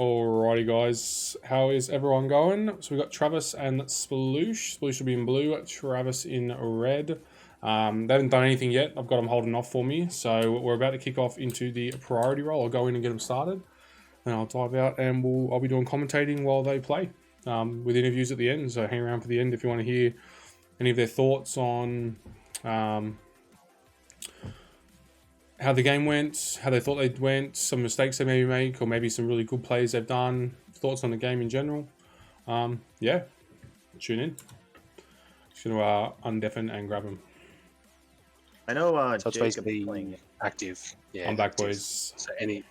Alrighty, guys. How is everyone going? So we've got Travis and Sploosh. Sploosh will be in blue, Travis in red. They haven't done anything yet. I've got them holding off for me. So we're about to kick off into the priority roll. I'll go in and get them started. And I'll dive out and I'll be doing commentating while they play with interviews at the end. So hang around for the end if you want to hear any of their thoughts on how the game went, how they thought they went, some mistakes they maybe make, or maybe some really good plays they've done, thoughts on the game in general. Yeah, tune in. Just going to undeafen and grab them. I know So it's basically playing active. Yeah, I'm back, boys. So any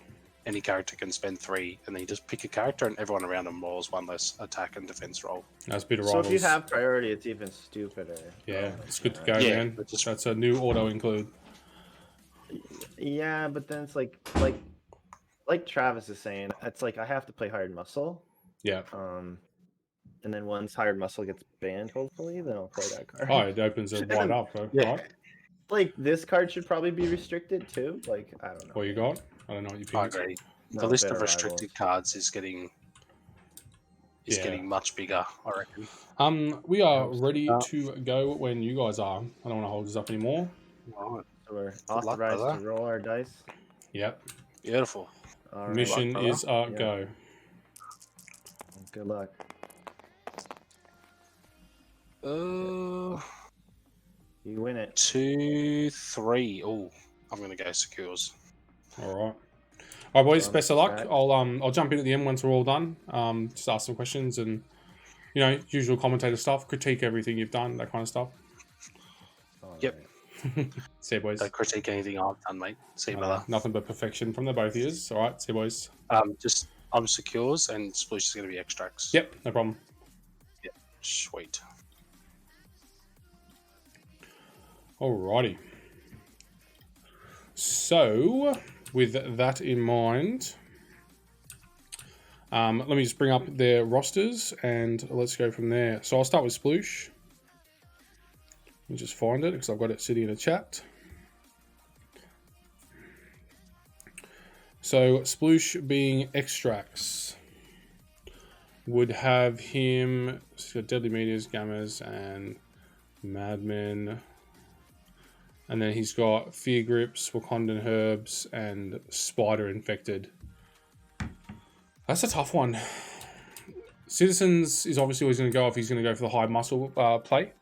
character can spend 3, and then you just pick a character, and everyone around them rolls 1 less attack and defense roll. That's a bit of So rivals. if you have priority, it's even stupider. Yeah, it's good to go, man. That's a new auto include. Yeah, but then it's like Travis is saying, it's like I have to play Hired Muscle. Yeah. And then once Hired Muscle gets banned, hopefully, then I'll play that card. Oh, it opens it wide up, though, yeah. right? Like this card should probably be restricted too. Like I don't know. What you got? I don't know what you picked. I agree. The list of restricted cards is getting much bigger, I reckon. We are ready to go when you guys are. I don't want to hold this up anymore. Right. So we're authorized to roll our dice. Yep. Beautiful. All right. Mission is go. Good luck. You win it. 2, 3. Oh, I'm gonna go secures. All right, boys. Best of luck. I'll jump in at the end once we're all done. Just ask some questions and usual commentator stuff, critique everything you've done, that kind of stuff. Yep. See you, boys. Don't critique anything I've done, mate. See you, brother. Nothing but perfection from the both of you. All right, see you, boys. I'm secures and Sploosh is going to be extracts. Yep, no problem. Yep, sweet. Alrighty. So, with that in mind, let me just bring up their rosters and let's go from there. So I'll start with Sploosh. Let me just find it because I've got it sitting in a chat. So Sploosh being extracts would have him. He's got Deadly Meteors, Gammas, and Madmen. And then he's got Fear Grips, Wakandan Herbs, and Spider Infected. That's a tough one. Citizens is obviously always going to go if he's going to go for the high muscle play.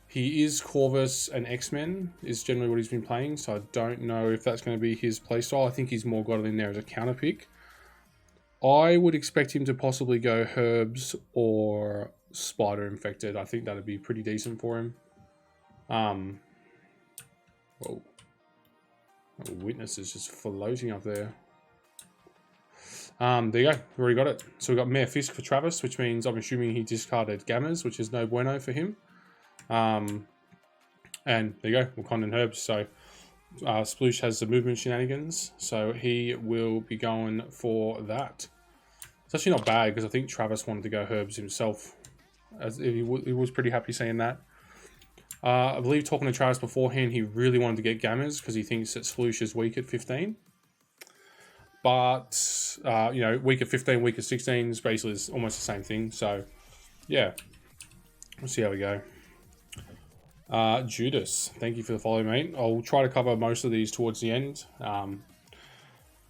He is Corvus and X-Men is generally what he's been playing, so I don't know if that's going to be his playstyle. I think he's more got it in there as a counter pick. I would expect him to possibly go Herbs or Spider Infected. I think that'd be pretty decent for him. Whoa. Witness is just floating up there. There you go. We already got it. So we've got Mayor Fisk for Travis, which means I'm assuming he discarded Gammas, which is no bueno for him. And there you go. Wakandan Herbs. So Sploosh has the movement shenanigans, so he will be going for that. It's actually not bad because I think Travis wanted to go Herbs himself. He was pretty happy saying that. I believe talking to Travis beforehand, he really wanted to get Gammas because he thinks that Sploosh is weak at 15. But, weak at 15, weak at 16 is basically almost the same thing. So, yeah. We'll see how we go. Judas, thank you for the follow, mate. I'll try to cover most of these towards the end. But,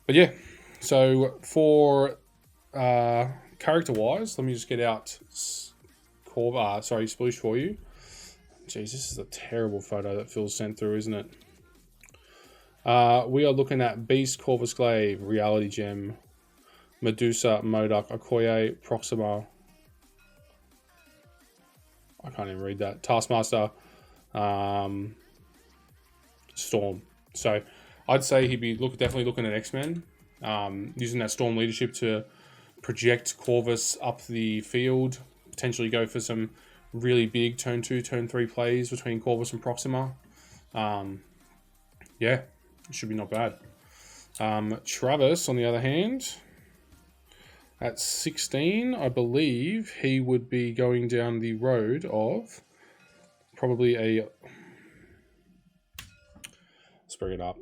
yeah. So, for character-wise, let me just get out Sploosh for you. Jeez, this is a terrible photo that Phil sent through, isn't it? We are looking at Beast, Corvus Glaive, Reality Gem, Medusa, Modok, Okoye, Proxima. I can't even read that. Taskmaster, Storm. So I'd say he'd be definitely looking at X-Men, using that Storm leadership to project Corvus up the field, potentially go for some really big turn 2, turn 3 plays between Corvus and Proxima. Yeah, it should be not bad. Travis, on the other hand, at 16, I believe he would be going down the road of probably a... Let's bring it up.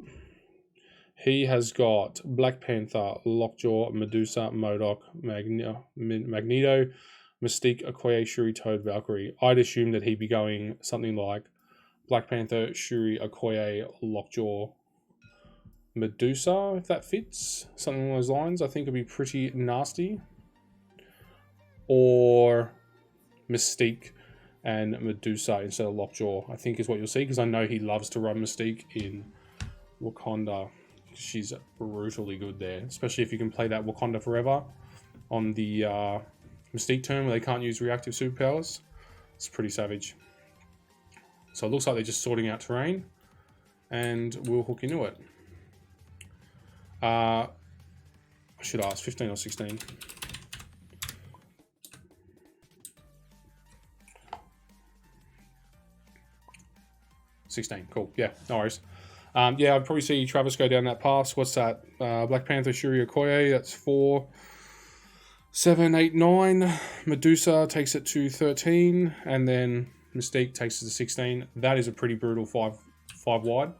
He has got Black Panther, Lockjaw, Medusa, MODOK, Magneto, Mystique, Okoye, Shuri, Toad, Valkyrie. I'd assume that he'd be going something like Black Panther, Shuri, Okoye, Lockjaw, Medusa, if that fits. Something along those lines. I think it'd be pretty nasty. Or Mystique and Medusa instead of Lockjaw, I think is what you'll see, because I know he loves to run Mystique in Wakanda. She's brutally good there, especially if you can play that Wakanda Forever on the Mystique turn where they can't use reactive superpowers. It's pretty savage. So it looks like they're just sorting out terrain, and we'll hook into it. I should ask, 15 or 16? Cool. Yeah, no worries. Yeah, I'd probably see Travis go down that pass. What's that? Black Panther, Shuri, Okoye. That's 4, 7, 8, 9. Medusa takes it to 13, and then Mystique takes it to 16. That is a pretty brutal 5 wide.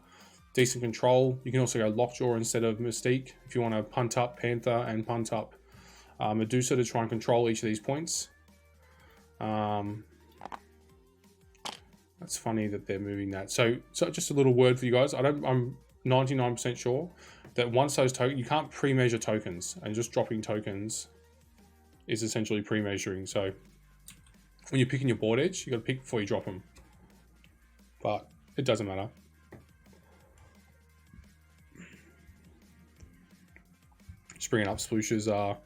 Decent control. You can also go Lockjaw instead of Mystique if you want to punt up Panther and punt up Medusa to try and control each of these points. That's funny that they're moving that. So just a little word for you guys. I'm 99% sure that once those tokens, you can't pre-measure tokens, and just dropping tokens is essentially pre-measuring. So when you're picking your board edge, you got to pick before you drop them. But it doesn't matter. Just bringing up Splooshes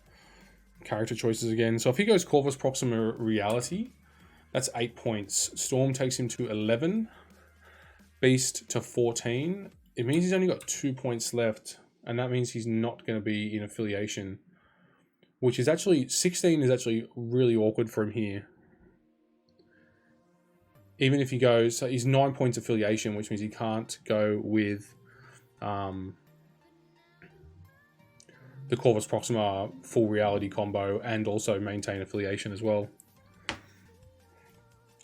character choices again. So if he goes Corvus Proxima Reality, that's 8 points. Storm takes him to 11. Beast to 14. It means he's only got 2 points left, and that means he's not going to be in affiliation, which is actually 16 is actually really awkward for him here. Even if he goes, so he's 9 points affiliation, which means he can't go with the Corvus Proxima full reality combo and also maintain affiliation as well.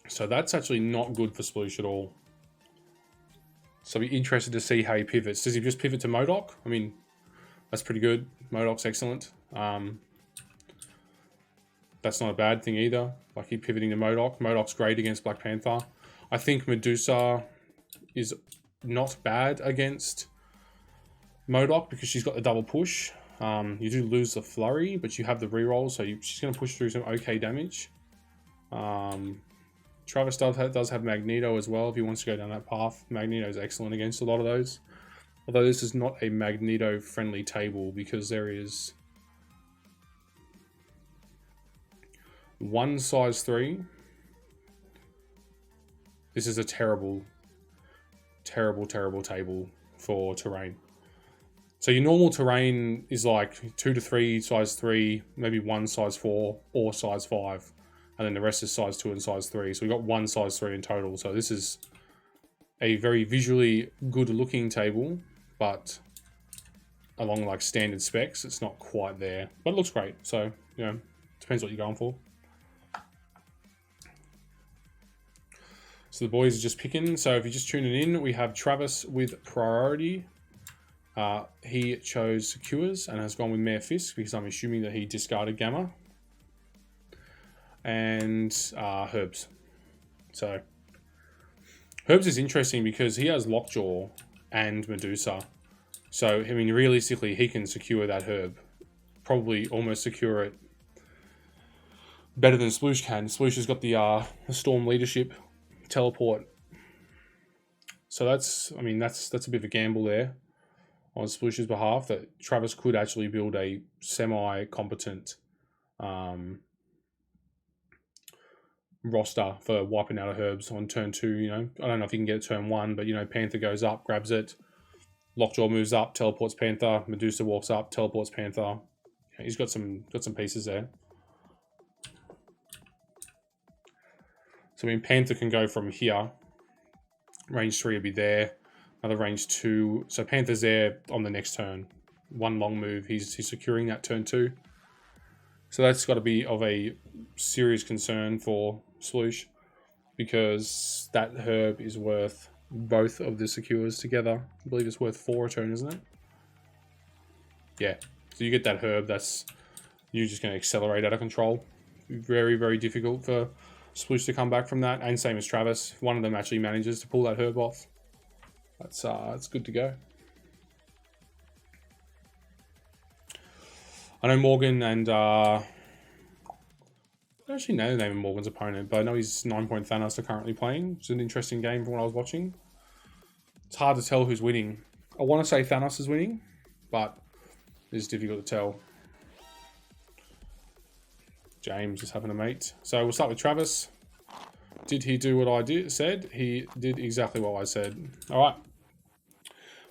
So that's actually not good for Sploosh at all. So I'll be interested to see how he pivots. Does he just pivot to MODOK? I mean, that's pretty good. MODOK's excellent. That's not a bad thing either. Like, keep pivoting to MODOK. MODOK's great against Black Panther. I think Medusa is not bad against MODOK because she's got the double push. You do lose the flurry, but you have the reroll, so she's going to push through some okay damage. Travis does have Magneto as well if he wants to go down that path. Magneto is excellent against a lot of those. Although this is not a Magneto-friendly table because there is one size 3. This is a terrible, terrible, terrible table for terrain. So your normal terrain is like 2 to 3 size 3, maybe 1 size 4 or size 5. And then the rest is size 2 and size 3. So we've got 1 size 3 in total. So this is a very visually good looking table, but along like standard specs, it's not quite there. But it looks great. So, you know, depends what you're going for. So the boys are just picking. So if you're just tuning in, we have Travis with priority. He chose Secures and has gone with Mayor Fisk because I'm assuming that he discarded Gamma. And Herbs. So Herbs is interesting because he has Lockjaw and Medusa. So, I mean, realistically, he can secure that Herb. Probably almost secure it better than Sploosh can. Sploosh has got the Storm Leadership teleport. So that's, I mean, that's a bit of a gamble there on Sploosh's behalf that Travis could actually build a semi-competent roster for wiping out of Herbs on turn 2. You know, I don't know if you can get it turn 1, but you know, Panther goes up, grabs it, Lockjaw moves up, teleports Panther, Medusa walks up, teleports Panther. He's got some pieces there. So I mean, Panther can go from here. Range 3 will be there. Another range 2. So Panther's there on the next turn. One long move. He's securing that turn 2. So that's got to be of a serious concern for Sploosh because that Herb is worth both of the secures together. I believe it's worth 4 a turn, isn't it? yeah. So you get that herb, that's you're just going to accelerate out of control. Very, very difficult for Sploosh to come back from that, and same as Travis. If one of them actually manages to pull that herb off, that's good to go. I know Morgan and I don't actually know the name of Morgan's opponent, but I know he's 9-point Thanos are currently playing. It's an interesting game from what I was watching. It's hard to tell who's winning. I want to say Thanos is winning, but it's difficult to tell. James is having a mate. So we'll start with Travis. Did he do what I said? He did exactly what I said. All right.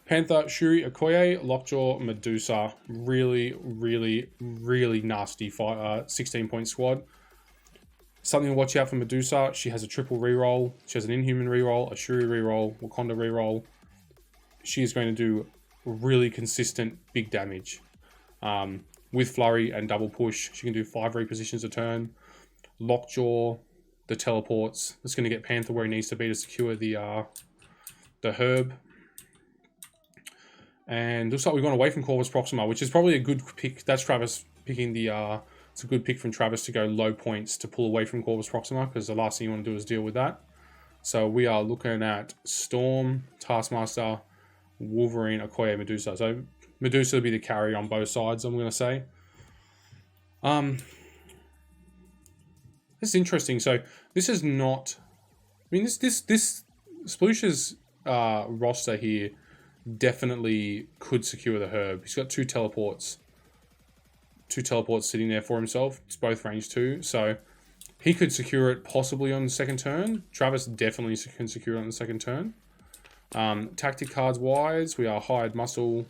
Panther, Shuri, Okoye, Lockjaw, Medusa. Really, really, really nasty 16-point squad. Something to watch out for Medusa. She has a triple reroll. She has an Inhuman reroll, a Shuri reroll, Wakanda reroll. She is going to do really consistent big damage. With Flurry and double push, she can do 5 repositions a turn. Lockjaw, the teleports. That's going to get Panther where he needs to be to secure the herb. And looks like we've gone away from Corvus Proxima, which is probably a good pick. That's Travis picking the... it's a good pick from Travis to go low points to pull away from Corvus Proxima, because the last thing you want to do is deal with that. So we are looking at Storm, Taskmaster, Wolverine, Okoye, Medusa. So Medusa will be the carry on both sides, I'm going to say. This is interesting. So this is not... I mean, this Sploosh's roster here definitely could secure the herb. He's got 2 teleports. 2 teleports sitting there for himself. It's both range 2. So he could secure it possibly on the second turn. Travis definitely can secure it on the second turn. Tactic cards wise, we are Hired Muscle,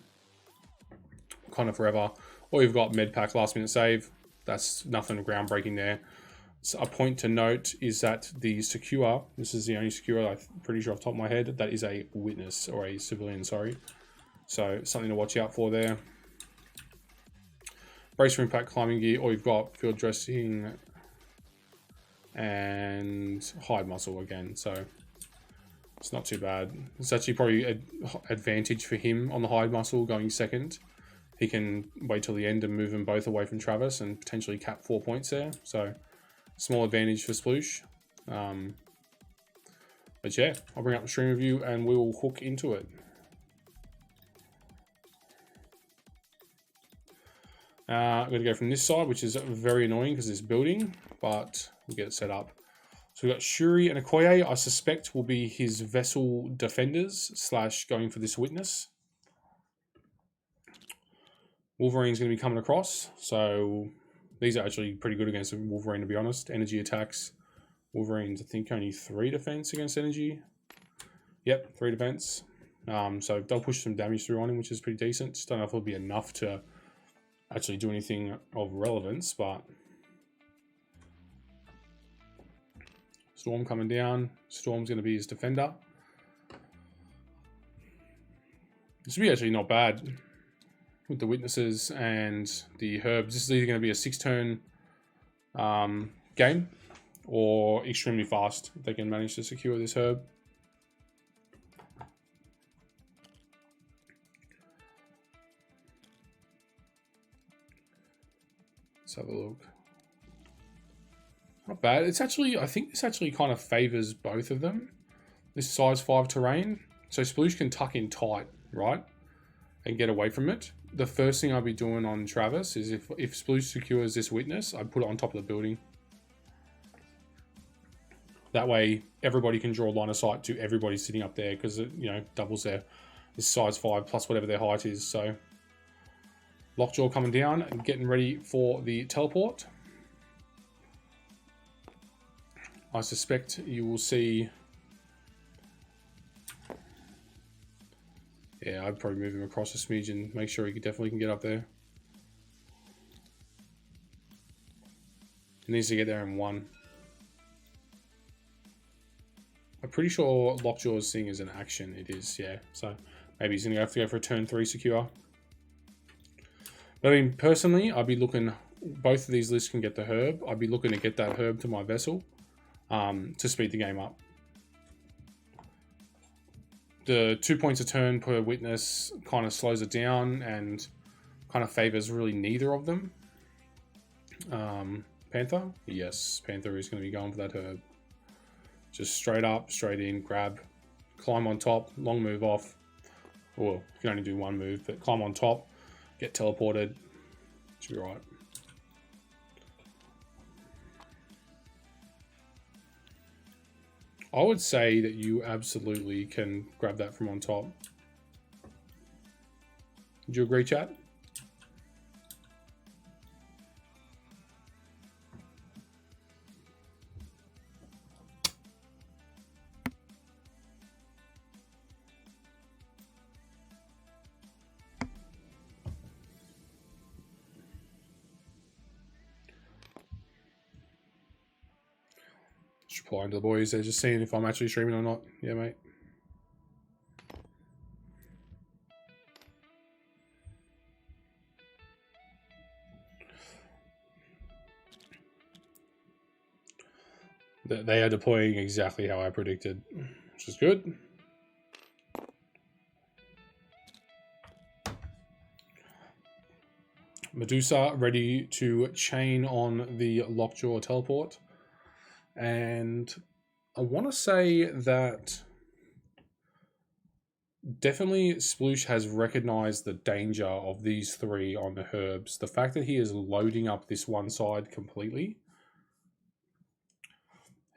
kind of forever. Or you've got Medpack last minute save. That's nothing groundbreaking there. So a point to note is that the secure, this is the only secure I'm pretty sure off the top of my head, that is a witness, or a civilian, sorry. So something to watch out for there. Brace for impact, climbing gear, or you've got field dressing and hide muscle again. So it's not too bad. It's actually probably an advantage for him on the hide muscle going second. He can wait till the end and move them both away from Travis and potentially cap 4 points there. So small advantage for Sploosh. But yeah, I'll bring up the stream review and we will hook into it. I'm going to go from this side, which is very annoying because it's building, but we'll get it set up. So we've got Shuri and Okoye, I suspect will be his vessel defenders / going for this witness. Wolverine's going to be coming across, so these are actually pretty good against Wolverine, to be honest. Energy attacks. Wolverine's, I think, only 3 defense against energy. Yep, 3 defense. So they'll push some damage through on him, which is pretty decent. Just don't know if it'll be enough to actually do anything of relevance, but Storm coming down. Storm's going to be his defender. This would be actually not bad with the witnesses and the herbs. This is either going to be a 6-turn game or extremely fast if they can manage to secure this herb. Let's have a look. Not bad. It's actually, I think this actually kind of favors both of them. This size 5 terrain. So Sploosh can tuck in tight, right? And get away from it. The first thing I'll be doing on Travis is if Sploosh secures this witness, I put it on top of the building. That way, everybody can draw line of sight to everybody sitting up there because it, you know, doubles their this size 5 plus whatever their height is. So Lockjaw coming down and getting ready for the teleport. I suspect you will see. Yeah, I'd probably move him across a smidge and make sure he definitely can get up there. He needs to get there in 1. I'm pretty sure Lockjaw's thing is an action. It is, yeah. So maybe he's going to have to go for a turn 3 secure. But I mean, personally, I'd be looking... Both of these lists can get the herb. I'd be looking to get that herb to my vessel to speed the game up. The 2 points a turn per witness kind of slows it down and kind of favors really neither of them. Panther? Yes, Panther is going to be going for that herb. Just straight up, straight in, grab, climb on top, long move off. Well, you can only do one move, but climb on top, get teleported. Should be right. I would say that you absolutely can grab that from on top. Do you agree, chat? Just replying to the boys. They're just seeing if I'm actually streaming or not. Yeah, mate. They are deploying exactly how I predicted, which is good. Medusa ready to chain on the Lockjaw teleport. And I want to say that definitely Sploosh has recognized the danger of these three on the herbs. The fact that he is loading up this one side completely.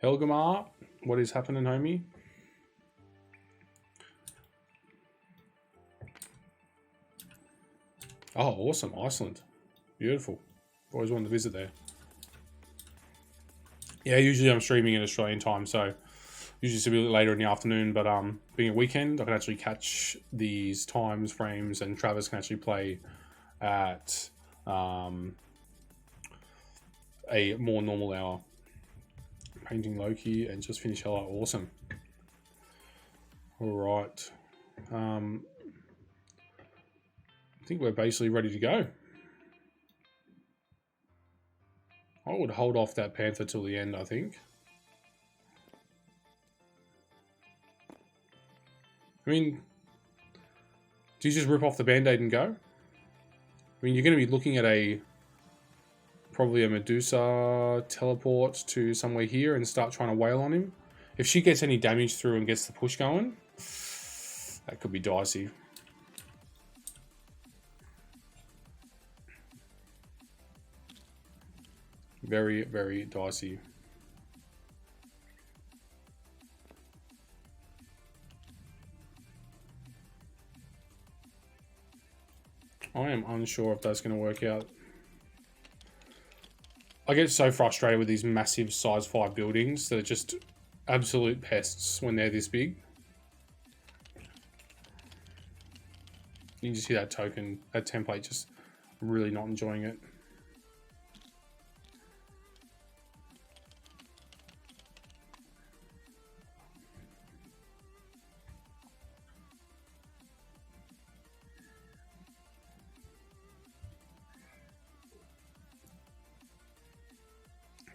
Helgamar, what is happening, homie? Oh, awesome. Iceland. Beautiful. Always wanted to visit there. Yeah, usually I'm streaming in Australian time, so usually it's a bit later in the afternoon, but being a weekend, I can actually catch these times, frames, and Travis can actually play at a more normal hour. Painting Loki and just finish Hella. Awesome. All right. I think we're basically ready to go. I would hold off that Panther till the end, I think. I mean, do you just rip off the Band-Aid and go? I mean, you're going to be looking at probably a Medusa teleport to somewhere here and start trying to wail on him. If she gets any damage through and gets the push going, that could be dicey. Very, very dicey. I am unsure if that's going to work out. I get so frustrated with these massive size 5 buildings that are just absolute pests when they're this big. You can just see that token, that template, just really not enjoying it.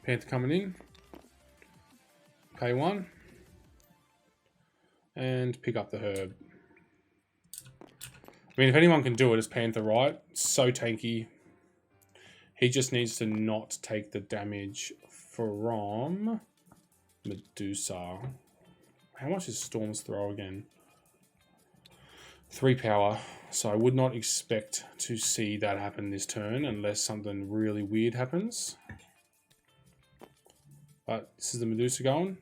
Panther coming in. Pay 1. And pick up the herb. I mean, if anyone can do it, it's Panther, right? So tanky. He just needs to not take the damage from Medusa. How much is Storm's throw again? 3 power. So I would not expect to see that happen this turn unless something really weird happens. But this is the Medusa going.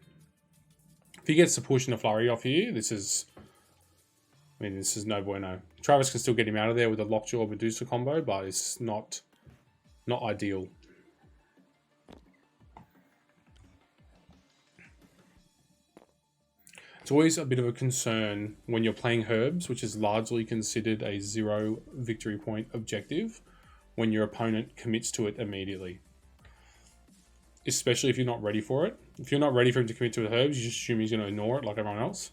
If he gets the push and a flurry off here, this is no bueno. Travis can still get him out of there with a Lockjaw Medusa combo, but it's not ideal. It's always a bit of a concern when you're playing herbs, which is largely considered a 0 victory point objective, when your opponent commits to it immediately. Especially if you're not ready for it. If you're not ready for him to commit to the herbs, you just assume he's going to ignore it like everyone else.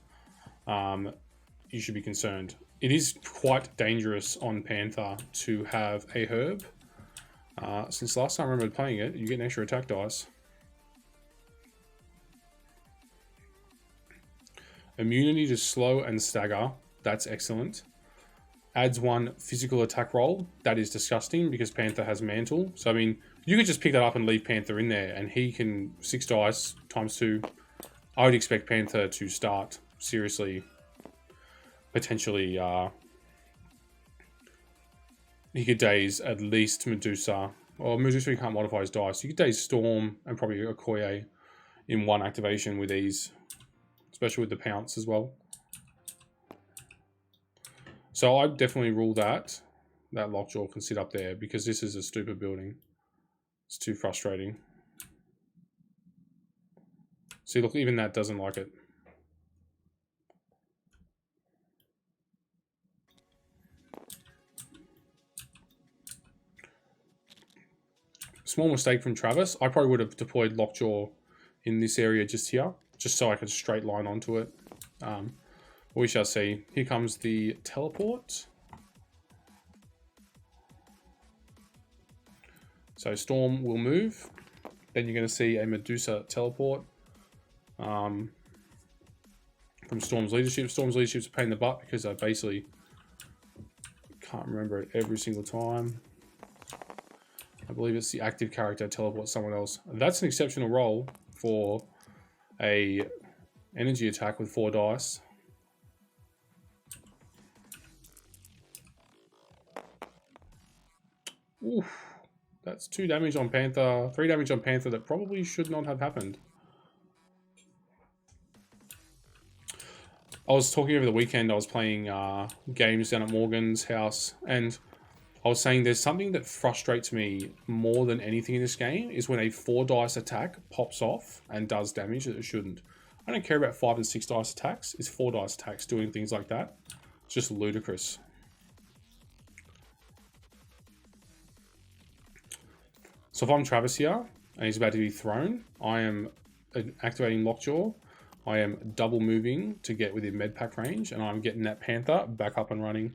You should be concerned. It is quite dangerous on Panther to have a herb. Since last time I remember playing it, you get an extra attack dice. Immunity to slow and stagger. That's excellent. adds 1 physical attack roll. That is disgusting because Panther has Mantle. So, I mean, you could just pick that up and leave Panther in there, and he can 6 dice times 2. I would expect Panther to start seriously, potentially, he could daze at least Medusa. Or Medusa, he can't modify his dice. You could daze Storm and probably Okoye in 1 activation with ease. Especially with the Pounce as well. So I'd definitely rule that Lockjaw can sit up there because this is a stupid building. It's too frustrating. See, look, even that doesn't like it. Small mistake from Travis. I probably would have deployed Lockjaw in this area just here, just so I could straight line onto it. We shall see. Here comes the teleport. So Storm will move. Then you're going to see a Medusa teleport from Storm's leadership. Storm's leadership's a pain in the butt because I basically can't remember it every single time. I believe it's the active character teleports someone else. That's an exceptional roll for a energy attack with 4 dice. Oof. That's 2 damage on Panther, 3 damage on Panther that probably should not have happened. I was talking over the weekend, I was playing games down at Morgan's house, and I was saying there's something that frustrates me more than anything in this game is when a 4 dice attack pops off and does damage that it shouldn't. I don't care about 5 and 6 dice attacks, it's 4 dice attacks doing things like that. It's just ludicrous. So if I'm Travis here, and he's about to be thrown, I am activating Lockjaw. I am double moving to get within medpack range, and I'm getting that Panther back up and running.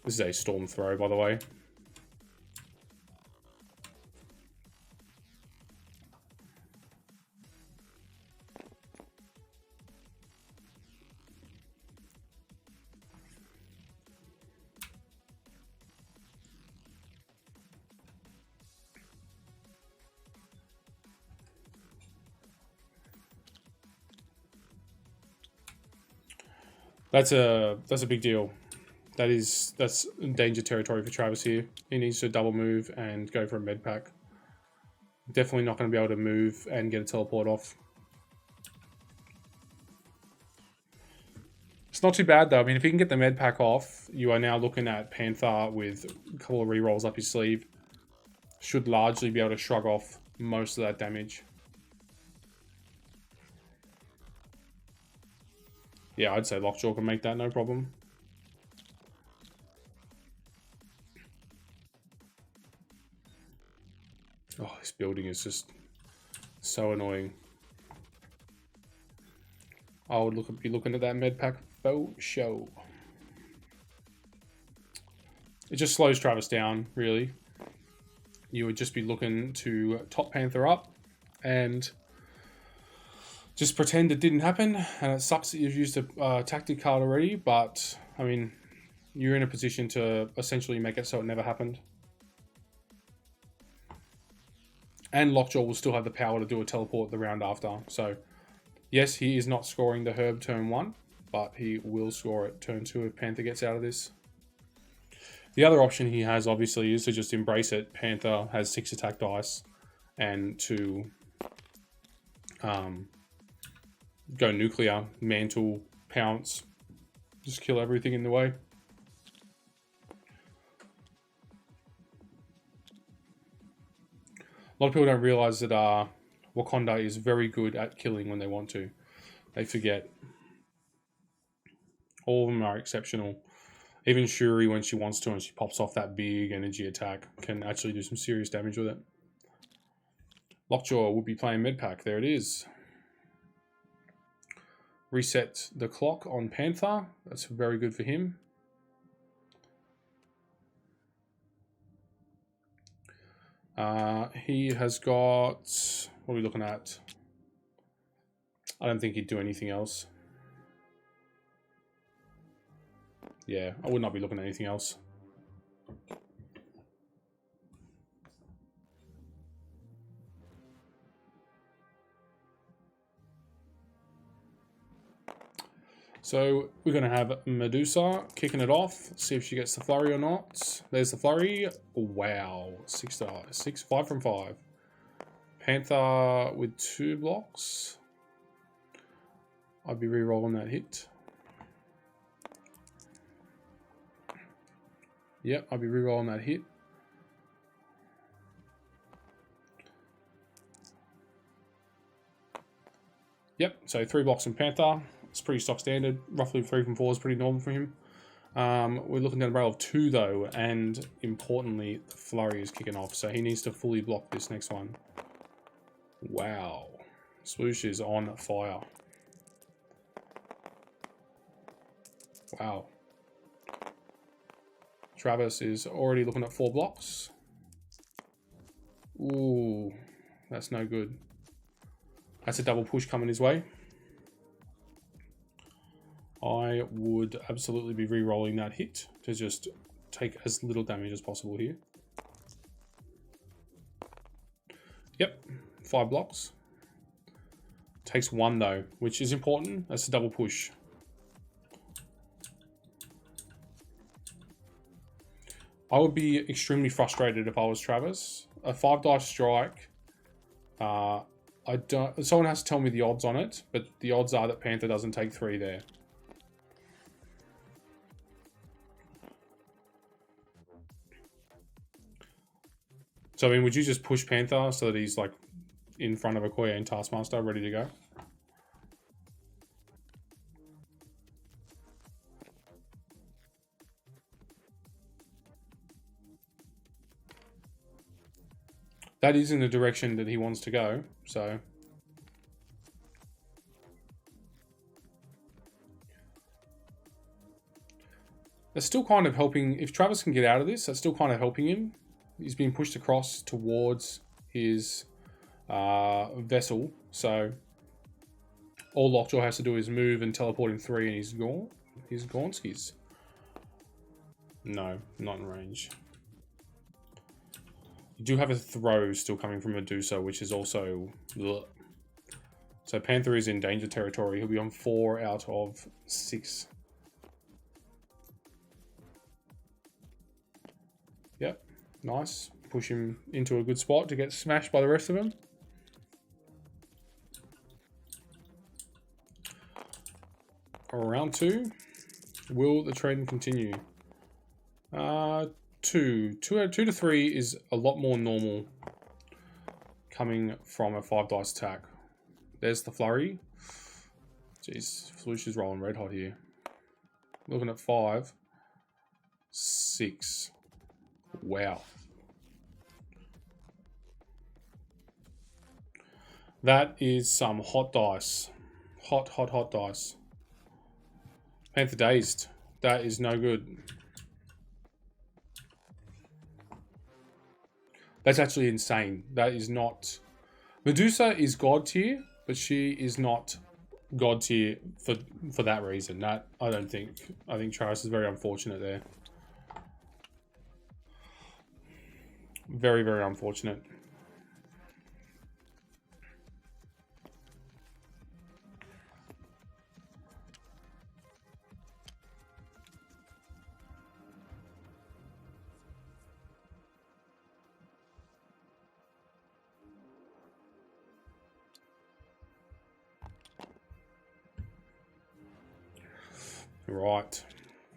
This is a Storm throw, by the way. That's a big deal. That's danger territory for Travis here. He needs to double move and go for a med pack. Definitely not going to be able to move and get a teleport off. It's not too bad though. I mean, if he can get the med pack off, you are now looking at Panther with a couple of rerolls up his sleeve. Should largely be able to shrug off most of that damage. Yeah, I'd say Lockjaw can make that, no problem. Oh, this building is just so annoying. I would be looking at that med pack for show. It just slows Travis down, really. You would just be looking to top Panther up and just pretend it didn't happen. And it sucks that you've used a tactic card already, but I mean, you're in a position to essentially make it so it never happened. And Lockjaw will still have the power to do a teleport the round after. So, yes, he is not scoring the herb turn 1, but he will score it turn 2 if Panther gets out of this. The other option he has, obviously, is to just embrace it. Panther has 6 attack dice, and to go nuclear, mantle, pounce, just kill everything in the way. A lot of people don't realize that Wakanda is very good at killing when they want to. They forget. All of them are exceptional. Even Shuri, when she wants to, and she pops off that big energy attack, can actually do some serious damage with it. Lockjaw will be playing Medpack. There it is. Reset the clock on Panther. That's very good for him. He has got... What are we looking at? I don't think he'd do anything else. Yeah, I would not be looking at anything else. So we're going to have Medusa kicking it off. See if she gets the flurry or not. There's the flurry. Wow. 5 from 5. Panther with 2 blocks. I'd be re-rolling that hit. Yep, I'd be re-rolling that hit. Yep, so 3 blocks from Panther. It's pretty stock standard. Roughly 3 from 4 is pretty normal for him. We're looking down a barrel of 2 though, and importantly, the flurry is kicking off, so he needs to fully block this next one. Wow. Sploosh is on fire. Wow. Travis is already looking at 4 blocks. Ooh, that's no good. That's a double push coming his way. I would absolutely be re-rolling that hit to just take as little damage as possible here. Yep, 5 blocks. Takes 1 though, which is important. That's a double push. I would be extremely frustrated if I was Travis. A 5 dice strike. Someone has to tell me the odds on it, but the odds are that Panther doesn't take 3 there. So, I mean, would you just push Panther so that he's, like, in front of Okoye and Taskmaster, ready to go? That is in the direction that he wants to go, so... That's still kind of helping... If Travis can get out of this, that's still kind of helping him. He's being pushed across towards his vessel, so all Lockjaw has to do is move and teleport in 3 and he's gone. He's gone skis. No, not in range. You do have a throw still coming from Medusa, which is also... Ugh. So Panther is in danger territory. He'll be on 4 out of 6. Yep. Nice. Push him into a good spot to get smashed by the rest of them. Round 2. Will the trend continue? 2 to 3 is a lot more normal coming from a 5 dice attack. There's the flurry. Jeez, Sploosh is rolling red hot here. Looking at 5. 6. Wow. That is some hot dice. Hot dice. Panther dazed. That is no good. That's actually insane. That is not... Medusa is god tier, but she is not god tier for that reason. That, I don't think. I think Travis is very unfortunate there. Very, very unfortunate. Right.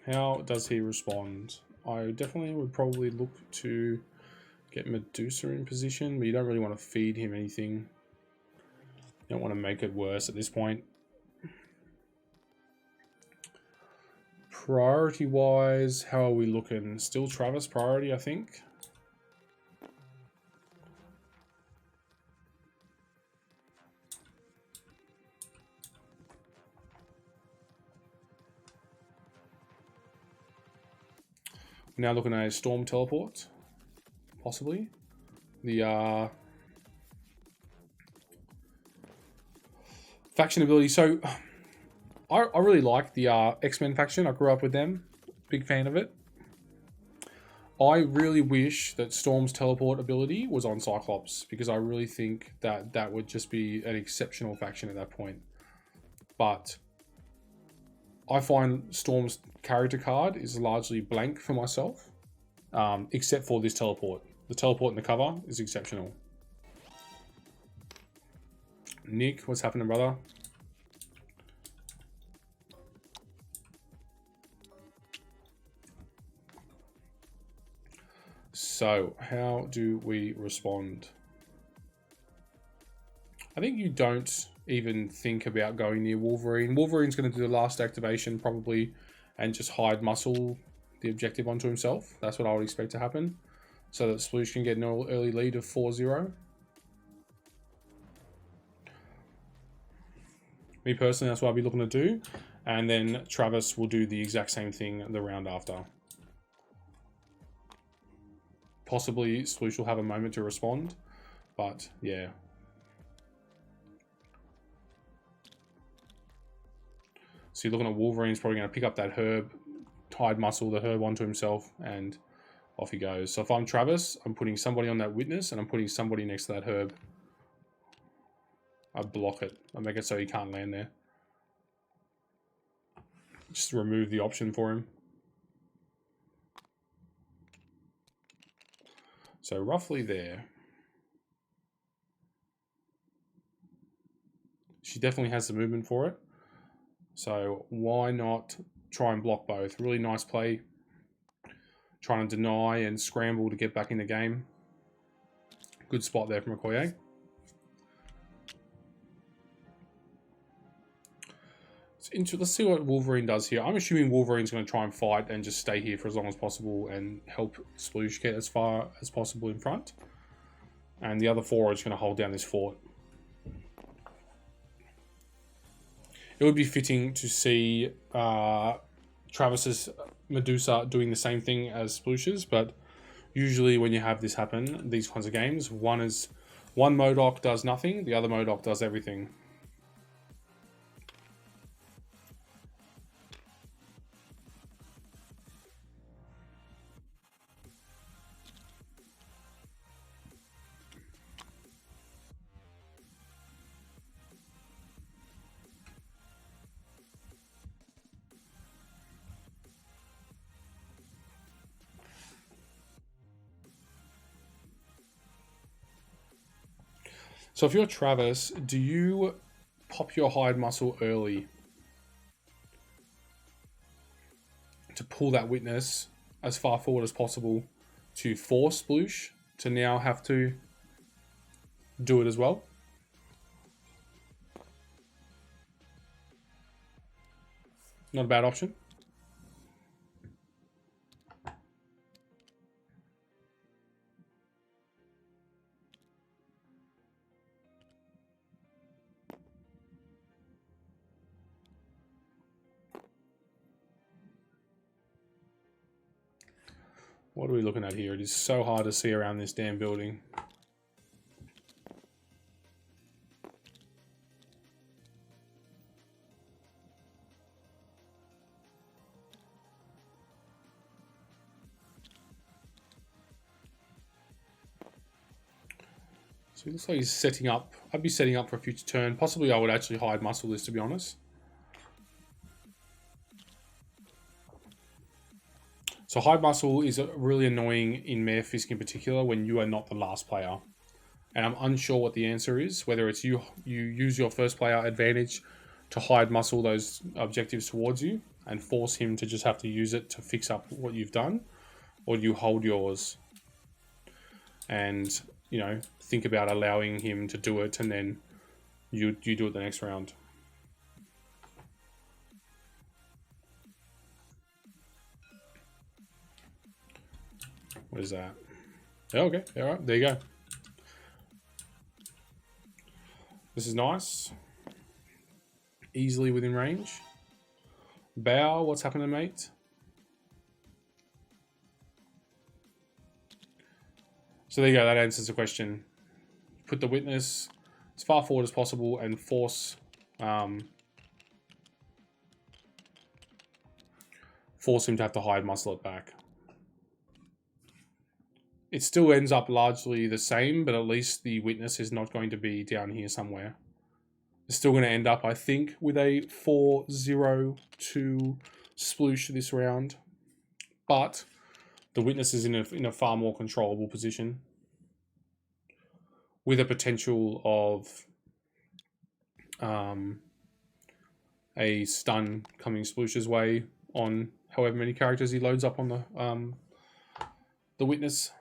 How does he respond? I definitely would probably look to get Medusa in position, but you don't really want to feed him anything. You don't want to make it worse at this point. Priority-wise, how are we looking? Still Travis priority, I think. Now looking at a storm teleport, possibly. the faction ability. So I really like the X-Men faction. I grew up with them. Big fan of it. I really wish that Storm's teleport ability was on Cyclops, because I really think that that would just be an exceptional faction at that point. But I find Storm's character card is largely blank for myself, except for this teleport. The teleport in the cover is exceptional. Nick, what's happening, brother? So, how do we respond? I think you don't even think about going near Wolverine. Wolverine's going to do the last activation probably and just hide muscle the objective onto himself. That's what I would expect to happen, so that Sploosh can get an early lead of 4-0. Me personally, that's what I'll be looking to do. And then Travis will do the exact same thing the round after. Possibly Sploosh will have a moment to respond, but yeah. So you're looking at Wolverine's probably going to pick up that herb, hide muscle the herb onto himself, and off he goes. So if I'm Travis, I'm putting somebody on that witness, and I'm putting somebody next to that herb. I block it. I make it so he can't land there. Just remove the option for him. So roughly there. She definitely has the movement for it. So why not try and block both? Really nice play. Trying to deny and scramble to get back in the game. Good spot there from Okoye. Let's see what Wolverine does here. I'm assuming Wolverine's going to try and fight and just stay here for as long as possible and help Sploosh get as far as possible in front. And the other four are just going to hold down this fort. It would be fitting to see Travis's Medusa doing the same thing as Splooshes, but usually when you have this happen, these kinds of games, one MODOK does nothing, the other MODOK does everything. So if you're Travis, do you pop your hide muscle early to pull that witness as far forward as possible to force Sploosh to now have to do it as well? Not a bad option. What are we looking at here? It is so hard to see around this damn building. So it looks like he's setting up. I'd be setting up for a future turn. Possibly I would actually hide muscle this, to be honest. So hide muscle is really annoying in Mayor Fisk in particular when you are not the last player. And I'm unsure what the answer is, whether it's you use your first player advantage to hide muscle those objectives towards you and force him to just have to use it to fix up what you've done, or you hold yours and, you know, think about allowing him to do it and then you do it the next round. What is that? Oh, okay, all right, there you go. This is nice. Easily within range. Bow, what's happening, mate? So there you go, that answers the question. Put the witness as far forward as possible and force him to have to hide muscle it back. It still ends up largely the same, but at least the witness is not going to be down here somewhere. It's still going to end up, I think, with a 4-0-2 sploosh this round. But the witness is in a far more controllable position, with a potential of a stun coming Sploosh's way on however many characters he loads up on the witness.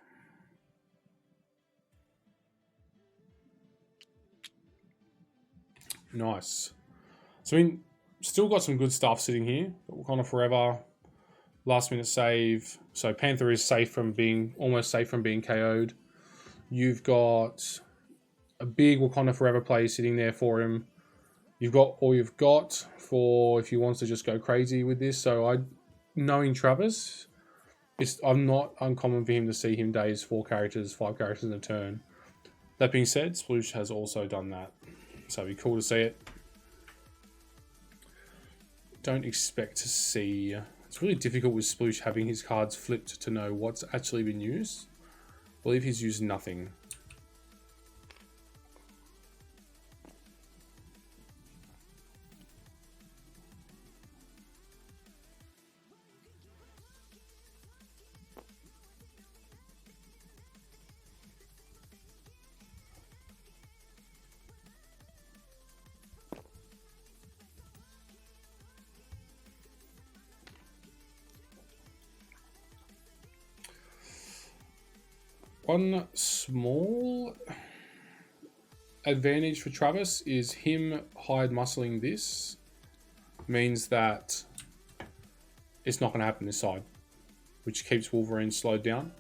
Nice. So, I mean, still got some good stuff sitting here. Wakanda Forever, last minute save. So Panther is almost safe from being KO'd. You've got a big Wakanda Forever play sitting there for him. You've got all you've got for if he wants to just go crazy with this. So knowing Travis, I'm not uncommon for him to see him daze 4 characters, 5 characters in a turn. That being said, Sploosh has also done that. So it'd be cool to see it. Don't expect to see... It's really difficult with Sploosh having his cards flipped to know what's actually been used. I believe he's used nothing. One small advantage for Travis is him hide muscling this means that it's not going to happen this side, which keeps Wolverine slowed down.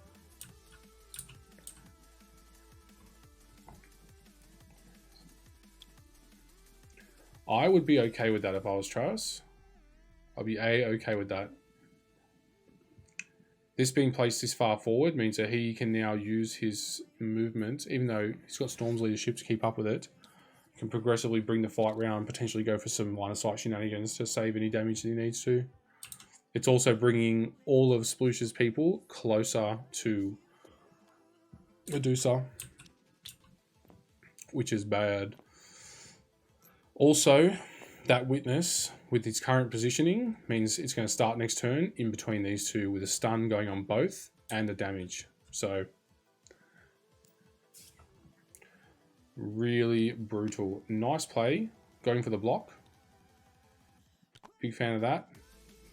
I would be okay with that if I was Travis. I'd be okay with that. This being placed this far forward means that he can now use his movement, even though he's got Storm's leadership to keep up with it. He can progressively bring the fight round, potentially go for some line of sight shenanigans to save any damage that he needs to. It's also bringing all of Sploosh's people closer to Medusa, which is bad. Also, that witness, with its current positioning, means it's going to start next turn in between these two with a stun going on both and the damage. So, really brutal. Nice play, going for the block. Big fan of that.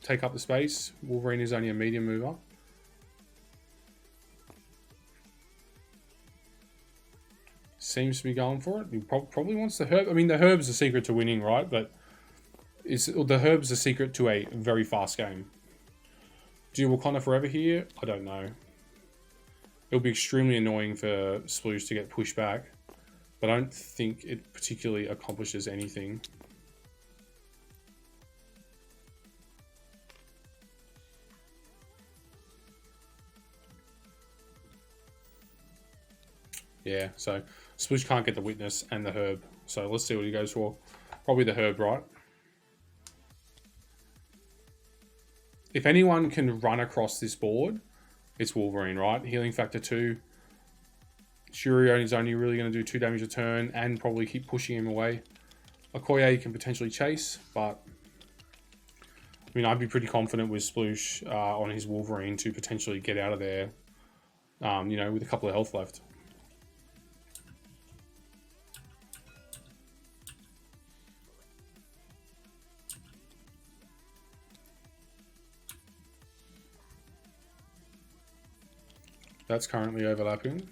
Take up the space. Wolverine is only a medium mover. Seems to be going for it. He probably wants the herb. I mean, the herb's the secret to winning, right? But the herb's the secret to a very fast game. Do Wakanda Forever here? I don't know. It'll be extremely annoying for Sploosh to get pushed back, but I don't think it particularly accomplishes anything. Yeah, so Sploosh can't get the witness and the herb. So let's see what he goes for. Probably the herb, right? If anyone can run across this board, it's Wolverine, right? Healing factor 2. Shurion is only really going to do 2 damage a turn and probably keep pushing him away. Okoye can potentially chase, but I mean, I'd be pretty confident with Sploosh on his Wolverine to potentially get out of there, you know, with a couple of health left. That's currently overlapping.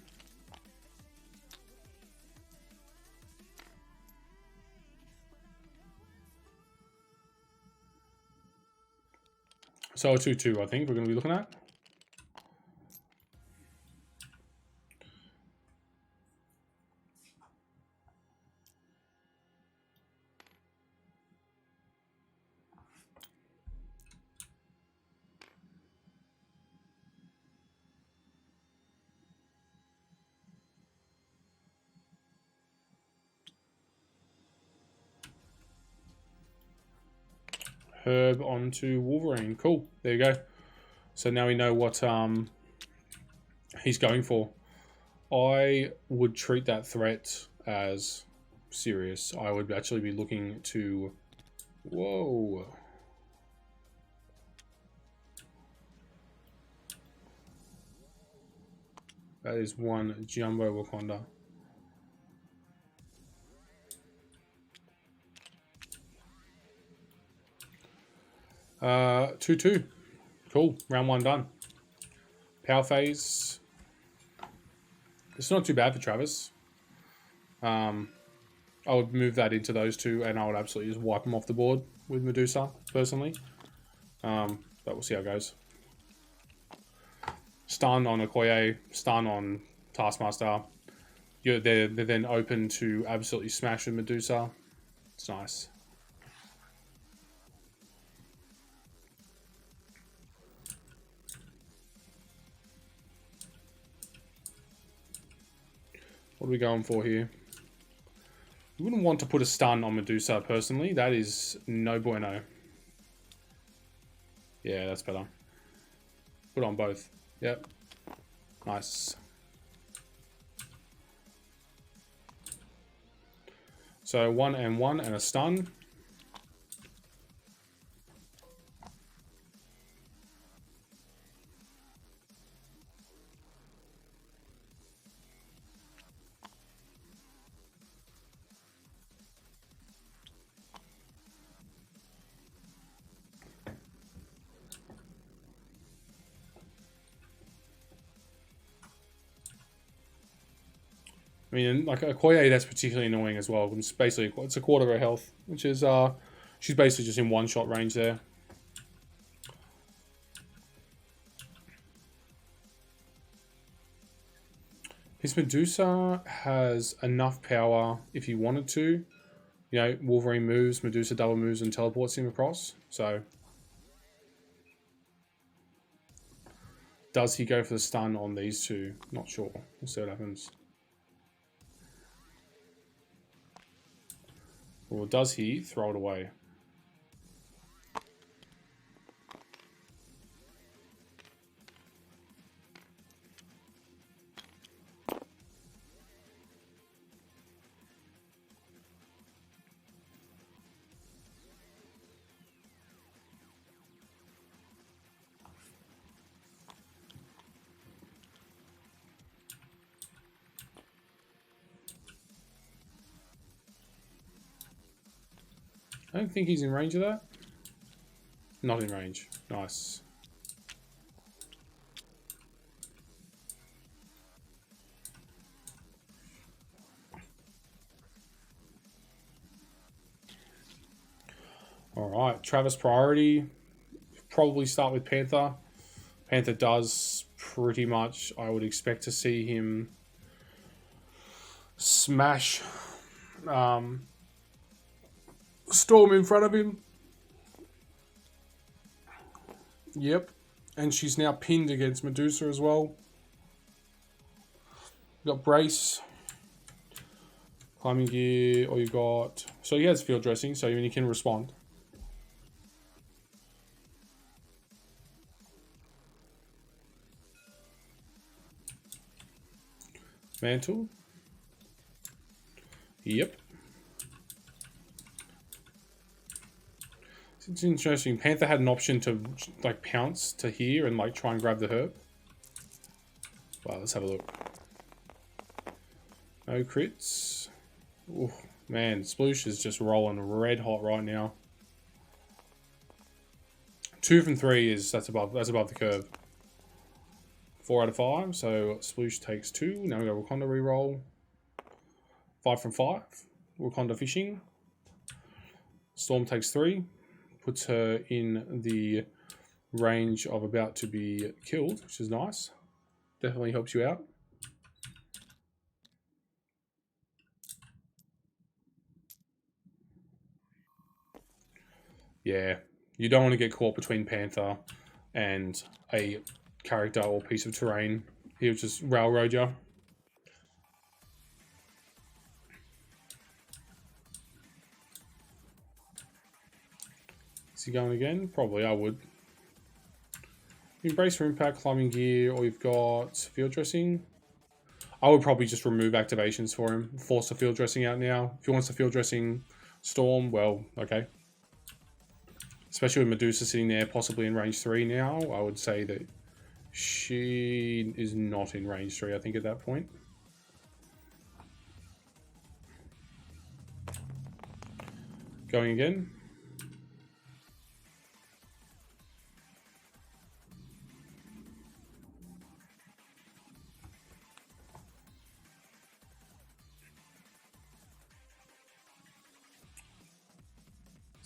So a 2-2, I think we're going to be looking at. Herb onto Wolverine. Cool. There you go. So now we know what he's going for. I would treat that threat as serious. I would actually be looking to... Whoa. That is one Jumbo Wakanda. Uh, 2-2. Cool. Round 1 done. Power phase. It's not too bad for Travis. I would move that into those two, and I would absolutely just wipe them off the board with Medusa, personally. But we'll see how it goes. Stun on Okoye, stun on Taskmaster. They're then open to absolutely smash with Medusa. It's nice. What are we going for here? You wouldn't want to put a stun on Medusa, personally. That is no bueno. Yeah, that's better. Put on both. Yep. Nice. So 1 and 1 and a stun. I mean, like Okoye, that's particularly annoying as well. It's basically, it's a quarter of her health, which is, she's basically just in one-shot range there. His Medusa has enough power if he wanted to. You know, Wolverine moves, Medusa double moves and teleports him across. So, does he go for the stun on these two? Not sure. We'll see what happens. Or does he throw it away? I don't think he's in range of that. Not in range. Nice. Alright, Travis priority. Probably start with Panther. Panther does pretty much, I would expect to see him smash Storm in front of him. Yep. And she's now pinned against Medusa as well. You got Brace. Climbing gear, or you got... So he has field dressing, so he can respond. Mantle. Yep. It's interesting. Panther had an option to like pounce to here and like try and grab the herb. Wow, let's have a look. No crits. Ooh, man, Sploosh is just rolling red hot right now. 2 from 3 is that's above the curve. 4 out of 5, so Sploosh takes 2. Now we go Wakanda reroll. 5 from 5. Wakanda fishing. Storm takes 3. Puts her in the range of about to be killed, which is nice. Definitely helps you out. Yeah, you don't want to get caught between Panther and a character or piece of terrain. He'll just railroad you. Is he going again? Probably, I would. Embrace for impact, climbing gear, or you've got field dressing. I would probably just remove activations for him. Force the field dressing out now. If he wants the field dressing storm, well, okay. Especially with Medusa sitting there, possibly in range 3 now, I would say that she is not in range 3, I think, at that point. Going again.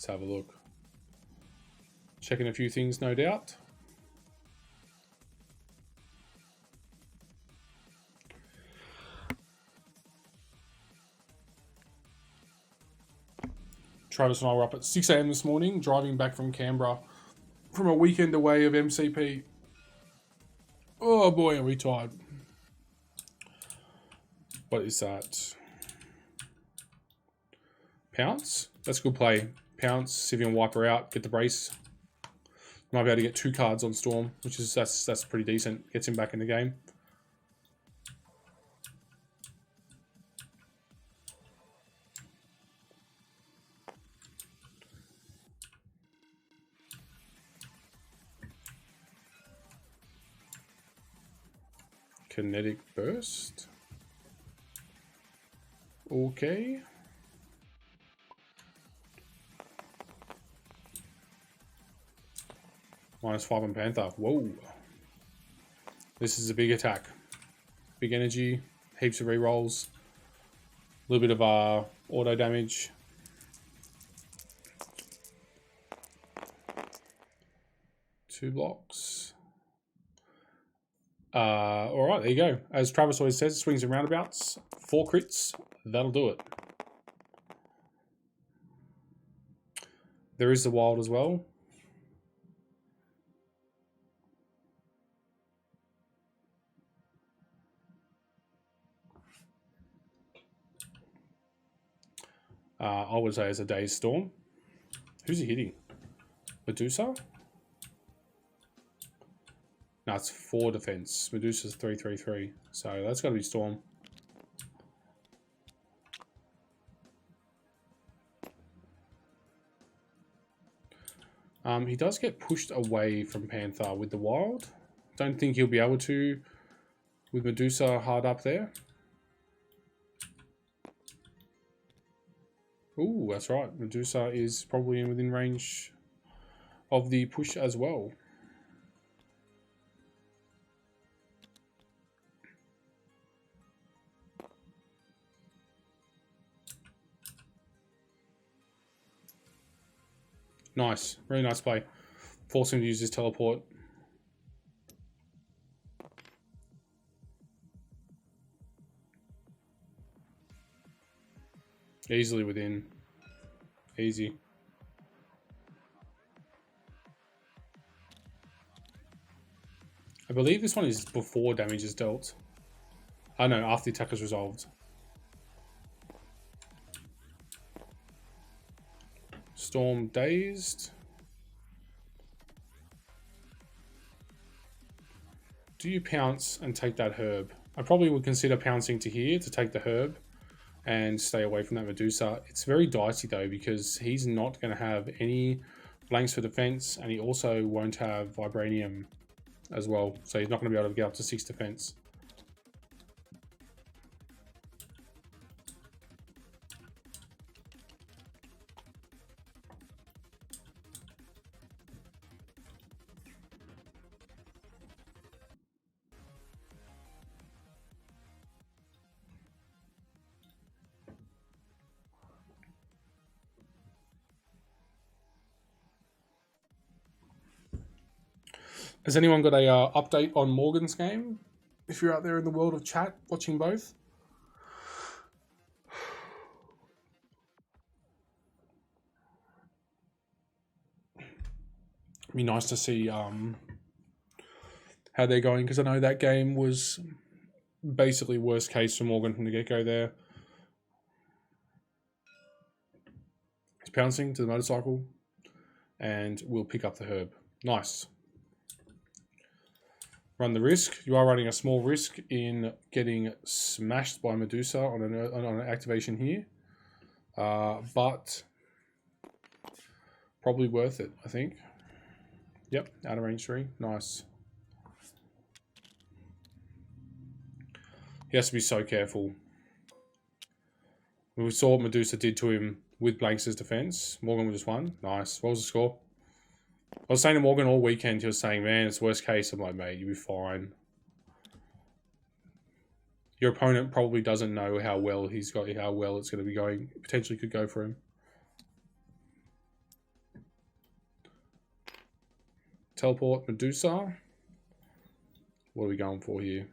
Let's have a look. Checking a few things, no doubt. Travis and I were up at 6 AM this morning, driving back from Canberra from a weekend away of MCP. Oh boy, are we tired. What is that? Pounce? That's a good play. Pounce, see if you can wipe her out, get the brace. Might be able to get 2 cards on Storm, which is that's pretty decent. Gets him back in the game. Kinetic burst. Okay. -5 on Panther. Whoa. This is a big attack. Big energy. Heaps of rerolls. A little bit of auto damage. Two blocks. Alright, there you go. As Travis always says, swings and roundabouts. 4 crits. That'll do it. There is the wild as well. I would say it's a Day's Storm. Who's he hitting? Medusa? No, it's 4 defense. Medusa's 333. So that's got to be Storm. He does get pushed away from Panther with the wild. Don't think he'll be able to with Medusa hard up there. Ooh, that's right. Medusa is probably within range of the push as well. Nice. Really nice play. Force him to use his teleport. Easily within. Easy. I believe this one is before damage is dealt. Oh no, after the attack is resolved. Storm dazed. Do you pounce and take that herb? I probably would consider pouncing to here to take the herb and stay away from that Medusa. It's very dicey though because he's not going to have any blanks for defense and he also won't have Vibranium as well. So he's not going to be able to get up to 6 defense. Has anyone got a update on Morgan's game? If you're out there in the world of chat watching both. It'd be nice to see how they're going because I know that game was basically worst case for Morgan from the get-go there. He's pouncing to the motorcycle. and we'll pick up the herb. Nice. Run the risk. You are running a small risk in getting smashed by Medusa on an activation here. But probably worth it, I think. Yep, out of range 3. Nice. He has to be so careful. We saw what Medusa did to him with Blanks' defense. Morgan just won. Nice. What was the score? I was saying to Morgan all weekend, he was saying, man, it's worst case. I'm like, mate, you'll be fine. Your opponent probably doesn't know how well it's going to be going. Potentially could go for him. Teleport Medusa. What are we going for here?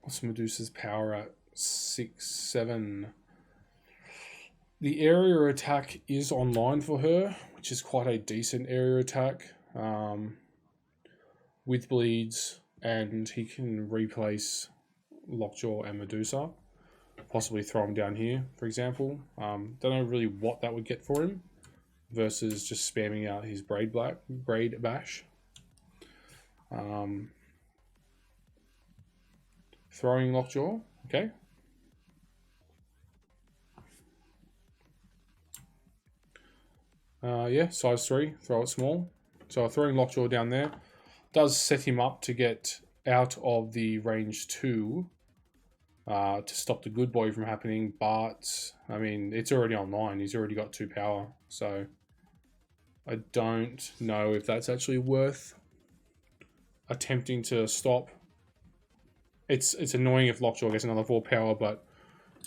What's Medusa's power at? 6, 7. The area attack is online for her, which is quite a decent area attack. With bleeds, and he can replace Lockjaw and Medusa. Possibly throw him down here, for example. Don't know really what that would get for him versus just spamming out his braid bash. Throwing Lockjaw, okay. Yeah, size 3, throw it small. So throwing Lockjaw down there does set him up to get out of the range 2 to stop the good boy from happening, but I mean, it's already online. He's already got 2 power, so I don't know if that's actually worth attempting to stop. It's annoying if Lockjaw gets another 4 power, but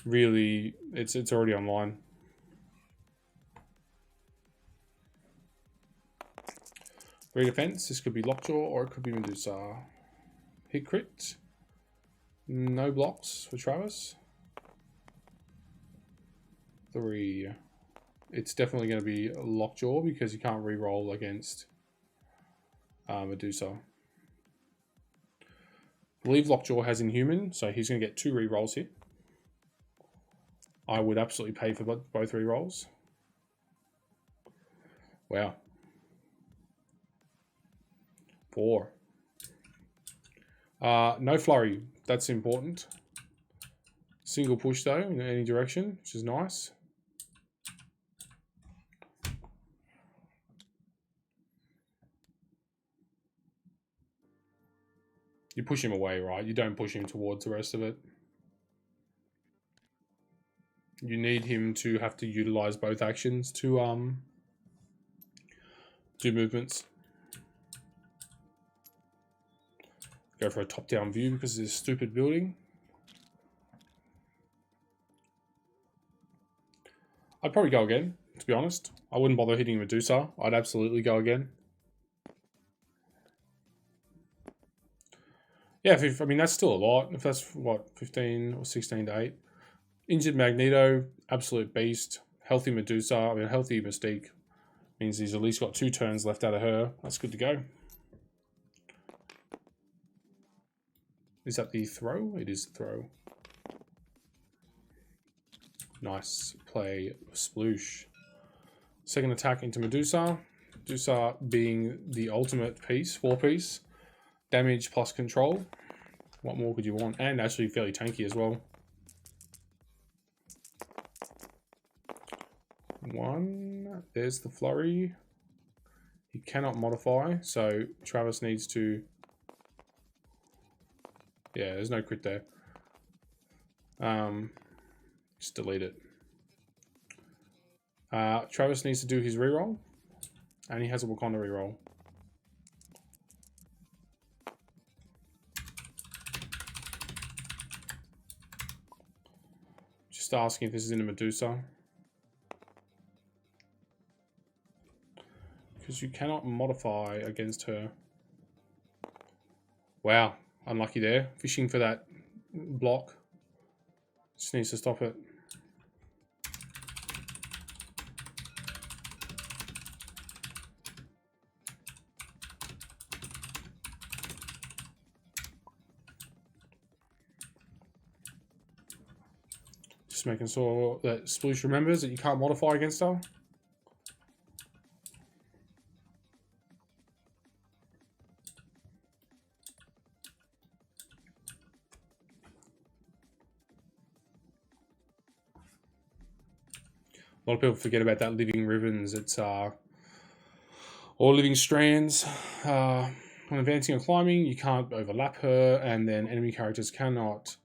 really, it's already online. Redefense, this could be Lockjaw or it could be Medusa. Hit crit. No blocks for Travis. 3. It's definitely going to be Lockjaw because you can't re-roll against Medusa. I believe Lockjaw has Inhuman, so he's going to get 2 re-rolls here. I would absolutely pay for both re-rolls. Wow. 4. No flurry. That's important. Single push though in any direction, which is nice. You push him away, right? You don't push him towards the rest of it. You need him to have to utilize both actions to do movements. Go for a top-down view because of this stupid building. I'd probably go again, to be honest. I wouldn't bother hitting Medusa. I'd absolutely go again. Yeah, I mean, that's still a lot. If that's, what, 15 or 16 to 8. Injured Magneto, absolute beast. Healthy Medusa, I mean, healthy Mystique. Means he's at least got 2 turns left out of her. That's good to go. Is that the throw? It is the throw. Nice play, Sploosh. Second attack into Medusa. Medusa being the ultimate piece, 4-piece. Damage plus control. What more could you want? And actually fairly tanky as well. 1. There's the flurry. He cannot modify, so Travis needs to... Yeah, there's no crit there. Just delete it. Travis needs to do his reroll. And he has a Wakanda reroll. Just asking if this is in a Medusa. Because you cannot modify against her. Wow, unlucky there. Fishing for that block. Just needs to stop it. Just making sure that Sploosh remembers that you can't modify against her. A lot of people forget about that living ribbons. It's or living strands. When advancing or climbing, you can't overlap her, and then enemy characters cannot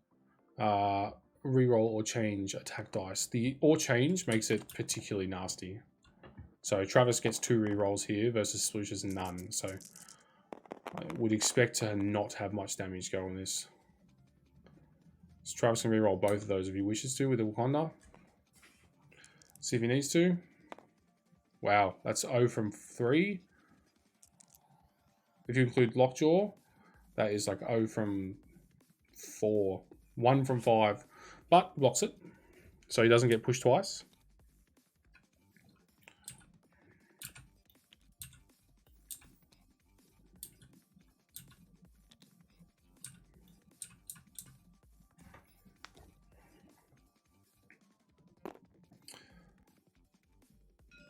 reroll or change attack dice. The or change makes it particularly nasty. So Travis gets 2 rerolls here versus Splooshes none. So I would expect to not have much damage go on this. So Travis can reroll both of those if he wishes to with the Wakanda. See if he needs to. Wow, that's 0 from 3. If you include Lockjaw, that is like 0 from 4. 1 from 5. But blocks it. So he doesn't get pushed twice.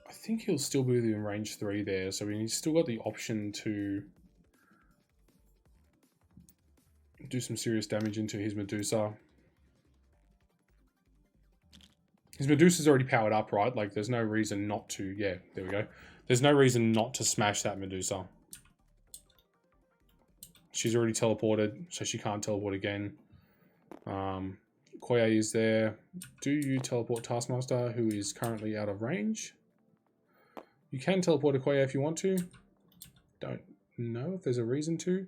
I think he'll still be within range 3 there, so he's still got the option to do some serious damage into his Medusa. His Medusa's already powered up, right? Like, there's no reason not to... Yeah, there we go. There's no reason not to smash that Medusa. She's already teleported, so she can't teleport again. Koye is there. Do you teleport Taskmaster, who is currently out of range? You can teleport Okoye if you want to. Don't know if there's a reason to.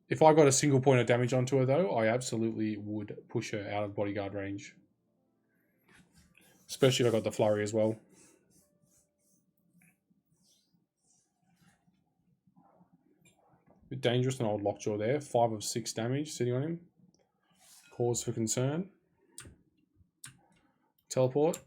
If I got a single point of damage onto her, though, I absolutely would push her out of bodyguard range. Especially if I got the flurry as well. A bit dangerous, an old Lockjaw there. 5 of 6 damage sitting on him. Cause for concern. Teleport.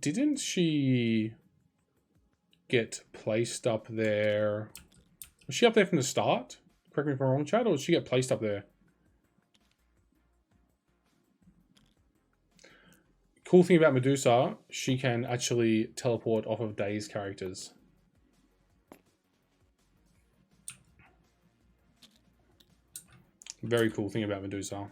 Didn't she get placed up there? Was she up there from the start? Correct me if I'm wrong, Chad, or did she get placed up there? Cool thing about Medusa, she can actually teleport off of Day's characters. Very cool thing about Medusa.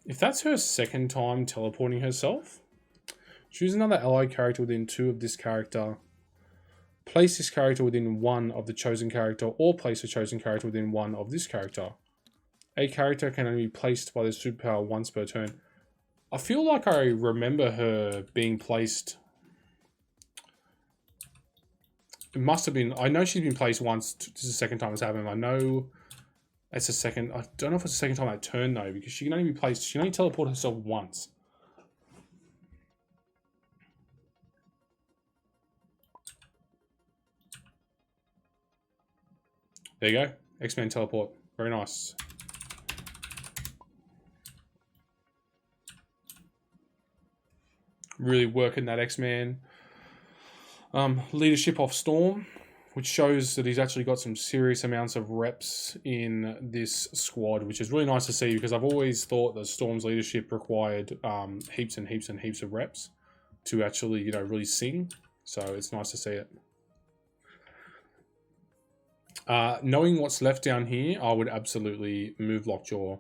If that's her second time teleporting herself, choose another allied character within 2 of this character. Place this character within 1 of the chosen character, or place a chosen character within 1 of this character. A character can only be placed by the superpower once per turn. I feel like I remember her being placed. It must have been. I know she's been placed once. This is the second time it's happened. I know it's the second. I don't know if it's the second time that turn though, because she can only be placed. She can only teleport herself once. There you go. X-Men teleport. Very nice. Really working that X-Man. Leadership off Storm, which shows that he's actually got some serious amounts of reps in this squad, which is really nice to see, because I've always thought that Storm's leadership required heaps and heaps and heaps of reps to actually, you know, really sing. So it's nice to see it. Knowing what's left down here, I would absolutely move Lockjaw,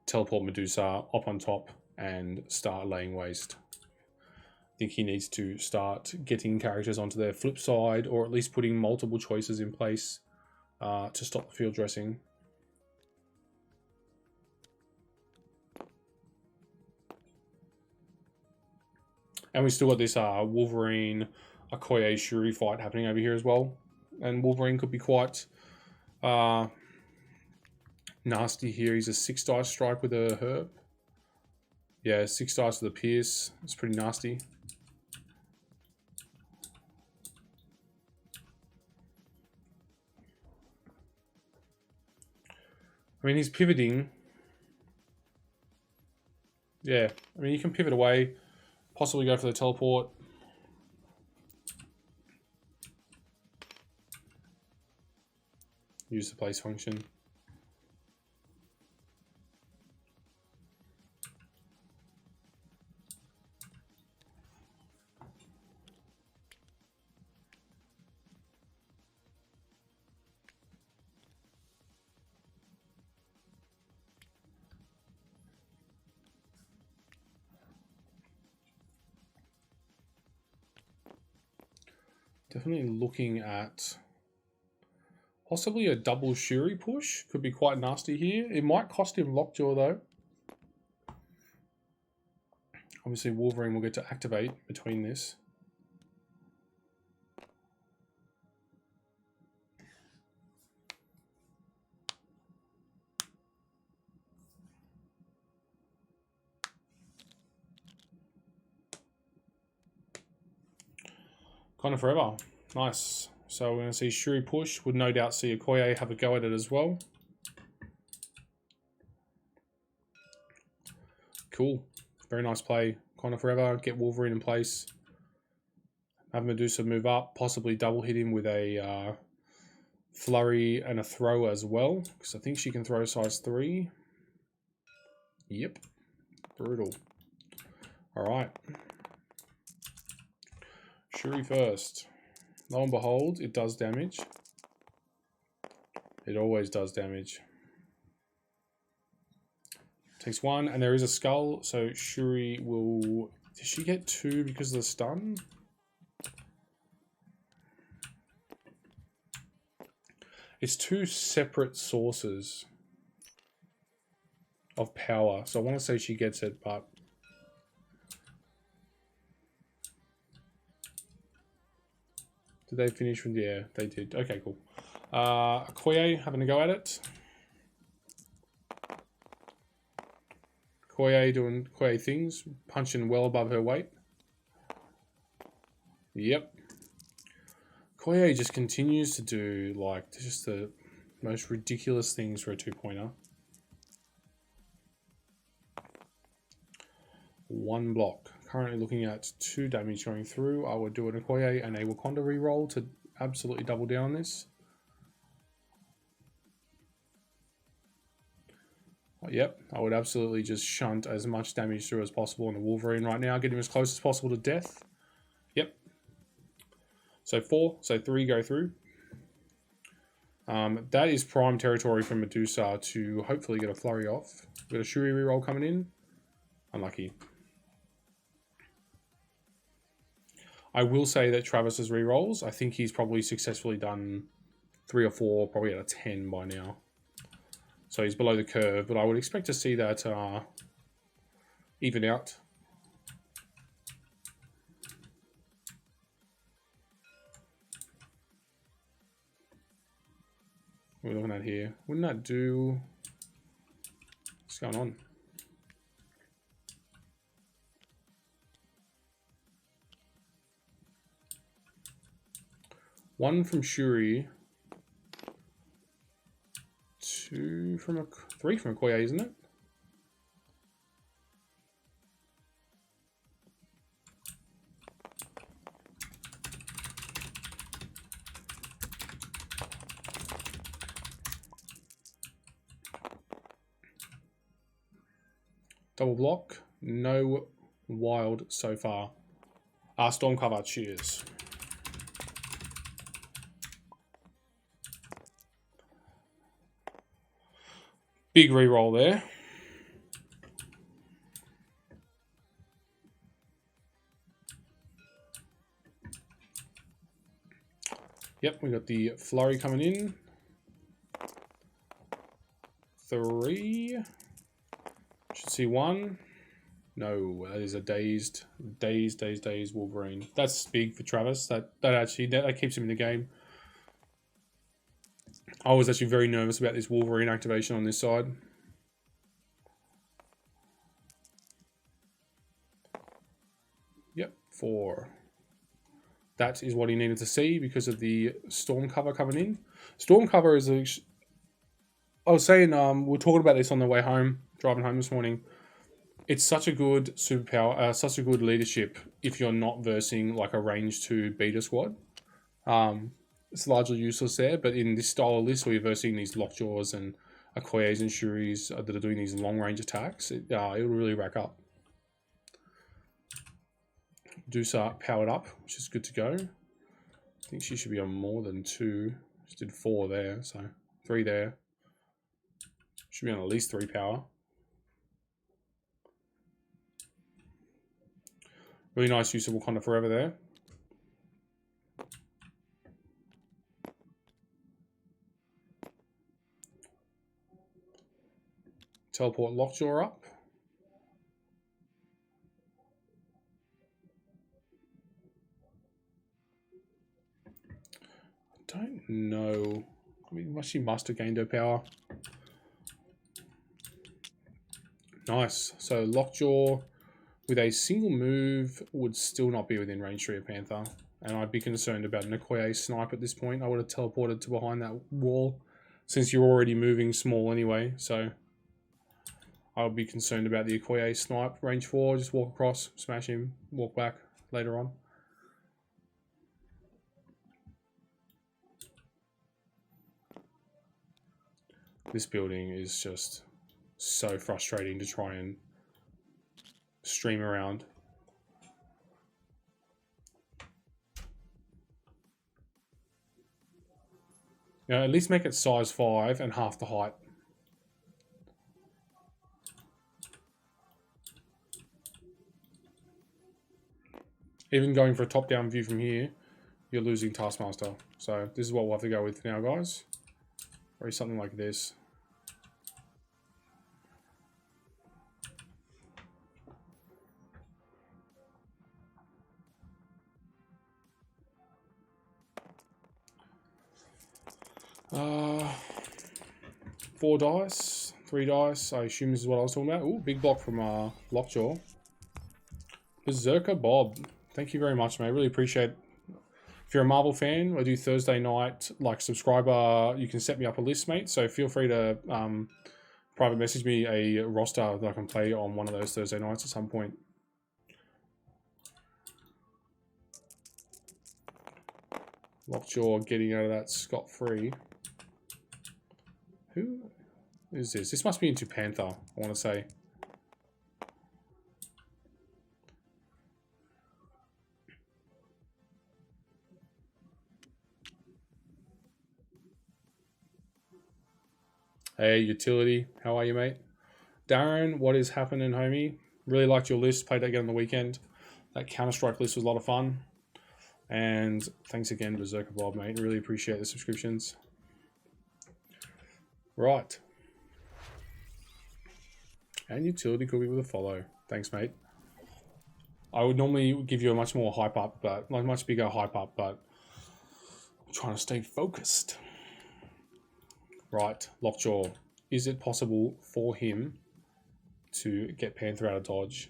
teleport Medusa up on top, and start laying waste. I think he needs to start getting characters onto their flip side, or at least putting multiple choices in place to stop the field dressing. And we still got this Wolverine Okoye Shuri fight happening over here as well. And Wolverine could be quite nasty here. He's a 6 dice strike with a herb. Yeah, 6 dice with a pierce. It's pretty nasty. I mean, he's pivoting. Yeah, I mean, you can pivot away, possibly go for the teleport. Use the place function. Definitely looking at possibly a double Shuri push. Could be quite nasty here. It might cost him Lockjaw though. Obviously Wolverine will get to activate between this. Kind of forever. Nice. So we're going to see Shuri push. Would no doubt see Okoye have a go at it as well. Cool. Very nice play. Kind of forever. Get Wolverine in place. Have Medusa move up. Possibly double hit him with a flurry and a throw as well. Because I think she can throw size 3. Yep. Brutal. Alright. Shuri first. Lo and behold, it does damage. It always does damage. Takes 1, and there is a skull, so Shuri will... Does she get 2 because of the stun? It's 2 separate sources of power, so I want to say she gets it, but... Did they finish from the air? They did. Okay, cool. Okoye having a go at it. Okoye doing Okoye things, punching well above her weight. Yep. Okoye just continues to do like just the most ridiculous things for a 2-pointer. 1 block. Currently looking at 2 damage going through. I would do an Okoye and a Wakanda reroll to absolutely double down on this. Yep, I would absolutely just shunt as much damage through as possible on the Wolverine right now. Get him as close as possible to death. Yep. So 4, so 3 go through. That is prime territory for Medusa to hopefully get a flurry off. We've got a Shuri reroll coming in. Unlucky. I will say that Travis's rerolls, I think he's probably successfully done 3 or 4, probably out of 10 by now. So he's below the curve, but I would expect to see that even out. What are we looking at here? Wouldn't that do... What's going on? One from Shuri. 2 from 3 from Okoye, isn't it? Double block. No wild so far. Stormcover, cheers. Big reroll there. Yep, we got the flurry coming in. 3. Should see 1. No, that is a dazed Wolverine. That's big for Travis. That keeps him in the game. I was actually very nervous about this Wolverine activation on this side. Yep, 4. That is what he needed to see because of the storm cover coming in. Storm cover is a... I was saying, we were talking about this on the way home, driving home this morning. It's such a good superpower, such a good leadership if you're not versing like a range 2 beta squad. It's largely useless there, but in this style of list where you're versing these Lockjaws and Okoyes and Shuris that are doing these long range attacks, it'll really rack up. Dusa powered up, which is good to go. I think she should be on more than 2. She did 4 there, so 3 there. Should be on at least 3 power. Really nice use of Wakanda Forever there. Teleport Lockjaw up. I don't know. I mean, she must have gained her power. Nice. So Lockjaw with a single move would still not be within range 3 of Panther. And I'd be concerned about an Okoye snipe at this point. I would have teleported to behind that wall since you're already moving small anyway. So I would be concerned about the Okoye snipe. Range 4, just walk across, smash him, walk back later on. This building is just so frustrating to try and stream around. Now, at least make it size 5 and half the height. Even going for a top-down view from here, you're losing Taskmaster. So this is what we'll have to go with now, guys. Or something like this. Four dice, 3 dice. I assume this is what I was talking about. Ooh, big block from Lockjaw. Berserker Bob, thank you very much, mate. Really appreciate it. If you're a Marvel fan, I do Thursday night, like subscriber, you can set me up a list, mate. So feel free to private message me a roster that I can play on one of those Thursday nights at some point. Lockjaw getting out of that scot-free. Who is this? This must be into Panther, I want to say. Hey, Utility. How are you, mate? Darren, what is happening, homie? Really liked your list. Played that again on the weekend. That Counter-Strike list was a lot of fun. And thanks again, Berserker Bob, mate. Really appreciate the subscriptions. Right. And Utility could be with a follow. Thanks, mate. I would normally give you a much more hype up, but like much bigger hype up, but I'm trying to stay focused. Right, Lockjaw. Is it possible for him to get Panther out of dodge?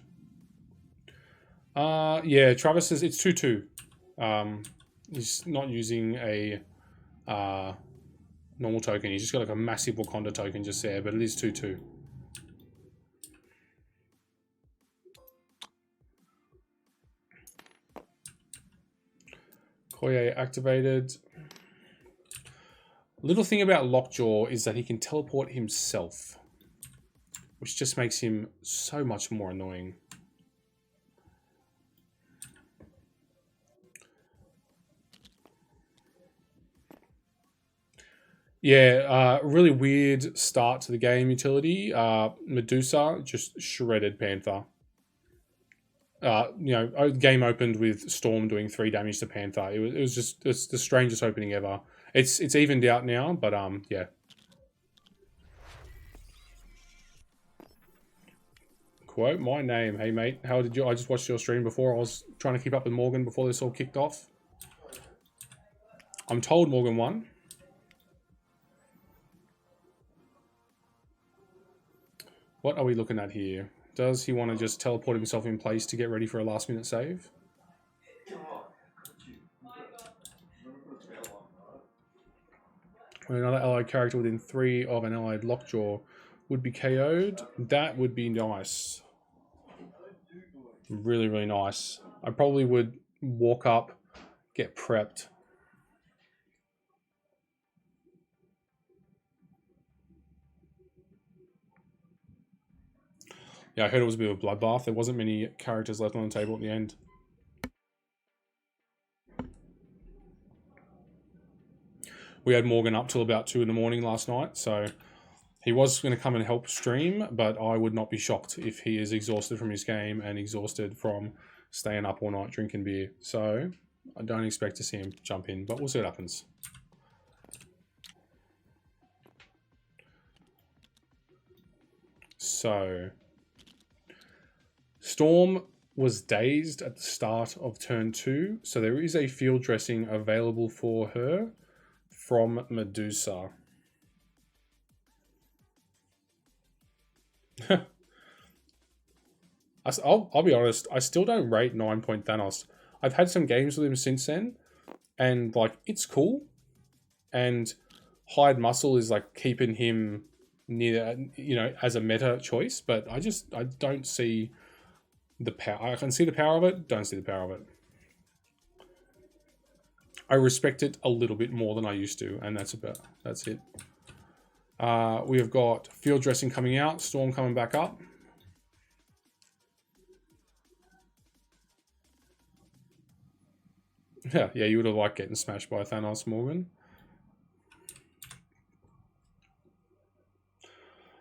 Yeah, Travis says it's 2-2. He's not using a normal token. He's just got like a massive Wakanda token just there, but it is 2-2. Koye activated. Little thing about Lockjaw is that he can teleport himself, which just makes him so much more annoying. Yeah, really weird start to the game, Utility. Medusa just shredded Panther. You know, game opened with Storm doing 3 damage to Panther. It was just it's the strangest opening ever. It's evened out now, but yeah. Quote, my name. Hey, mate. How did you... I just watched your stream before. I was trying to keep up with Morgan before this all kicked off. I'm told Morgan won. What are we looking at here? Does he want to just teleport himself in place to get ready for a last-minute save? When another allied character within 3 of an allied Lockjaw would be KO'd, that would be nice. Really, really nice. I probably would walk up, get prepped. Yeah, I heard it was a bit of a bloodbath. There wasn't many characters left on the table at the end. We had Morgan up till about 2 in the morning last night, so he was going to come and help stream, but I would not be shocked if he is exhausted from his game and exhausted from staying up all night drinking beer. So I don't expect to see him jump in, but we'll see what happens. So Storm was dazed at the start of turn 2, so there is a field dressing available for her from Medusa. I'll be honest, I still don't rate 9-point Thanos. I've had some games with him since then, and like it's cool. And hide muscle is like keeping him near, you know, as a meta choice, but I don't see the power. I can see the power of it, don't see the power of it. I respect it a little bit more than I used to, and that's it. We have got field dressing coming out, Storm coming back up. Yeah, you would have liked getting smashed by Thanos, Morgan.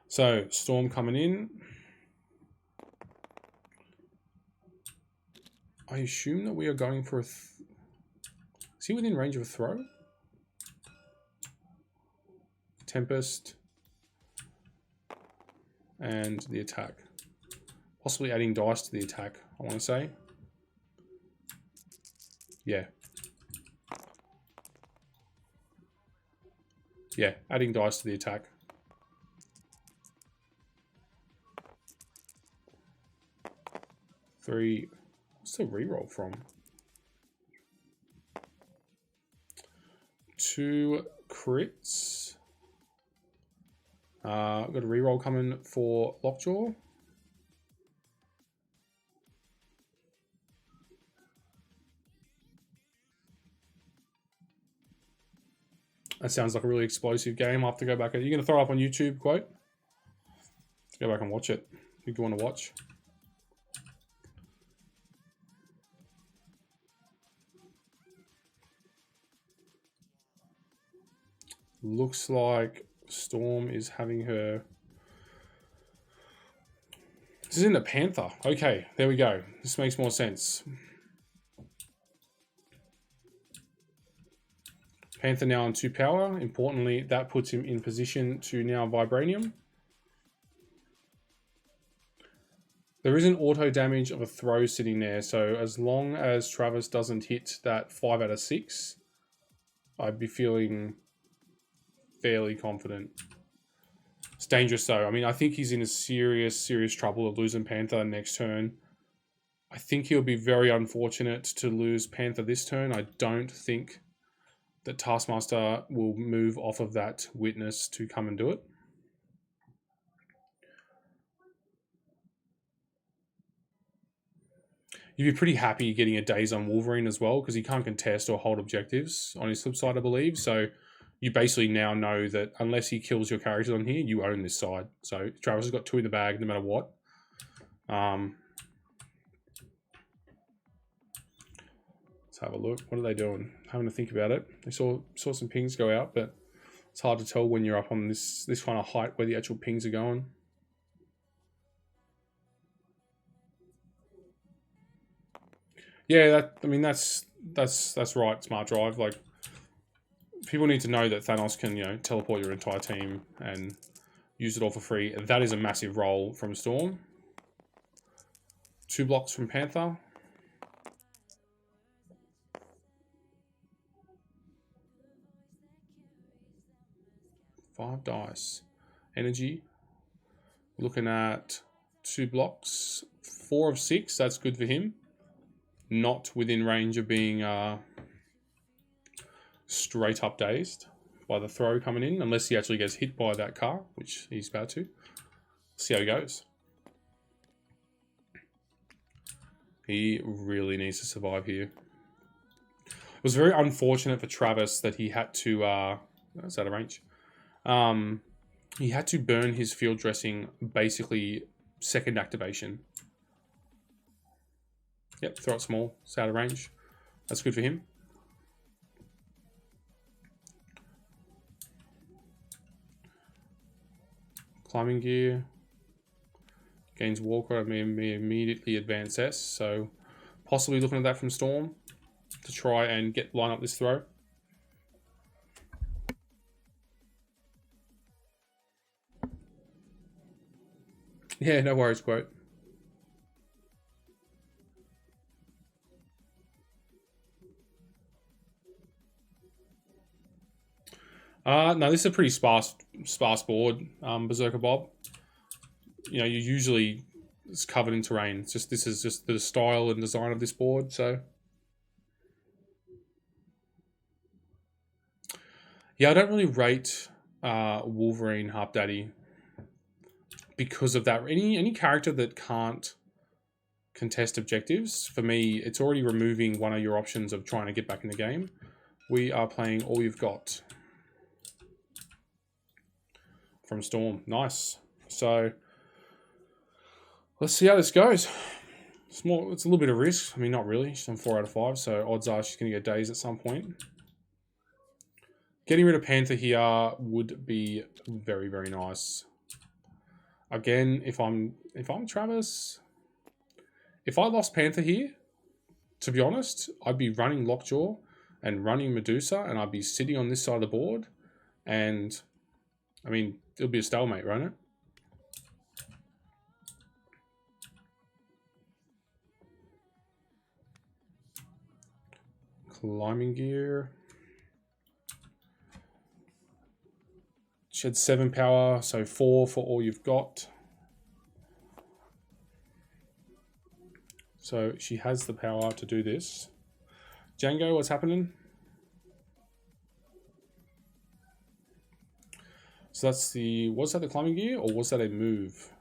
So, Storm coming in. I assume that we are going for a... Is he within range of a throw? Tempest. And the attack. Possibly adding dice to the attack, I want to say. Yeah. Yeah, adding dice to the attack. Three. What's the reroll from? 2 crits. I've got a reroll coming for Lockjaw. That sounds like a really explosive game. I'll have to go back. Are you going to throw it up on YouTube, Quote? Go back and watch it if you want to watch. Looks like Storm is having her... This isn't a Panther. Okay, there we go. This makes more sense. Panther now on 2 power. Importantly, that puts him in position to now Vibranium. There is an auto damage of a throw sitting there, so as long as Travis doesn't hit that 5 out of 6, I'd be feeling fairly confident. It's dangerous though. I mean, I think he's in a serious trouble of losing Panther next turn. I think he'll be very unfortunate to lose Panther this turn. I don't think that Taskmaster will move off of that witness to come and do it. You'd be pretty happy getting a Daze on Wolverine as well, because he can't contest or hold objectives on his flip side, I believe. So you basically now know that unless he kills your characters on here, you own this side. So Travis has got 2 in the bag no matter what. Let's have a look. What are they doing? Having to think about it. They saw some pings go out, but it's hard to tell when you're up on this kind of height where the actual pings are going. Yeah, that's right, Smart Drive. Like, people need to know that Thanos can, you know, teleport your entire team and use it all for free. That is a massive roll from Storm. 2 blocks from Panther. Five dice. Energy. Looking at 2 blocks. 4 of 6. That's good for him. Not within range of being straight up dazed by the throw coming in, unless he actually gets hit by that car, which he's about to. See how he goes. He really needs to survive here. It was very unfortunate for Travis that he had to... is that a range? He had to burn his field dressing basically second activation. Yep, throw it small. It's out of range. That's good for him. Climbing gear. Gains Walker, immediately advance S. So possibly looking at that from Storm to try and line up this throw. Yeah, no worries, quote. No, this is a pretty sparse board, Berserker Bob. You know, you usually it's covered in terrain. It's just this is just the style and design of this board. So yeah, I don't really rate Wolverine Harp Daddy because of that. Any character that can't contest objectives, for me, it's already removing one of your options of trying to get back in the game. We are playing All You've Got from Storm. Nice. So let's see how this goes. It's a little bit of risk. I mean, not really. She's on 4 out of 5, so odds are she's going to get dazed at some point. Getting rid of Panther here would be very, very nice. Again, if I'm Travis, if I lost Panther here, to be honest, I'd be running Lockjaw and running Medusa, and I'd be sitting on this side of the board, and I mean, it'll be a stalemate, won't it? Climbing gear. She had 7 power, so 4 for All You've Got. So she has the power to do this. Django, what's happening? So that's the... Was that the climbing gear, or was that a move?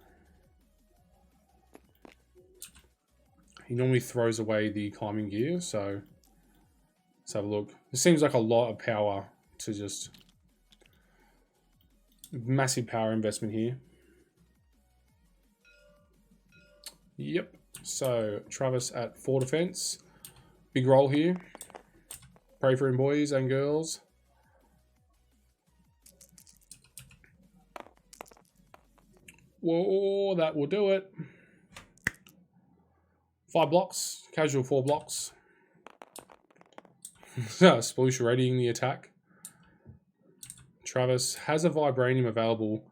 He normally throws away the climbing gear, so... Let's have a look. It seems like a lot of power to just... Massive power investment here. Yep. So, Travis at 4 defense. Big roll here. Pray for him, boys and girls. Whoa, that will do it. 5 blocks. Casual 4 blocks. Sploosh readying the attack. Travis has a Vibranium available.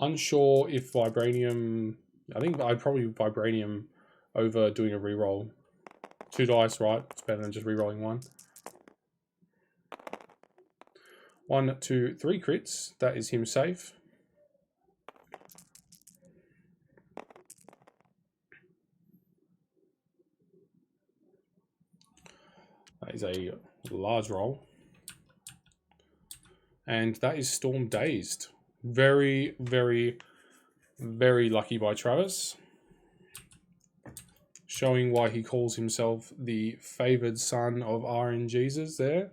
Unsure if Vibranium... I think I'd probably Vibranium over doing a reroll. 2 dice, right? It's better than just rerolling 1. 1, 2, 3 crits. That is him safe. That is a large roll. And that is Storm dazed. Very, very, very lucky by Travis. Showing why he calls himself the favoured son of RNGesus there.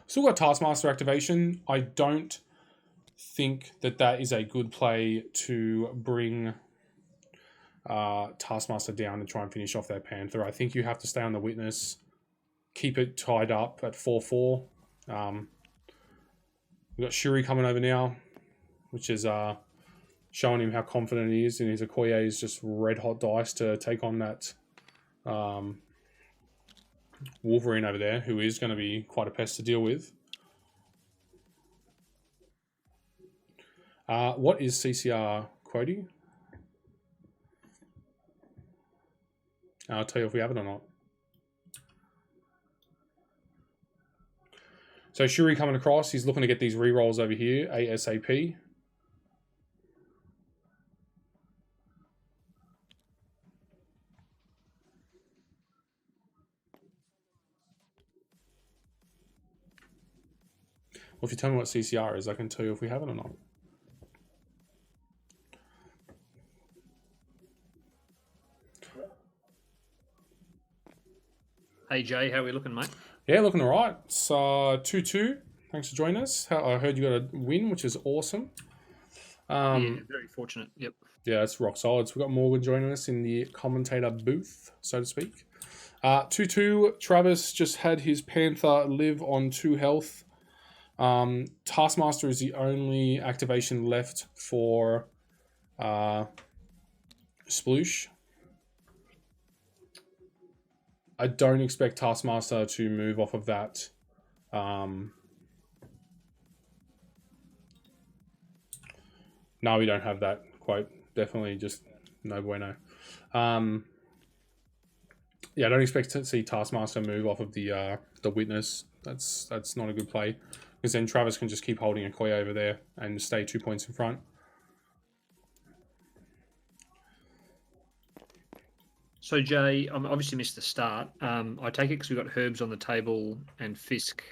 Still got Taskmaster activation. I don't think that that is a good play to bring Taskmaster down and try and finish off that Panther. I think you have to stay on the witness, keep it tied up at 4-4. We've got Shuri coming over now, which is showing him how confident he is in his Okoye's just red hot dice to take on that Wolverine over there, who is going to be quite a pest to deal with. What is CCR quoting? I'll tell you if we have it or not. So Shuri coming across. He's looking to get these rerolls over here ASAP. Well, if you tell me what CCR is, I can tell you if we have it or not. Hey Jay, how are we looking, mate? Yeah, looking all right. It's 2-2. Thanks for joining us. I heard you got a win, which is awesome. Yeah, very fortunate. Yep. Yeah, it's rock solid. So we've got Morgan joining us in the commentator booth, so to speak. 2-2. Travis just had his Panther live on 2 health. Taskmaster is the only activation left for Sploosh. I don't expect Taskmaster to move off of that. No, we don't have that quote. Definitely just no bueno. Yeah, I don't expect to see Taskmaster move off of the witness. That's not a good play. Because then Travis can just keep holding a Koya over there and stay 2 points in front. So Jay, I obviously missed the start. I take it because we've got herbs on the table and Fisk.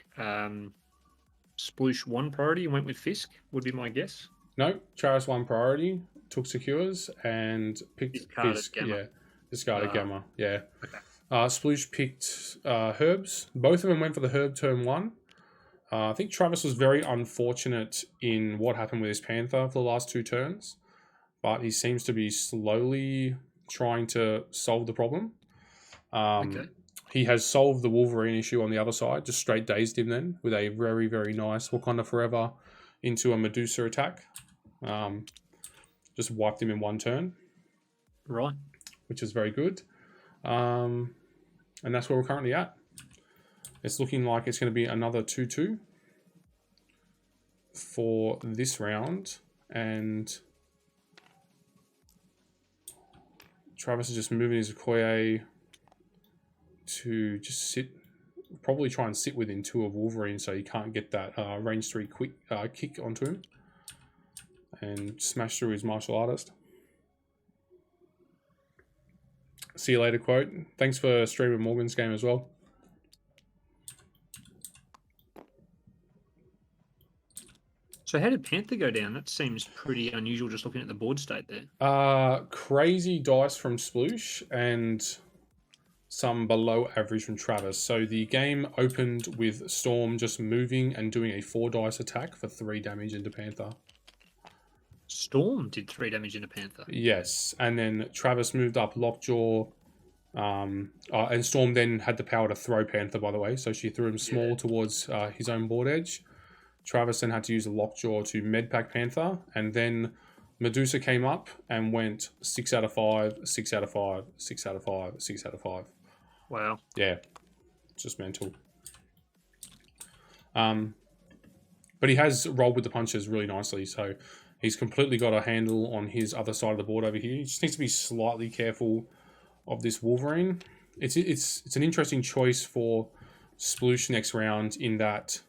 Sploosh 1 priority and went with Fisk, would be my guess. No, Travis 1 priority, took Secures and picked Discarded Fisk. Gamma. Yeah, discarded Gamma. Yeah. Okay. Sploosh picked herbs. Both of them went for the herb turn 1. I think Travis was very unfortunate in what happened with his Panther for the last 2 turns, but he seems to be slowly trying to solve the problem. Okay. He has solved the Wolverine issue on the other side, just straight dazed him then with a very, very nice Wakanda Forever into a Medusa attack. Just wiped him in 1 turn. Right. Which is very good. And that's where we're currently at. It's looking like it's going to be another 2-2 for this round. And Travis is just moving his Okoye to just sit, probably try and sit within 2 of Wolverine so he can't get that range 3 quick kick onto him and smash through his martial artist. See you later, quote. Thanks for streaming Morgan's game as well. So how did Panther go down? That seems pretty unusual just looking at the board state there. Crazy dice from Sploosh and some below average from Travis. So the game opened with Storm just moving and doing a 4 dice attack for 3 damage into Panther. Storm did 3 damage into Panther. Yes, and then Travis moved up Lockjaw, and Storm then had the power to throw Panther, by the way, so she threw him small towards his own board edge. Travis then had to use a Lockjaw to medpack Panther, and then Medusa came up and went 6 out of 5, 6 out of 5, 6 out of 5, 6 out of 5. Wow. Yeah, just mental. But he has rolled with the punches really nicely, so he's completely got a handle on his other side of the board over here. He just needs to be slightly careful of this Wolverine. It's an interesting choice for Sploosh next round in that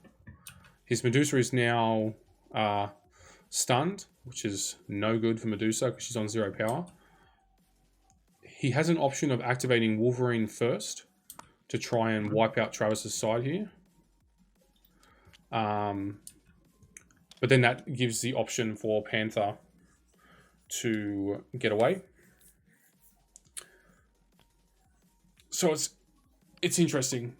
his Medusa is now stunned, which is no good for Medusa because she's on 0 power. He has an option of activating Wolverine first to try and wipe out Travis's side here. But then that gives the option for Panther to get away. So it's interesting.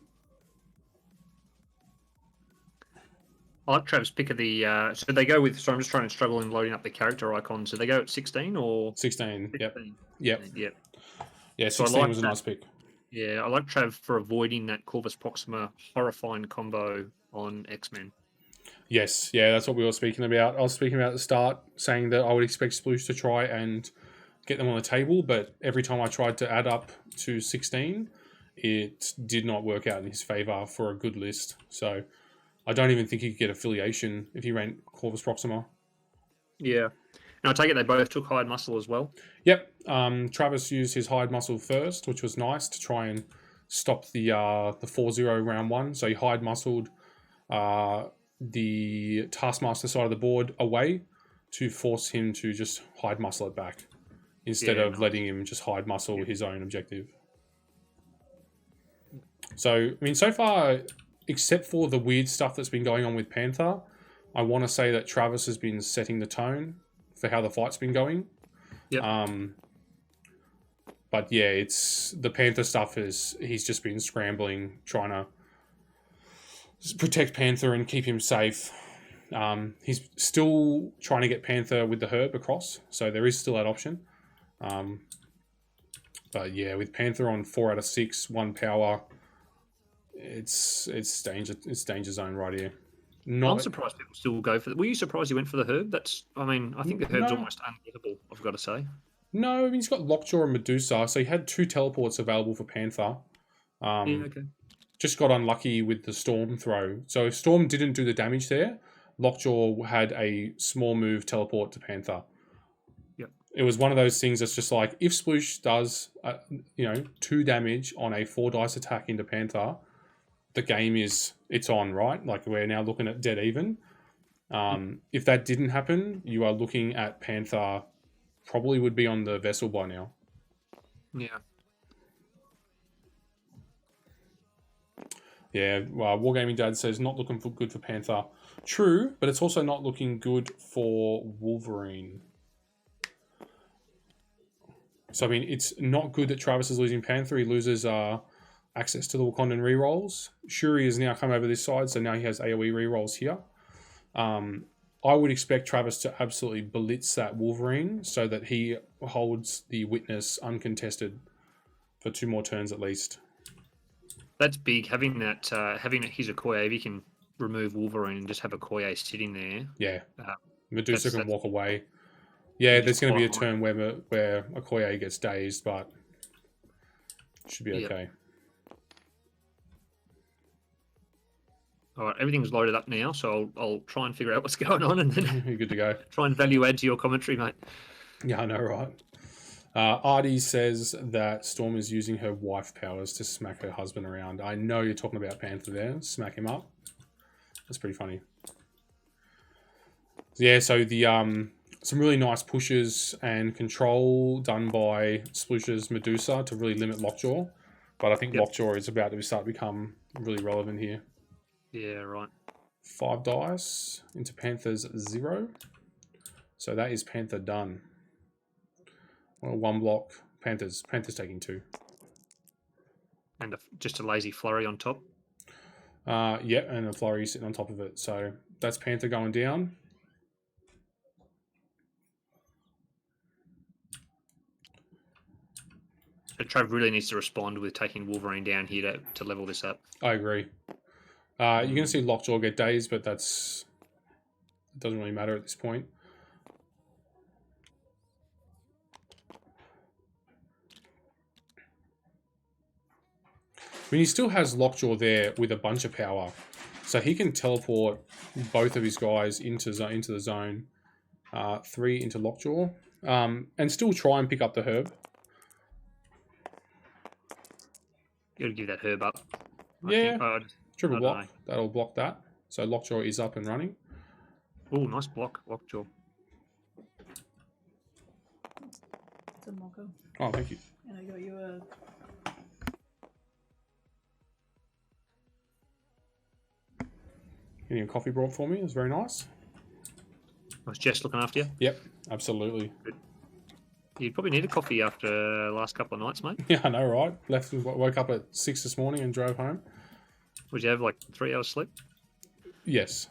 I like Travis' pick of the... so they go with... So I'm just trying to struggle in loading up the character icon. So they go at 16 or... 16, 15? Yep. Yeah, So 16 like was a that. nice pick. Yeah, I like Trav for avoiding that Corvus Proxima horrifying combo on X-Men. Yes, yeah, that's what we were speaking about. I was speaking about at the start, saying that I would expect Sploosh to try and get them on the table, but every time I tried to add up to 16, it did not work out in his favour for a good list. So I don't even think he could get affiliation if he ran Corvus Proxima. Yeah. And I take it they both took hide muscle as well. Yep. Travis used his hide muscle first, which was nice to try and stop the 4-0 round one. So he hide muscled the Taskmaster side of the board away to force him to just hide muscle it back instead of letting him just hide muscle his own objective. So, I mean, so far, except for the weird stuff that's been going on with Panther, I want to say that Travis has been setting the tone for how the fight's been going. Yep. But yeah, it's the Panther stuff he's just been scrambling, trying to just protect Panther and keep him safe. He's still trying to get Panther with the herb across, so there is still that option. But yeah, with Panther on 4 out of 6, 1 power, it's danger zone right here. I'm surprised people still go for. Were you surprised you went for the herb? I think the herb's almost ungettable. I've got to say. No, I mean he's got Lockjaw and Medusa, so he had 2 teleports available for Panther. Okay. Just got unlucky with the Storm throw. So if Storm didn't do the damage there, Lockjaw had a small move teleport to Panther. Yep. It was one of those things that's just like, if Sploosh does, 2 damage on a 4 dice attack into Panther, the game it's on, right? Like we're now looking at dead even. If that didn't happen, you are looking at Panther probably would be on the vessel by now. Yeah. Yeah, Wargaming Dad says not looking good for Panther. True, but it's also not looking good for Wolverine. So, I mean, it's not good that Travis is losing Panther. He loses access to the Wakandan rerolls. Shuri has now come over this side, so now he has AoE rerolls here. I would expect Travis to absolutely blitz that Wolverine so that he holds the Witness uncontested for 2 more turns at least. That's big. Having his Okoye, if he can remove Wolverine and just have Okoye sitting there. Yeah. Medusa can walk away. Yeah, there's going to be a turn where Okoye gets dazed, but it should be okay. All right, everything's loaded up now, so I'll try and figure out what's going on, and then you're good to go. Try and value add to your commentary, mate. Yeah, I know, right? Artie says that Storm is using her wife powers to smack her husband around. I know you're talking about Panther there. Smack him up. That's pretty funny. Yeah, so the some really nice pushes and control done by Splooshes Medusa to really limit Lockjaw. But I think Lockjaw is about to start to become really relevant here. Yeah, right. 5 dice into Panther's 0. So that is Panther done. Well, 1 block. Panther's taking 2. And just a lazy flurry on top. Yeah, and a flurry sitting on top of it. So that's Panther going down. So Trav really needs to respond with taking Wolverine down here to level this up. I agree. You're going to see Lockjaw get dazed, but it doesn't really matter at this point. I mean, he still has Lockjaw there with a bunch of power. So he can teleport both of his guys into the zone. 3 into Lockjaw. And still try and pick up the herb. You got to give that herb up. Triple block. That'll block that. So Lockjaw is up and running. Oh, nice block, Lockjaw. It's a Moko. Oh, thank you. And I got you a... Getting a coffee brought for me. It was very nice. Was Jess looking after you? Yep, absolutely. Good. You'd probably need a coffee after the last couple of nights, mate. Yeah, I know, right? Woke up at 6 this morning and drove home. Would you have like 3 hours sleep? Yes.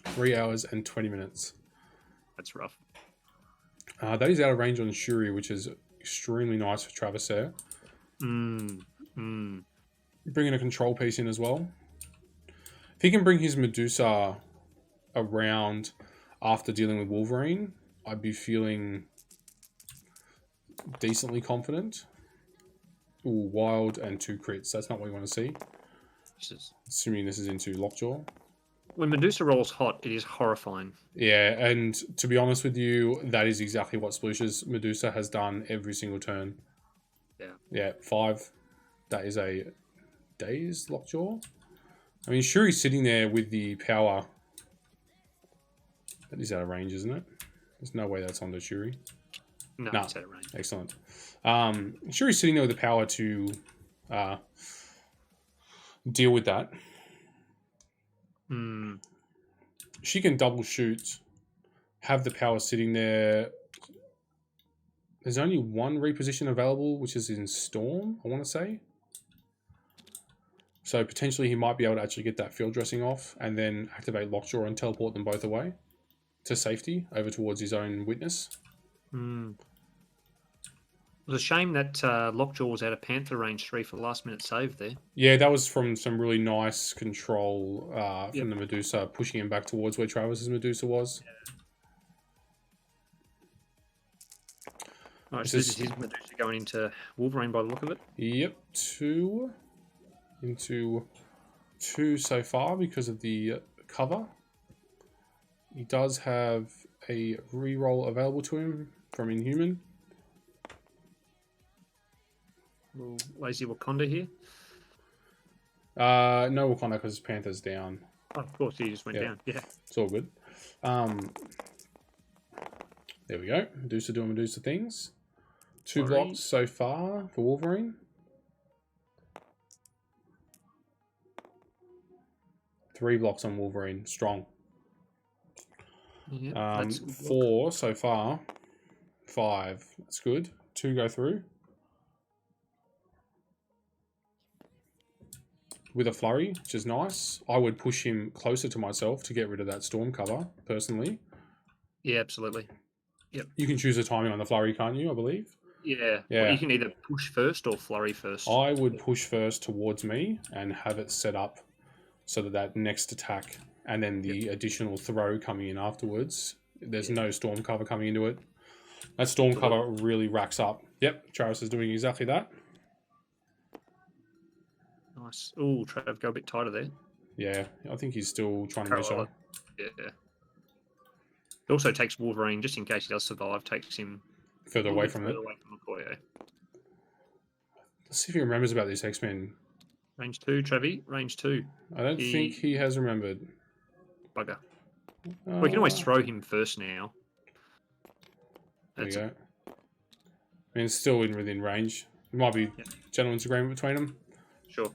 3 hours and 20 minutes. That's rough. That is out of range on Shuri, which is extremely nice for Travis there. Bringing a control piece in as well. If he can bring his Medusa around after dealing with Wolverine, I'd be feeling decently confident. Ooh, wild and 2 crits. That's not what we want to see. Jesus. Assuming this is into Lockjaw. when Medusa rolls hot, it is horrifying. Yeah, and to be honest with you, that is exactly what Splooshes Medusa has done every single turn. Yeah. Yeah, 5. That is a dazed Lockjaw. I mean, sure, he's sitting there with the power. That is out of range, isn't it? There's no way that's on the Shuri. No, No. it's out of range. Excellent. Sure, he's sitting there with the power to deal with that. Hmm. She can double shoot, have the power sitting there. There's only one reposition available, which is in Storm, I want to say. So potentially he might be able to actually get that field dressing off and then activate Lockjaw and teleport them both away to safety over towards his own witness. Hmm. It was a shame that Lockjaw was out of Panther range 3 for the last minute save there. Yeah, that was from some really nice control from Yep. the Medusa, pushing him back towards where Travis's Medusa was. All right, This so this is- is his Medusa going into Wolverine by the look of it. Yep, 2 into 2 so far because of the cover. He does have a reroll available to him from Inhuman. Little lazy Wakanda here. No Wakanda because Panther's down. Oh, of course, he just went Yeah. down. Yeah. It's all good. There we go. Medusa doing Medusa things. 2 Flurry. blocks so far for Wolverine. 3 blocks on Wolverine. Strong. Yeah. That's 4 so far. 5. That's good. 2 go through. With a flurry, which is nice. I would push him closer to myself to get rid of that storm cover, personally. Yeah, absolutely. You can choose a timing on the flurry, can't you, I believe? Yeah. Yeah. Well, you can either push first or flurry first. I would push first towards me and have it set up so that next attack and then the additional throw coming in afterwards, there's no storm cover coming into it. That storm cover really racks up. Yep, Travis is doing exactly that. Nice. Oh, Trav, go a bit tighter there. Yeah, I think he's still trying to Parallel. measure. Yeah. It also takes Wolverine, just in case he does survive, takes him Further a away little from bit it. further away from Okoye. Let's see if he remembers about this X-Men. Range 2, Trevi. Range 2. I don't think he has remembered. Bugger. We can always Uh, throw him first now. There we That's go. I mean, it's still within range. It might be gentleman's agreement between them. sure.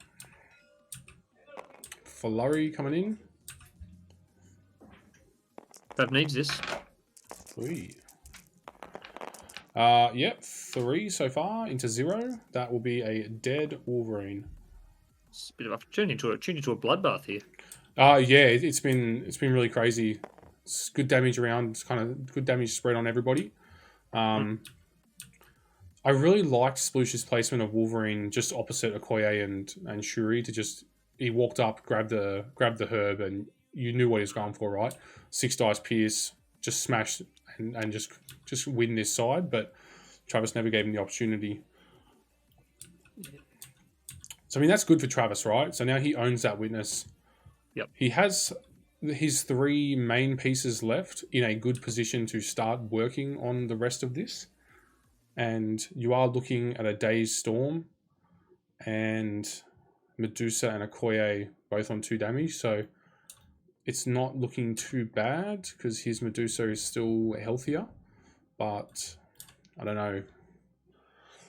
Flurry coming in. Trav needs this. 3. Yep, 3 so far into 0. That will be a dead Wolverine. It's a bit of a turned into a bloodbath here. Yeah, it's been really crazy. It's good damage around. It's kind of good damage spread on everybody. I really liked Sploosh's placement of Wolverine just opposite Okoye and Shuri to just he walked up, grabbed the herb, and you knew what he was going for, right? 6 dice pierce, just smash and just win this side, but Travis never gave him the opportunity. So I mean that's good for Travis, right? So now he owns that witness. Yep. He has his 3 main pieces left in a good position to start working on the rest of this. And you are looking at a Dazed Storm and Medusa and Okoye both on 2 damage. So it's not looking too bad because his Medusa is still healthier. But I don't know.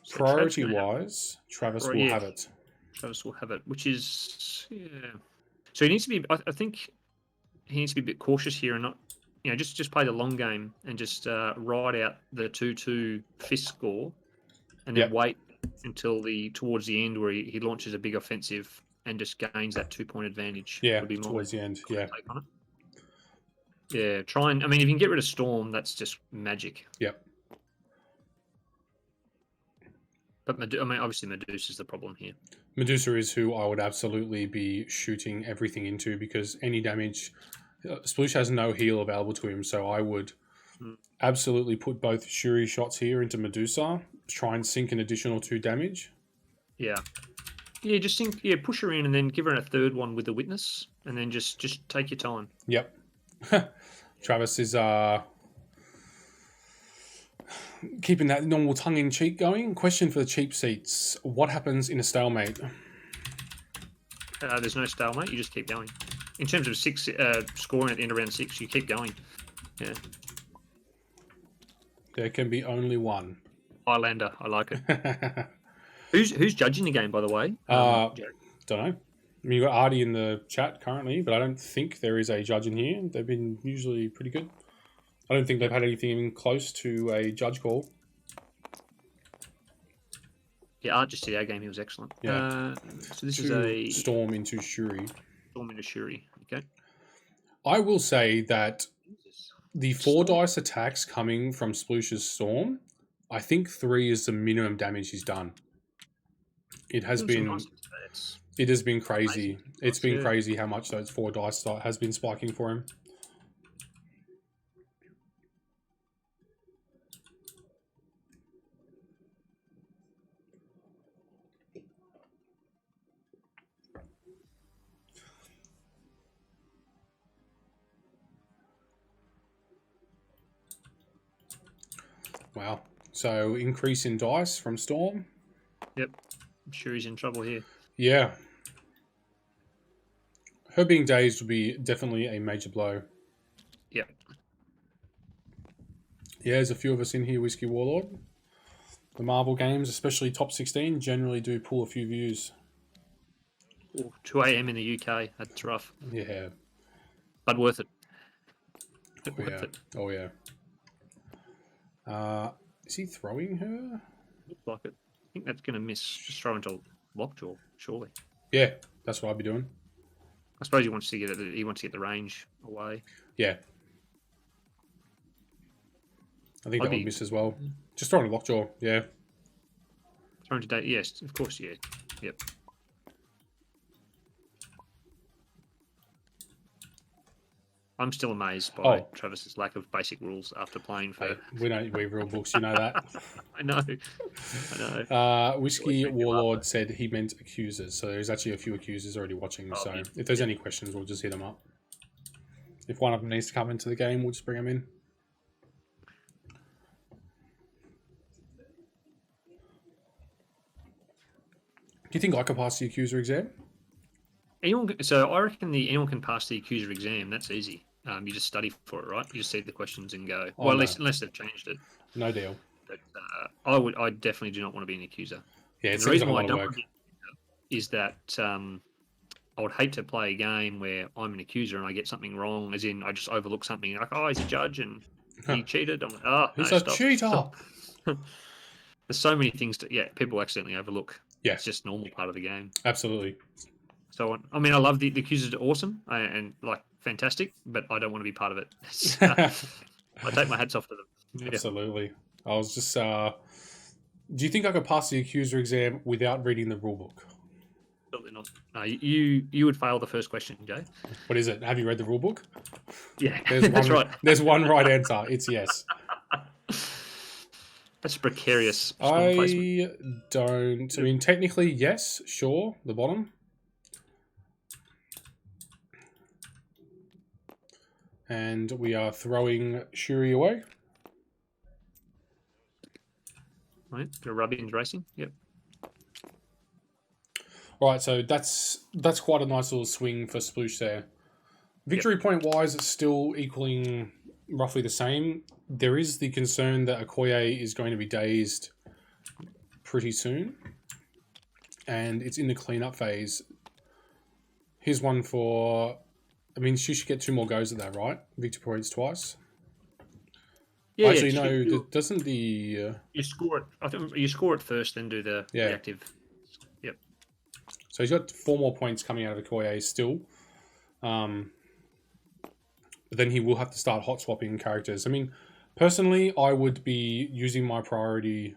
So Priority-wise, Travis will have it. Travis will have it, which is So he needs to be. I think he needs to be a bit cautious here and not, just play the long game and just ride out the 2-2 fist score, and then wait until towards the end where he launches a big offensive and just gains that 2-point advantage. Yeah, would be my towards the end. Yeah. take on it. Yeah, try and. I mean, if you can get rid of Storm, that's just magic. Yep. But obviously Medusa's the problem here. Medusa is who I would absolutely be shooting everything into because any damage... Sploosh has no heal available to him, so I would absolutely put both Shuri shots here into Medusa, try and sink an additional 2 damage. Yeah, Yeah, just think. Yeah, push her in, and then give her a third one with the witness, and then just take your time. Yep. Travis is keeping that normal tongue-in-cheek going. Question for the cheap seats. What happens in a stalemate? There's no stalemate. You just keep going. In terms of six scoring at the end of round 6, you keep going. Yeah. There can be only one. Highlander, I like it. Who's judging the game, by the way? Don't know. I mean, you've got Artie in the chat currently, but I don't think there is a judge in here. They've been usually pretty good. I don't think they've had anything even close to a judge call. Yeah, Art just did our game. He was excellent. Yeah. So this is a Storm into Shuri. Storm into Shuri. Okay. I will say that the 4 dice attacks coming from Sploosh's Storm, I think 3 is the minimum damage he's done. It has been crazy. Amazing. It's been crazy how much those 4 dice has been spiking for him. Wow. So increase in dice from Storm. Yep. I'm sure he's in trouble here. Yeah. Her being dazed would be definitely a major blow. Yep. Yeah, there's a few of us in here, Whiskey Warlord. The Marvel games, especially top 16, generally do pull a few views. Ooh, 2 a.m. in the UK. That's rough. Yeah. But worth it. Yeah. Oh, yeah. Is he throwing her? Looks like it. I think that's going to miss. Just throw into Lockjaw, surely. Yeah, that's what I'd be doing. I suppose he wants to get the range away. Yeah. I think that would miss as well. Just throwing a Lockjaw, yeah. Thrown to date, yes, of course, yeah. Yep. I'm still amazed by Travis's lack of basic rules after playing for. Hey, we don't read rule books, you know that. I know. Whiskey Warlord said he meant accusers, so there's actually a few accusers already watching. So if there's any questions, we'll just hit them up. If one of them needs to come into the game, we'll just bring them in. Do you think I could pass the accuser exam? So I reckon anyone can pass the accuser exam. That's easy. You just study for it, right? You just see the questions and go. Oh, no. Unless they've changed it. No deal. But I definitely do not want to be an accuser. Yeah, and the reason why I don't want to be is that I would hate to play a game where I'm an accuser and I get something wrong, as in I just overlook something like, oh, he's a judge and he cheated. I'm like, oh, he's no, a cheater. Stop. There's so many things people accidentally overlook. Yeah, it's just normal part of the game. Absolutely. So I mean, I love the accusers are awesome and like fantastic, but I don't want to be part of it. I take my hats off to them. Yeah. Absolutely. I was just. Do you think I could pass the accuser exam without reading the rulebook? Absolutely not. No, you would fail the first question, Jay. What is it? Have you read the rulebook? Yeah, that's right. There's one right answer. It's yes. That's precarious. I don't. I mean, technically, yes, sure. The bottom. And we are throwing Shuri away. Right, the Rubbins racing. Yep. All right, so that's quite a nice little swing for Sploosh there. Victory point wise, it's still equaling roughly the same. There is the concern that Okoye is going to be dazed pretty soon, and it's in the cleanup phase. Here's one for. I mean, she should get 2 more goes at that, right? Victory points twice. Yeah, actually, no. Doesn't the you score it? I think you score it first, then do the active. Yep. So he's got 4 more points coming out of Okoye still. But then he will have to start hot swapping characters. I mean, personally, I would be using my priority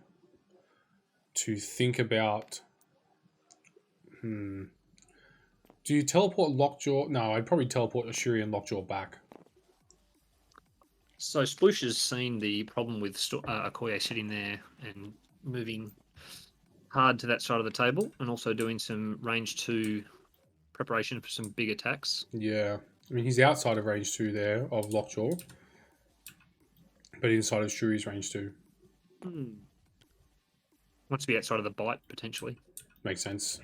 to think about. Do you teleport Lockjaw? No, I'd probably teleport Ashuri and Lockjaw back. So Sploosh has seen the problem with Okoye sitting there and moving hard to that side of the table, and also doing some range 2 preparation for some big attacks. Yeah. I mean, he's outside of range 2 there of Lockjaw, but inside of Shuri's range 2. Wants to be outside of the bite potentially. Makes sense.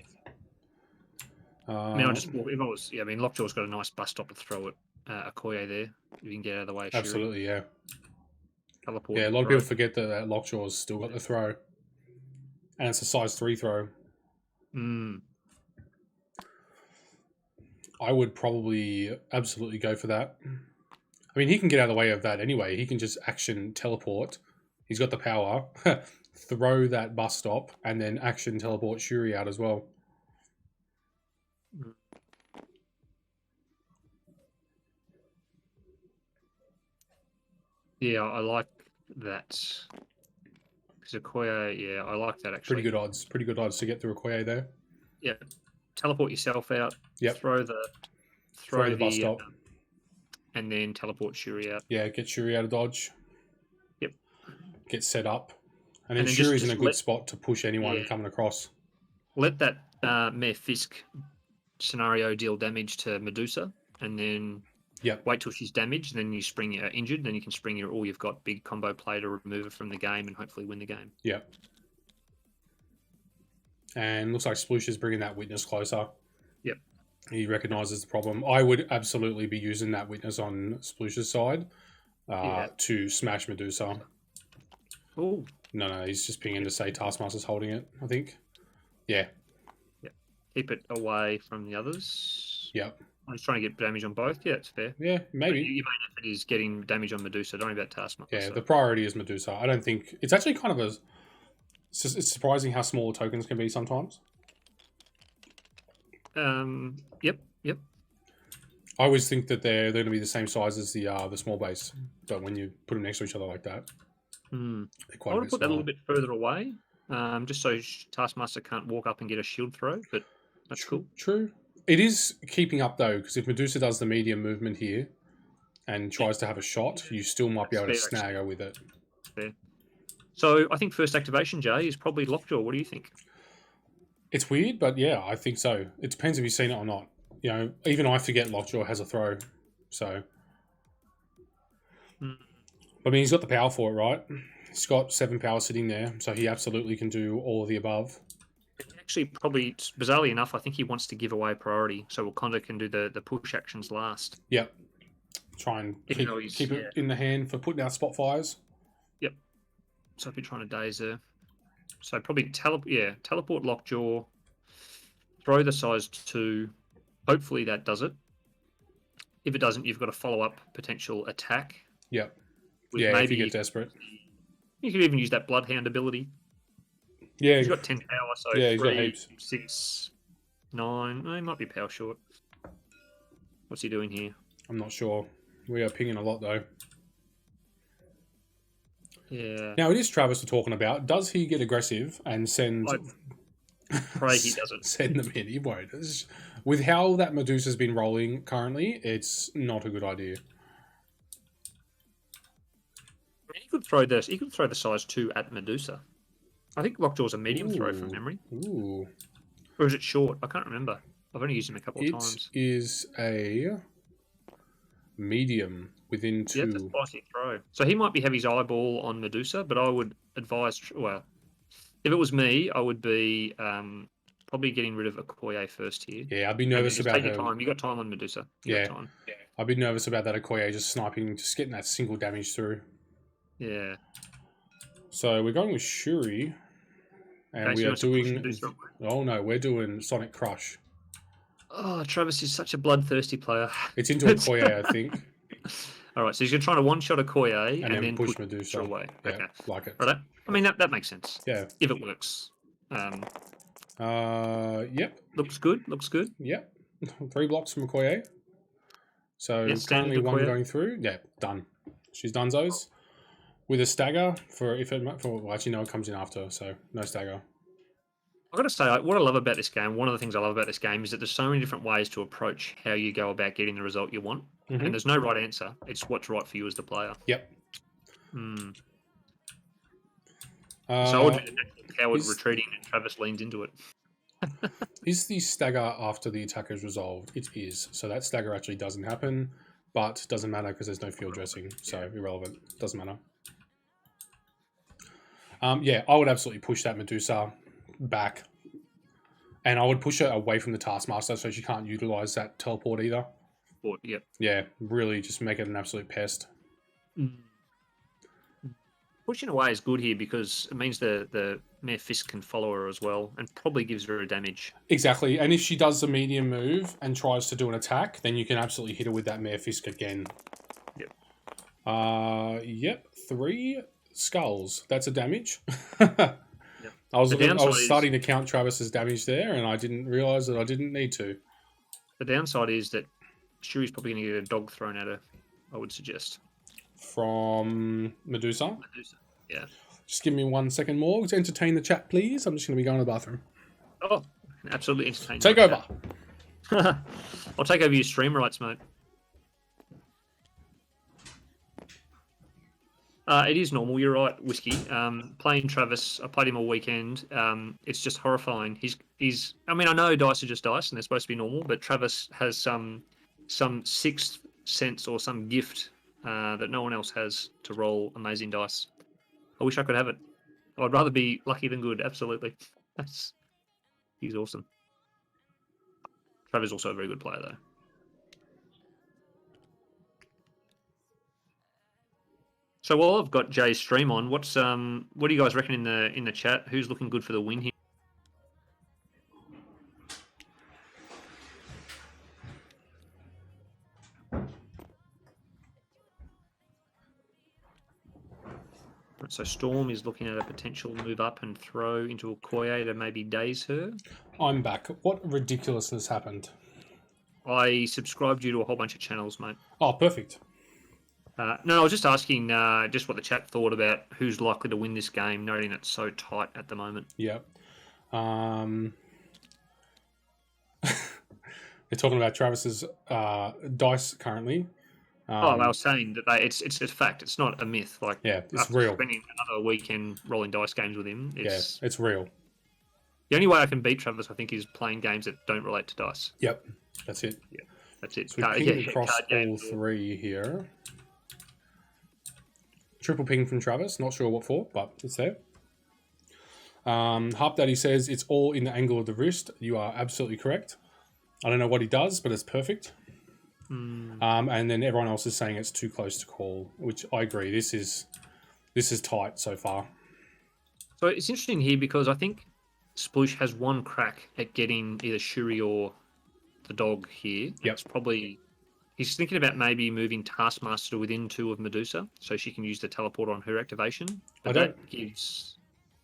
I mean, Lockjaw's got a nice bus stop to throw at Okoye there. You can get out of the way of Shuri. Absolutely, yeah. Teleport. Yeah, a lot of people forget that Lockjaw's still got the throw. And it's a size 3 throw. I would probably absolutely go for that. I mean, he can get out of the way of that anyway. He can just action teleport. He's got the power. Throw that bus stop and then action teleport Shuri out as well. Yeah, I like that. Because Okoye, yeah, I like that actually. Pretty good odds. Pretty good odds to get through Okoye there. Yeah. Teleport yourself out. Yep. Throw the bus stop. And then teleport Shuri out. Yeah, get Shuri out of dodge. Yep. Get set up. And then then Shuri's just in a good spot to push anyone Yeah. coming across. Let that Mayor Fisk scenario deal damage to Medusa, and then wait till she's damaged, and then you spring injured, then you can spring all you've got big combo play to remove her from the game and hopefully win the game. Yep. And looks like Sploosh is bringing that witness closer. Yep. He recognises the problem. I would absolutely be using that witness on Sploosh's side to smash Medusa. Oh. No, he's just pinging to say Taskmaster's holding it, I think. Yeah. Yep. Keep it away from the others. Yep. I'm just trying to get damage on both. Yeah, it's fair. Yeah, maybe. Your main effort is getting damage on Medusa. Don't worry about Taskmaster. Yeah, the priority is Medusa. I don't think... It's actually kind of it's surprising how small tokens can be sometimes. Yep. I always think that they're going to be the same size as the small base, but when you put them next to each other like that, they're quite I a want bit to put that a smaller. little bit further away, just so Taskmaster can't walk up and get a shield throw, but that's cool. True. It is keeping up, though, because if Medusa does the medium movement here and tries to have a shot, you still might be able to snag her with it. Fair. So I think first activation, Jay, is probably Lockjaw. What do you think? It's weird, but yeah, I think so. It depends if you've seen it or not. You know, even I forget Lockjaw has a throw, so... I mean, he's got the power for it, right? He's got 7 power sitting there, so he absolutely can do all of the above. Actually, probably, bizarrely enough, I think he wants to give away priority, so Wakanda can do the push actions last. Yep. Try and keep it in the hand for putting out spot fires. Yep. So if you're trying to daze her. So probably teleport Lockjaw, throw the size 2. Hopefully that does it. If it doesn't, you've got a follow-up potential attack. Yep. Yeah, maybe if you get desperate. You could even use that Bloodhound ability. Yeah. He's got 10 power, so yeah, 3, he's got heaps. 6, 9. No, he might be power short. What's he doing here? I'm not sure. We are pinging a lot, though. Yeah. Now, it is Travis we're talking about. Does he get aggressive and send... I pray he doesn't. Send them in. He won't. With how that Medusa's been rolling currently, it's not a good idea. He could throw this. He could throw the size 2 at Medusa. I think Lockjaw's a medium throw from memory. Ooh. Or is it short? I can't remember. I've only used him a couple of times. It is a medium within 2. Yeah, it's a spicy throw. So he might be have his eyeball on Medusa, but I would advise... Well, if it was me, I would be probably getting rid of Okoye first here. Yeah, I'd be nervous about take her. Your time. You got time on Medusa. Yeah. I'd be nervous about that Okoye just sniping, just getting that single damage through. Yeah. So we're going with Shuri. And we are doing... Oh no, we're doing Sonic Crush. Oh, Travis is such a bloodthirsty player. It's into Okoye, I think. All right, so he's going to try to one-shot Okoye and then push Medusa away. Yeah, okay. like it. Right. I mean, that makes sense. Yeah. If it works. Yep. Looks good. Yep. 3 blocks from Okoye. So Yes, currently 1 Okoye. going through. Yeah, done. She's done those. With a stagger well, actually no, it comes in after, so no stagger. I've got to say, what I love about this game, one of the things I love about this game is that there's so many different ways to approach how you go about getting the result you want. And there's no right answer. It's what's right for you as the player. Yep. So I would do the natural coward is- retreating, and Travis leans into it. Is the stagger after the attack is resolved? It is. So that stagger actually doesn't happen, but doesn't matter because there's no field dressing. So irrelevant. Doesn't matter. Yeah, I would absolutely push that Medusa back. And I would push her away from the Taskmaster so she can't utilize that teleport either. But, yeah. Yeah, really just make it an absolute pest. Pushing away is good here because it means the Mare Fisk can follow her as well and probably gives her a damage. Exactly. And if she does the medium move and tries to do an attack, then you can absolutely hit her with that Mare Fisk again. Yep. Yep. 3 skulls. That's a damage. Yep. I was The downside starting to count Travis's damage there, and I didn't realize that I didn't need to. The downside is that Shuri's probably going to get a dog thrown at her, I would suggest. From Medusa. Yeah. Just give me 1 second more to entertain the chat, please. I'm just going to be going to the bathroom. Oh, absolutely entertaining. Take over. I'll take over your stream rights, mate. It is normal. You're right, Whiskey. Playing Travis, I played him all weekend. It's just horrifying. He's. I mean, I know dice are just dice, and they're supposed to be normal, but Travis has some sixth sense or some gift that no one else has to roll amazing dice. I wish I could have it. I'd rather be lucky than good. Absolutely. He's awesome. Travis also a very good player, though. So while I've got Jay's stream on, what do you guys reckon in the chat? Who's looking good for the win here? So Storm is looking at a potential move up and throw into a Koye to maybe daze her. I'm back. What ridiculousness happened? I subscribed you to a whole bunch of channels, mate. Oh, perfect. No, I was just asking just what the chat thought about who's likely to win this game, noting it's so tight at the moment. Yeah. They're talking about Travis's dice currently. I was saying that it's a fact. It's not a myth. Like, yeah, it's after real. Spending another weekend rolling dice games with him, it's real. The only way I can beat Travis, I think, is playing games that don't relate to dice. Yep, that's it. Yeah, that's it. So we pinged across all 3 here. Triple ping from Travis. Not sure what for, but it's there. Harp Daddy says it's all in the angle of the wrist. You are absolutely correct. I don't know what he does, but it's perfect. And then everyone else is saying it's too close to call, which I agree. This is tight so far. So it's interesting here because I think Sploosh has one crack at getting either Shuri or the dog here. Yep. It's probably he's thinking about maybe moving Taskmaster to within 2 of Medusa so she can use the teleport on her activation. But that gives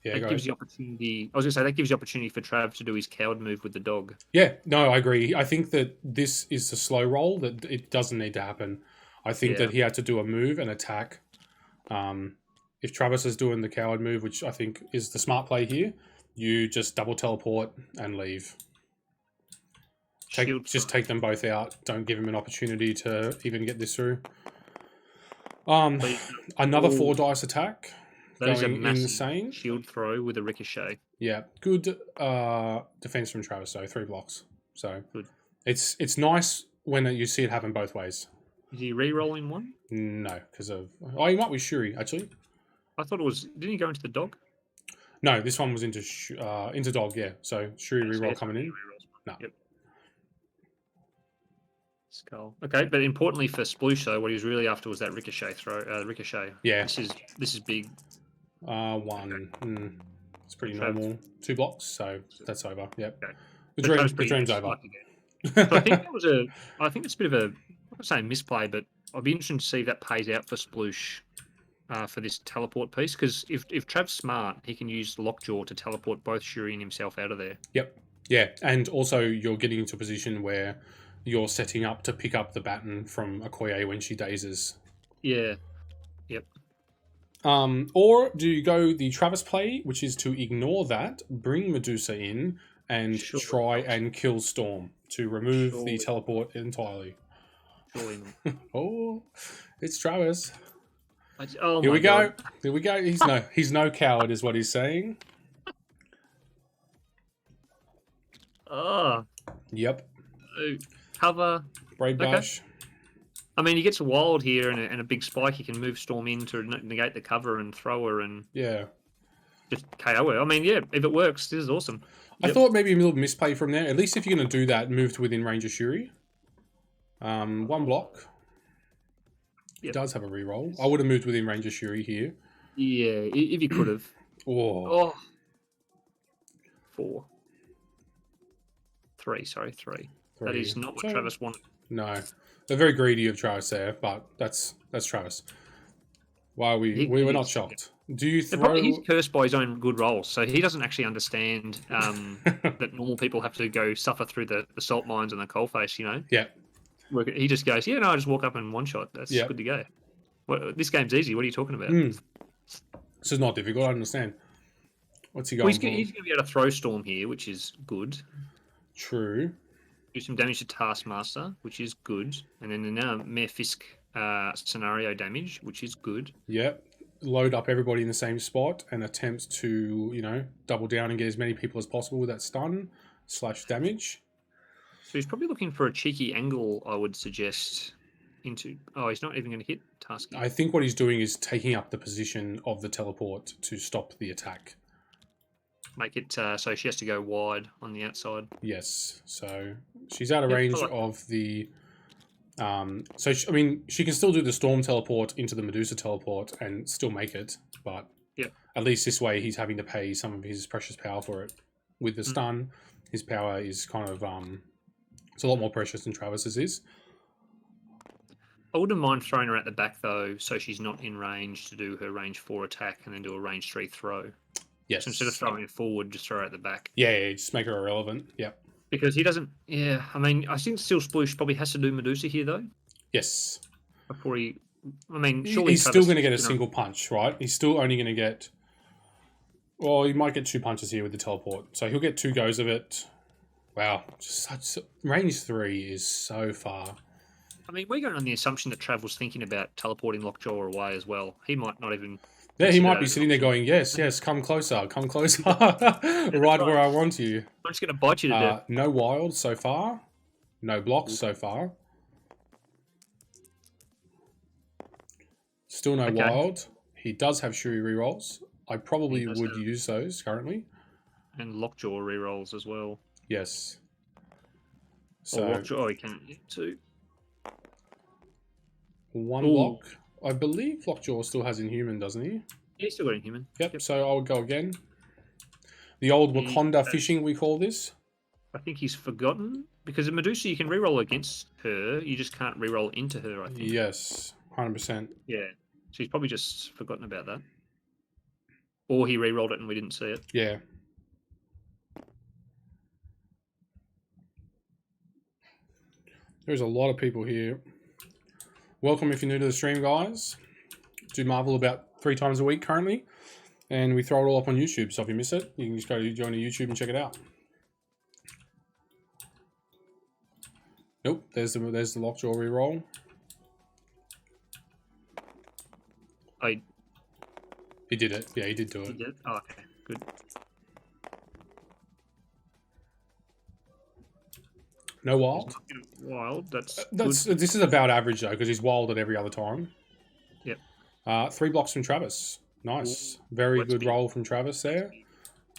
the opportunity. I was going to say that gives the opportunity for Trav to do his coward move with the dog. Yeah, no, I agree. I think that this is the slow roll, that it doesn't need to happen. I think that he had to do a move and attack. If Travis is doing the coward move, which I think is the smart play here, you just double teleport and leave. Take them both out. Don't give him an opportunity to even get this through. Another 4 dice attack. That is a going massive insane. Shield throw with a ricochet. Yeah, good defense from Travis. So 3 blocks. So good. It's nice when you see it happen both ways. Is he re-rolling one? No, because of he might be Shuri actually. I thought it was. Didn't he go into the dog? No, this one was into dog. Yeah, so Shuri reroll coming in. No. Yep. Skull. Okay, but importantly for Sploosh though, what he was really after was that ricochet throw. Ricochet. Yeah. This is big. 1. Okay. It's pretty normal. 2 blocks, so that's over. Yep. Okay. The dream's over. So I think that was I think it's a bit of a, I'm not saying misplay, but I'd be interested to see if that pays out for Sploosh for this teleport piece, because if Trav's smart, he can use Lockjaw to teleport both Shuri and himself out of there. Yep. Yeah, and also you're getting into a position where you're setting up to pick up the baton from Okoye when she dazes. Yeah. Yep. Or do you go the Travis play, which is to ignore that, bring Medusa in, and try and kill Storm to remove the teleport entirely? Surely not. Oh, it's Travis. Oh Here my we go. God. Here we go. He's no coward, is what he's saying. Oh, Yep. cover. Braid Okay. Bash. I mean, he gets wild here and a big spike. He can move Storm in to negate the cover and throw her and Yeah. just KO her. I mean, yeah, if it works, this is awesome. I Yep. thought maybe a little misplay from there. At least if you're going to do that, move to within range of Shuri. One block. It Yep. does have a reroll. I would have moved within range of Shuri here. Yeah, if you could have. Oh. Oh. 4. 3, sorry, 3. That is not what So- Travis wanted. No. They're very greedy of Travis there, but that's Travis. Why are we were not shocked. Do you He's throw... cursed by his own good rolls, so he doesn't actually understand that normal people have to go suffer through the salt mines and the coalface, you know? Yeah. He just goes, yeah, no, I just walk up and one-shot. That's Yeah. good to go. This game's easy. What are you talking about? This is not difficult, I understand. What's he Well, going he's going to be able to throw Storm here, which is good. True. Do some damage to Taskmaster, which is good. And then now Mayor Fisk scenario damage, which is good. Yep. Load up everybody in the same spot and attempt to, double down and get as many people as possible with that stun / damage. So he's probably looking for a cheeky angle, I would suggest, into... Oh, he's not even going to hit Tasky. I think what he's doing is taking up the position of the teleport to stop the attack. Make it so she has to go wide on the outside. Yes. So she's out of Yep, range I like of the... she can still do the Storm teleport into the Medusa teleport and still make it, but Yep. at least this way he's having to pay some of his precious power for it. With the stun, his power is kind of... it's a lot more precious than Travis's is. I wouldn't mind throwing her at the back, though, so she's not in range to do her range 4 attack and then do a range 3 throw. Yes. So instead of throwing her forward, just throw her at the back. Yeah, just make her irrelevant. Yep. Because he doesn't... Yeah, I mean, I think still Sploosh probably has to do Medusa here, though, Yes. before he... I mean, surely He's still Travis going to get a is gonna- single punch, right? He's still only going to get... Well, he might get 2 punches here with the teleport. So he'll get 2 goes of it. Wow. Range 3 is so far. I mean, we're going on the assumption that Trav was thinking about teleporting Lockjaw away as well. He might not even... Yeah, he consider might that be as an sitting there option. going, yes, come closer. Right where I want you. I'm just going to bite you to death. No wild so far. No blocks so far. Still no Okay. wild. He does have Shuri rerolls. I probably He does would have- use those currently. And Lockjaw rerolls as well. Yes. Or So Lockjaw, he can't hit 2. one Ooh. block. I believe Lockjaw still has Inhuman, doesn't he? Yeah, he's still got Inhuman. Yep. So I'll go again. The old He- Wakanda fishing, we call this. I think he's forgotten because in Medusa you can reroll against her, you just can't reroll into her. I think. Yes, 100%. Yeah. So he's probably just forgotten about that, or he rerolled it and we didn't see it. Yeah. There's a lot of people here. Welcome if you're new to the stream, guys. Do Marvel about 3 times a week currently, and we throw it all up on YouTube. So if you miss it, you can just go to join the YouTube and check it out. Nope, there's the Lockjaw reroll. He did it. Yeah, he did do He it. did. Oh, okay, good. No wild. He's not getting wild. That's This is about average though, because he's wild at every other time. Yep. 3 blocks from Travis. Nice. Very Let's good be- roll from Travis there.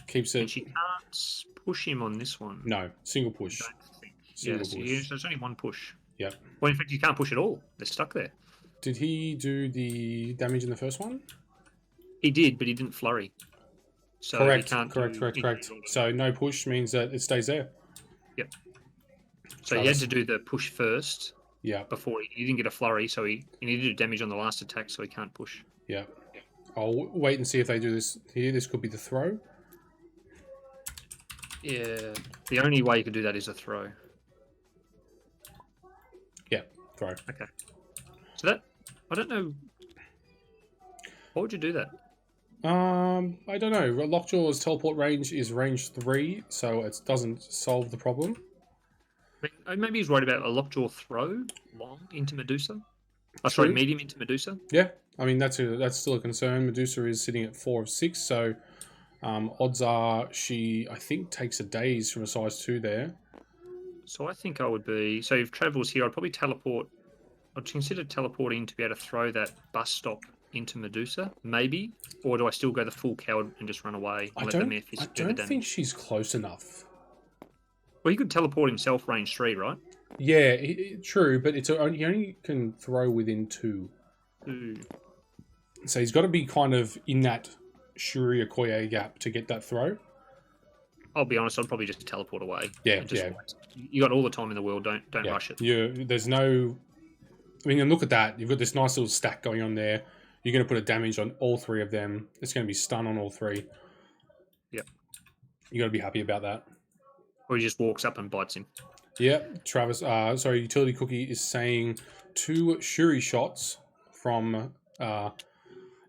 Keeps And it. she can't push him on this one. No, single push. I don't think. Single Yes, push. there's only one push. Yep. Well, in fact, you can't push at all. They're stuck there. Did he do the damage in the first one? He did, but he didn't flurry. So he Correct. can't Correct. do Correct. Correct. anything. So no push means that it stays there. So he had to do the push first Yeah. before he didn't get a flurry, so he needed to do damage on the last attack, so he can't push. Yeah. I'll wait and see if they do this here. This could be the throw. Yeah. The only way you could do that is a throw. Yeah. Throw. Okay. So that I don't know. Why would you do that? I don't know. Lockjaw's teleport range is range 3, so it doesn't solve the problem. Maybe he's worried about a Lockjaw throw long into Medusa. Oh, sorry, True. medium into Medusa. Yeah, I mean, that's still a concern. Medusa is sitting at 4 of 6, so odds are she, I think, takes a daze from a size 2 there. So I think I would be. So if Trav was here, I'd probably teleport. I'd consider teleporting to be able to throw that bus stop into Medusa, maybe. Or do I still go the full coward and just run away and let the Mare I Fisk do the don't damage? think she's close enough. Well, he could teleport himself range 3, right? Yeah, true, but he only can throw within 2. Ooh. So he's got to be kind of in that Shuri Okoye gap to get that throw. I'll be honest, I'd probably just teleport away. Yeah, and just yeah. wait. You got all the time in the world. Don't Yeah. rush it. There's no... I mean, and look at that. You've got this nice little stack going on there. You're going to put a damage on all 3 of them. It's going to be stun on all 3. Yep. You got to be happy about that. Or he just walks up and bites him. Yeah, Travis. Utility Cookie is saying 2 Shuri shots from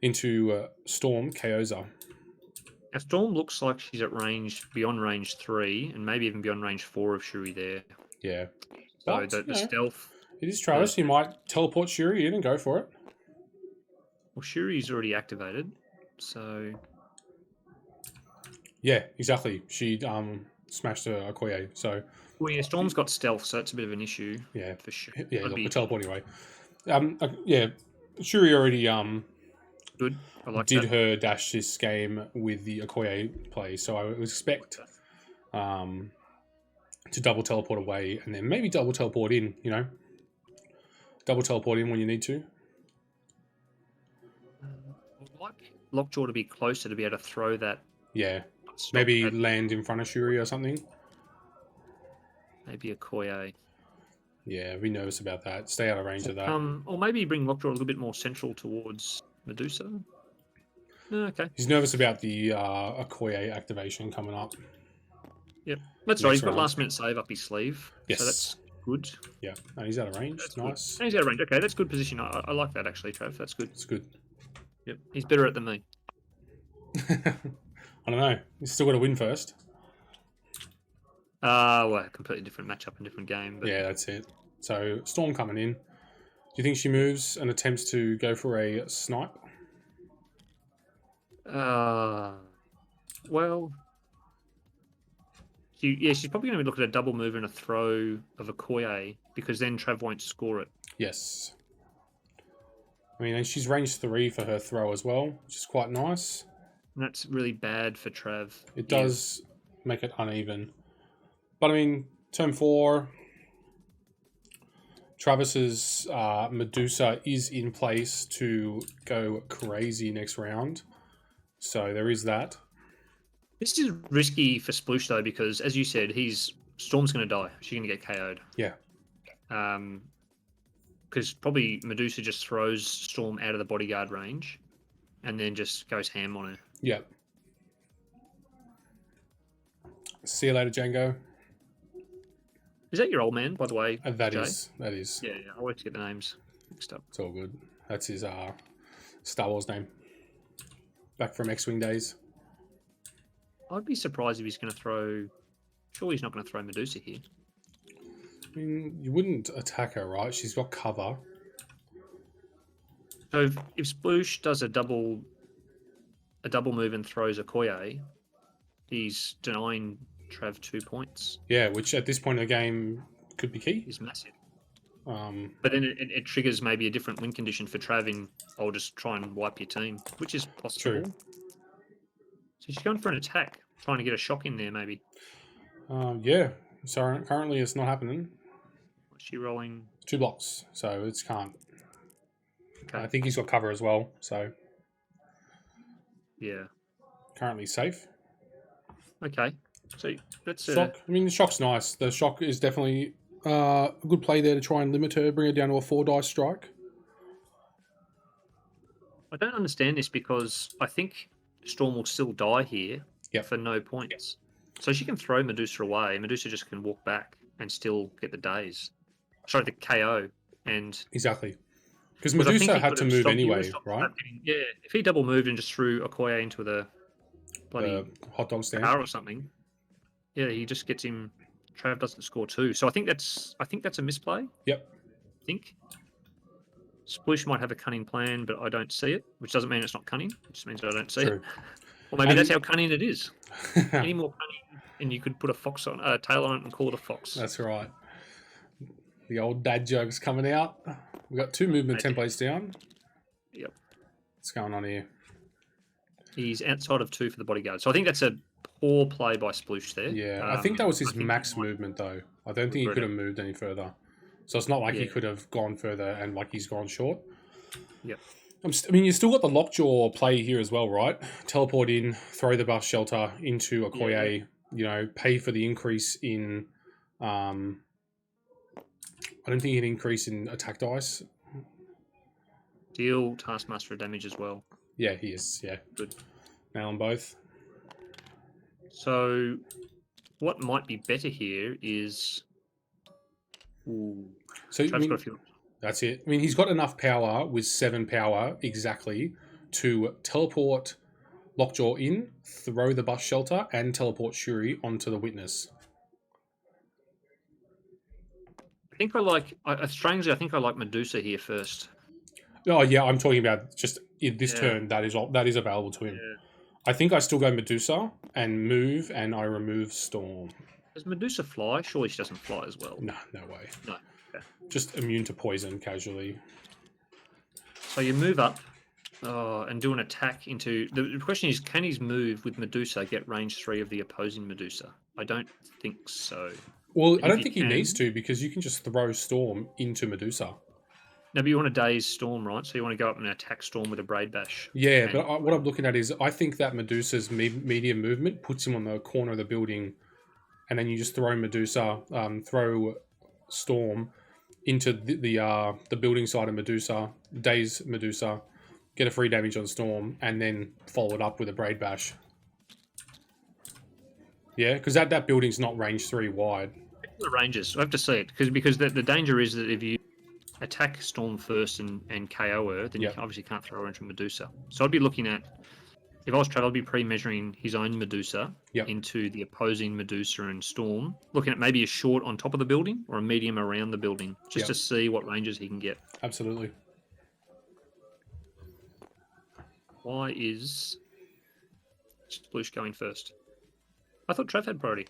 into Storm KOs her. Now, Storm looks like she's at range beyond range 3, and maybe even beyond range 4 of Shuri there. Yeah. So But, the stealth. It is Travis. You might teleport Shuri in and go for it. Well, Shuri's already activated, so Yeah, exactly. She smashed her Okoye. So well, yeah, Storm's got stealth, so that's a bit of an issue. yeah, For sure. yeah. I'd Look, be we'll teleport anyway. Yeah. Shuri already good. I like did that. her dash this game with the Okoye play, so I would expect to double teleport away and then maybe double teleport in. You know, double teleport in when you need to. I'd like Lockjaw to be closer to be able to throw that. Yeah, stop maybe at- land in front of Shuri or something. maybe a Koye. Yeah, be nervous about that. Stay out of range of that. Or maybe bring Lockjaw a little bit more central towards Medusa. No, okay. He's nervous about the Okoye activation coming up. Yep. That's Next right. He's got round. last minute save up his sleeve. Yes. So that's good. Yeah, no, he's out of range. That's Nice. Good. He's out of range. Okay, that's good position. I like that actually, Trav. That's good. It's good. Yep. He's better at than me. I don't know. He's still got to win first. Well, completely different matchup and different game. But Yeah, that's it. So Storm coming in. Do you think she moves and attempts to go for a snipe? well, she's probably going to be looking at a double move and a throw of a Koye because then Trav won't score it. Yes. I mean, and she's range 3 for her throw as well, which is quite nice. And that's really bad for Trav. It does make it uneven. But I mean, turn 4, Travis's Medusa is in place to go crazy next round. So there is that. This is risky for Sploosh though because, as you said, Storm's going to die. She's going to get KO'd. Yeah. Because probably Medusa just throws Storm out of the bodyguard range, and then just goes ham on her. Yeah. See you later, Django. Is that your old man, by the way? That Jay? is. Yeah, I always get the names mixed up. It's all good. That's his Star Wars name. Back from X-Wing days. I'd be surprised if he's going to throw. Surely he's not going to throw Medusa here. I mean, you wouldn't attack her, right? She's got cover. So if Sploosh does a double move and throws a Koye, he's denying Trav 2 points. Yeah, which at this point in the game could be key. Is massive. But then it triggers maybe a different win condition for Trav in, I'll just try and wipe your team, which is possible. True. So she's going for an attack, trying to get a shock in there maybe. Yeah. So currently it's not happening. What's she rolling? 2 blocks, so it's can't. Okay. I think he's got cover as well, so Yeah. currently safe. Okay. So that's Shock. I mean, the shock's nice. The shock is definitely a good play there to try and limit her, bring her down to a 4 dice strike. I don't understand this because I think Storm will still die here Yep. for no points. So she can throw Medusa away. Medusa just can walk back and still get the daze. Sorry, the KO. And Exactly. Because I think Medusa he had could to have move stopped- he would anyway, have stopped right? happening. Yeah, if he double moved and just threw Okoye into the bloody The hot dog stand. car or something, yeah, he just gets him. Trav doesn't score 2. So I think that's a misplay. Yep. I think. Sploosh might have a cunning plan, but I don't see it, which doesn't mean it's not cunning. It just means I don't see True. it. Or maybe And- that's how cunning it is. Any more cunning, and you could put a tail on it and call it a fox. That's right. The old dad jokes coming out. We've got 2 movement templates down. Yep. What's going on here? He's outside of 2 for the bodyguard. So I think that's a poor play by Sploosh there. Yeah, I think that was I his think he max might- movement, though. I don't think he could have moved any further. So it's not like he Yeah. could have gone further and like he's gone short. Yep. I mean, you still got the Lockjaw play here as well, right? Teleport in, throw the bus shelter into a Koye, you know, pay for the increase in... I don't think he'd increase in attack dice. Deal Taskmaster damage as well. Yeah, he is. Yeah. Good. Nail them both. So what might be better here is... Ooh. So, I Trav's mean, got a few... that's it. I mean, he's got enough power with 7 power exactly to teleport Lockjaw in, throw the bus shelter, and teleport Shuri onto the witness. I think I like... strangely, I think I like Medusa here first. Oh yeah, I'm talking about just in this Yeah. turn that is available to him. Yeah. I think I still go Medusa and move, and I remove Storm. Does Medusa fly? Surely she doesn't fly as well. No, no way. No. Okay. Just immune to poison casually. So you move up and do an attack into... The question is, can his move with Medusa get range 3 of the opposing Medusa? I don't think so. Well, But I if don't you think he can- needs to because you can just throw Storm into Medusa. No, but you want to daze Storm, right? So you want to go up and attack Storm with a Braid Bash. Yeah, And- but what I'm looking at is I think that Medusa's medium movement puts him on the corner of the building, and then you just throw Medusa, throw Storm into the building side of Medusa, daze Medusa, get a free damage on Storm, and then follow it up with a Braid Bash. Yeah, because that building's not range 3 wide. The ranges. I have to see it because the danger is that if you attack Storm first and KO her, then Yep. you obviously can't throw her into Medusa. So I'd be looking at, if I was Trav, I'd be pre-measuring his own Medusa Yep. into the opposing Medusa and Storm, looking at maybe a short on top of the building or a medium around the building, just Yep. to see what ranges he can get. Absolutely. Why is Sploosh going first? I thought Trav had priority.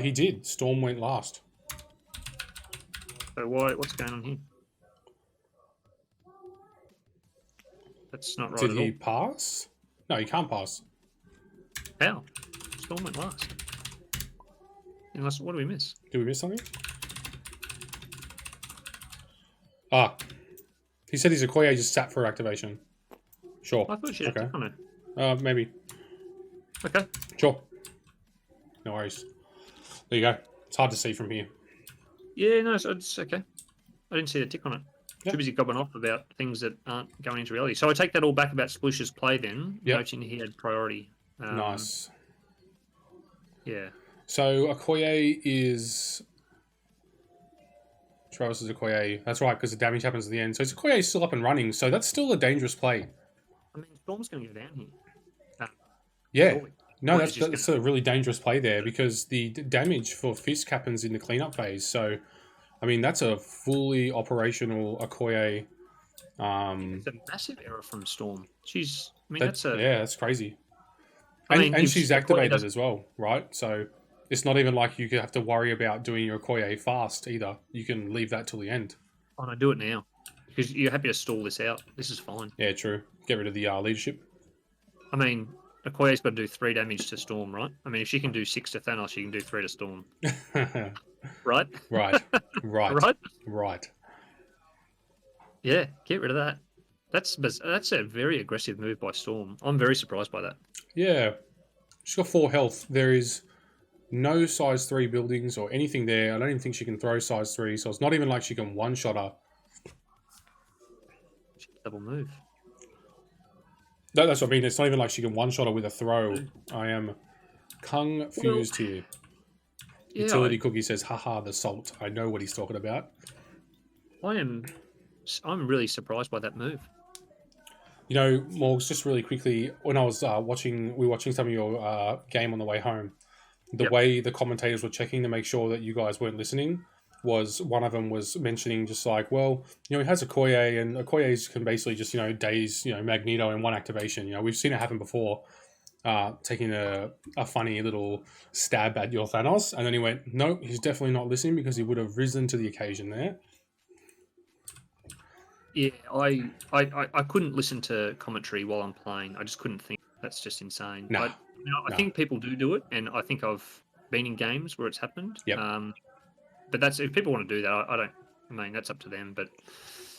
He did. Storm went last. So what's going on here? That's not right Did at he pass? No, he can't pass. all. How? Storm went last. Unless, what do we miss? Did we miss something? Ah. He said his Okoye just sat for activation. Sure. I thought she had Okay. a tick on it. Maybe. Okay. Sure. No worries. There you go. It's hard to see from here. Yeah, no, it's okay. I didn't see the tick on it. Yep. Too busy gobbing off about things that aren't going into reality. So I take that all back about Sploosh's play then, Yep. noting he had priority. Nice. Yeah. So Okoye is... Travis is Okoye. That's right, because the damage happens at the end. So Okoye is still up and running, so that's still a dangerous play. I mean, Storm's going to go down here. Yeah. Surely. No, Or that's he's just a really dangerous play there because the damage for Fisk happens in the cleanup phase. So, I mean, that's a fully operational Okoye. It's a massive error from Storm. That's a... Yeah, that's crazy. I mean, And if she's Okoye activated doesn't- as well, right? So it's not even like you have to worry about doing your Okoye fast either. You can leave that till the end. Oh, no, do it now. Because you're happy to stall this out. This is fine. Yeah, true. Get rid of the leadership. I mean, Okoye's got to do 3 damage to Storm, right? I mean, if she can do 6 to Thanos, she can do 3 to Storm. Right? Right. Right. Right? Right. Yeah, get rid of that. That's a very aggressive move by Storm. I'm very surprised by that. Yeah. She's got 4 health. There is no size 3 buildings or anything there. I don't even think she can throw size 3, so it's not even like she can one-shot her. Double move. No, that's what I mean. It's not even like she can one-shot her with a throw. I am confused here. Yeah, Utility Cookie says, haha, the salt. I know what he's talking about. I'm really surprised by that move. You know, Morgs, just really quickly, when I was we were watching some of your game on the way home, the Yep. way the commentators were checking to make sure that you guys weren't listening, was one of them was mentioning just like, well, he has Okoye, and Okoye's can basically just, daze, Magneto in one activation. We've seen it happen before, taking a funny little stab at your Thanos. And then he went, no, he's definitely not listening because he would have risen to the occasion there. Yeah, I couldn't listen to commentary while I'm playing. I just couldn't think. That's just insane. Nah, I think people do it, and I think I've been in games where it's happened. Yep. But that's if people want to do that, I don't. I mean, that's up to them. But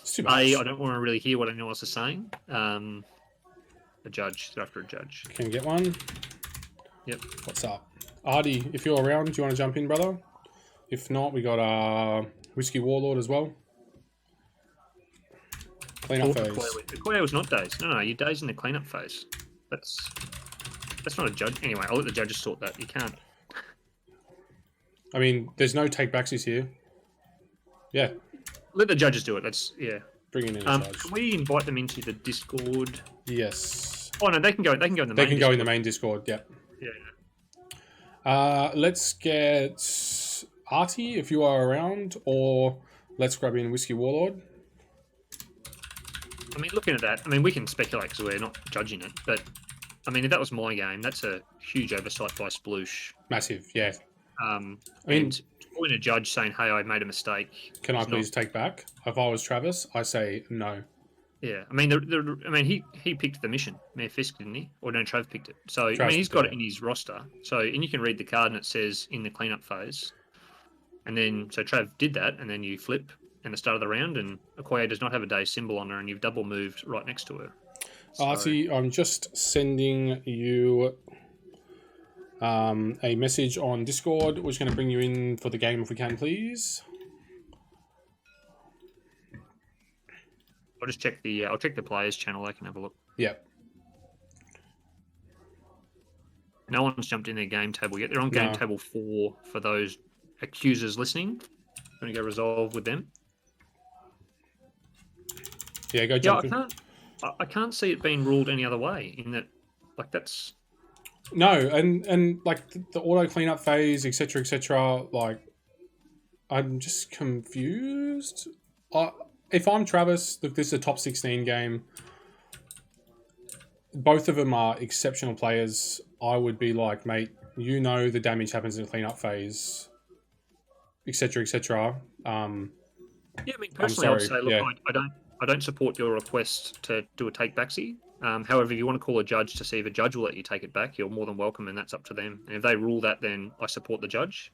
it's too much. I don't want to really hear what anyone else is saying. A judge, they're after a judge. Can you get one? Yep. What's up? Artie, if you're around, do you want to jump in, brother? If not, we got Whiskey Warlord as well. Cleanup phase. Okoye was not dazed. No, you're dazed in the cleanup phase. That's not a judge. Anyway, I'll let the judges sort that. You can't. I mean, there's no take backsies here. Yeah. Let the judges do it. Yeah. Bring in a judge. Can we invite them into the Discord? Yes. Oh no, they can go in the main Discord. They can go in the main Discord, yep. Yeah. Let's get Artie, if you are around, or let's grab in Whiskey Warlord. I mean, looking at that, we can speculate because we're not judging it, but if that was my game, that's a huge oversight by Sploosh. Massive, yeah. And calling a judge saying, "Hey, I made a mistake." Can I please take back? If I was Travis, I say no. Yeah, he picked the mission, Mayor Fisk, didn't he? Or no, Trav picked it. So he's got it in his roster. So and you can read the card, and it says in the cleanup phase. And then so Trav did that, and then you flip and the start of the round, and Okoye does not have a day symbol on her, and you've double moved right next to her. So, Artie, I'm just sending you a message on Discord. We're just going to bring you in for the game if we can, please. I'll just check I'll check the players channel. I can have a look. Yep. No one's jumped in their game table yet. They're on game table 4 for those accusers listening. I'm going to go resolve with them. Yeah, go jump in. I can't see it being ruled any other way. In that, that's no, and like the auto cleanup phase, etc. Like, I'm just confused. If I'm Travis, look, this is a top 16 game. Both of them are exceptional players. I would be like, mate, the damage happens in the cleanup phase, etc. Yeah, personally, I would say, look, I don't support your request to do a take backsy. However, if you want to call a judge to see if a judge will let you take it back, you're more than welcome, and that's up to them. And if they rule that, then I support the judge.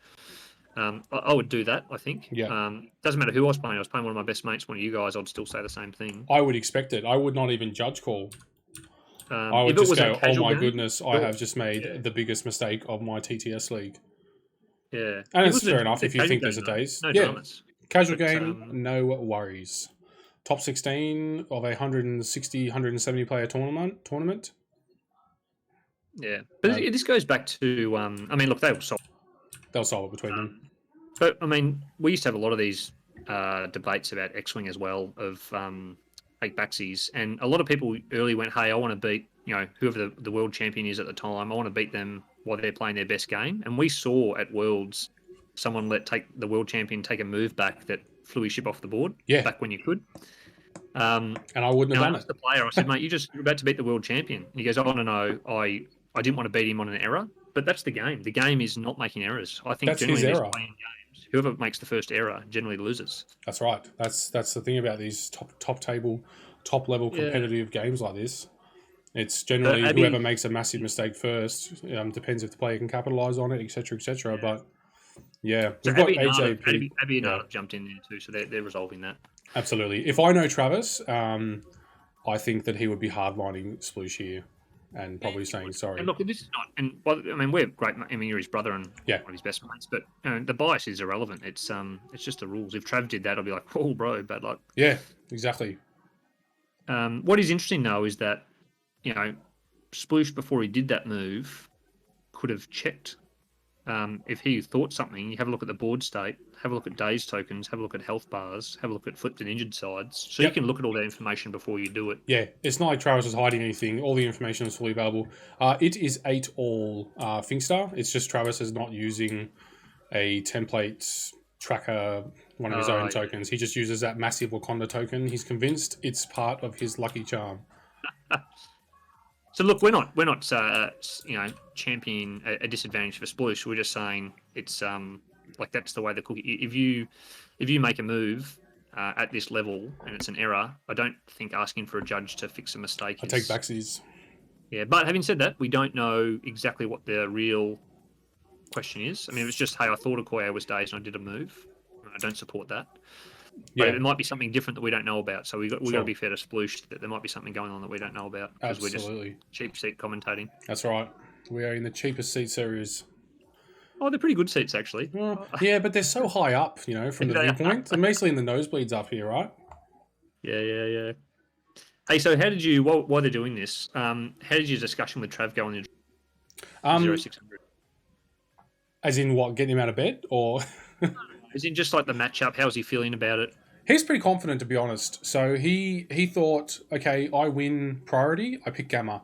I would do that, I think. Yeah. Doesn't matter who I was playing. I was playing one of my best mates, one of you guys. I'd still say the same thing. I would expect it. I would not even judge call. I would if just go, oh my game, goodness, I have just made the biggest mistake of my TTS league. Yeah. And it's fair enough if you think there's a days. No dramas. Casual game, no worries. Top 16 of a 160, 170 player tournament. Yeah. But this goes back to, look, they will solve. They'll solve it between them. But, we used to have a lot of these debates about X-Wing as well, of take backsies. And a lot of people early went, hey, I want to beat, whoever the world champion is at the time. I want to beat them while they're playing their best game. And we saw at Worlds someone let the world champion take a move back that flew his ship off the board back when you could. And I wouldn't have done it. The player, I said, mate, you're about to beat the world champion. And he goes, oh, no, I didn't want to beat him on an error. But that's the game. The game is not making errors. I think that's generally his error. Playing games, whoever makes the first error generally loses. That's right. That's the thing about these top level competitive games like this. It's generally whoever makes a massive mistake first. Depends if the player can capitalize on it, etc. But yeah, so we've got AJ. Abby and Art have jumped in there too, so they're resolving that. Absolutely. If I know Travis, I think that he would be hardlining Sploosh here and probably saying sorry. And look, this is not. And we're great. You're his brother and one of his best mates, but the bias is irrelevant. It's just the rules. If Trav did that, I'd be like, oh, bro, bad luck. Yeah, exactly. What is interesting though is that Sploosh, before he did that move, could have checked. If he thought something, you have a look at the board state, have a look at days tokens, have a look at health bars, have a look at flipped and injured sides. So you can look at all that information before you do it. Yeah, it's not like Travis was hiding anything. All the information is fully available. It is 8-all Finkstar. It's just Travis is not using a template tracker one of his own yeah. tokens. He just uses that massive Wakanda token. He's convinced it's part of his lucky charm. So look, we're not championing a disadvantage for Sploosh. We're just saying it's like that's the way the cookie. If you make a move at this level and it's an error, I don't think asking for a judge to fix a mistake. I take backsies. Yeah, but having said that, we don't know exactly what the real question is. I mean, if it's just, hey, I thought Okoye was dazed and I did a move. I don't support that. But Yeah, it might be something different that we don't know about. So we got Sure. to be fair to Sploosh that there might be something going on that we don't know about because we're absolutely. just cheap seat commentating. That's right. We are in the cheapest seat series. Oh, they're pretty good seats actually. Yeah, but they're so high up, from the They are. viewpoint. They're mostly in the nosebleeds up here, right? Yeah. Hey, so how did you, while they're doing this, how did your discussion with Trav go on in 0600? As in what, getting him out of bed? Or Is it just like the matchup? How's he feeling about it? he's pretty confident, to be honest. So he thought, okay, I win priority, I pick Gamma.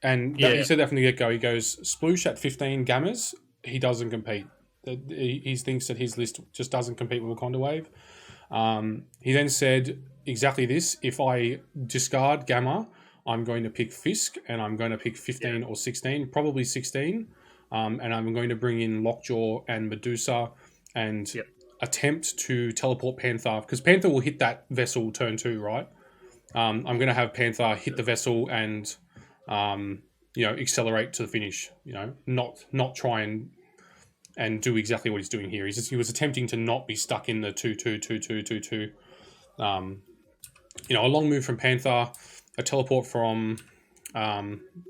And he said that from the get-go. He goes, Sploosh at 15 Gammas, he doesn't compete. He thinks that his list just doesn't compete with Wakanda Wave. He then said exactly this: if I discard Gamma, I'm going to pick Fisk, and I'm going to pick 15 or 16, probably 16, and I'm going to bring in Lockjaw and Medusa and attempt to teleport Panther, because Panther will hit that vessel turn 2, right? I'm going to have Panther hit the vessel and accelerate to the finish. Not try and do exactly what he's doing here. He was attempting to not be stuck in the 2-2-2-2-2-2. A long move from Panther, a teleport from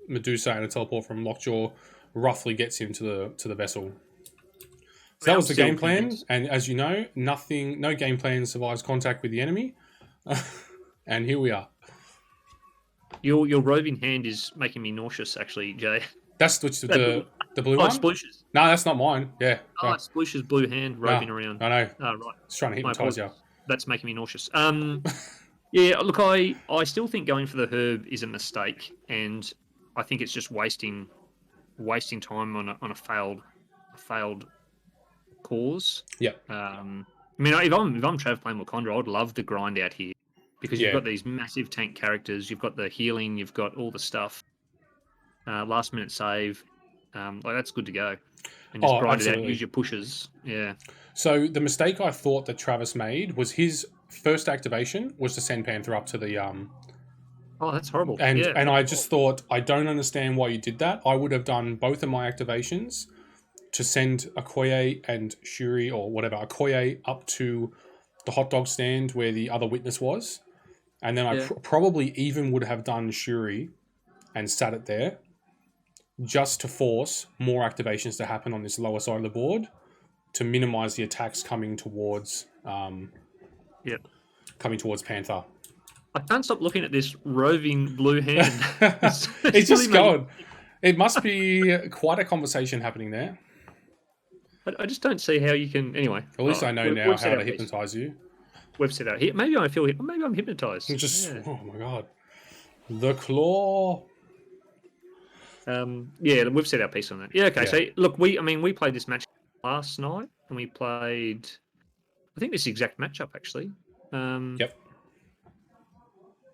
Medusa, and a teleport from Lockjaw roughly gets him to the vessel. So that was the game plan, and as you know, no game plan survives contact with the enemy, and here we are. Your roving hand is making me nauseous, actually, Jay. That's the blue one? Splooshes. No, that's not mine. Yeah. Oh, it's Sploosh's blue hand roving around. I know. Oh, right. It's trying to hypnotise you. That's making me nauseous. Yeah, look, I still think going for the herb is a mistake, and I think it's just wasting time on a failed cause. Yeah. I mean, if I'm Trav playing Wakanda, I'd love the grind out here because you've got these massive tank characters, you've got the healing, you've got all the stuff. Last minute save, that's good to go. And just grind it out, use your pushes. Yeah. So the mistake I thought that Travis made was his first activation was to send Panther up to the Oh, that's horrible. And I just thought, I don't understand why you did that. I would have done both of my activations to send Okoye and Shuri or whatever, Okoye up to the hot dog stand where the other witness was. And then I probably even would have done Shuri and sat it there just to force more activations to happen on this lower side of the board to minimize the attacks coming towards Panther. I can't stop looking at this roving blue hand. It's just going. It must be quite a conversation happening there. I just don't see how you can. Anyway, at least I know now how to hypnotize you. We've set out here. Maybe I feel. Maybe I'm hypnotized. Oh my god, the claw. We've set our piece on that. Yeah, okay. Yeah. So look, we played this match last night, and we played. I think this is the exact matchup actually. Yep.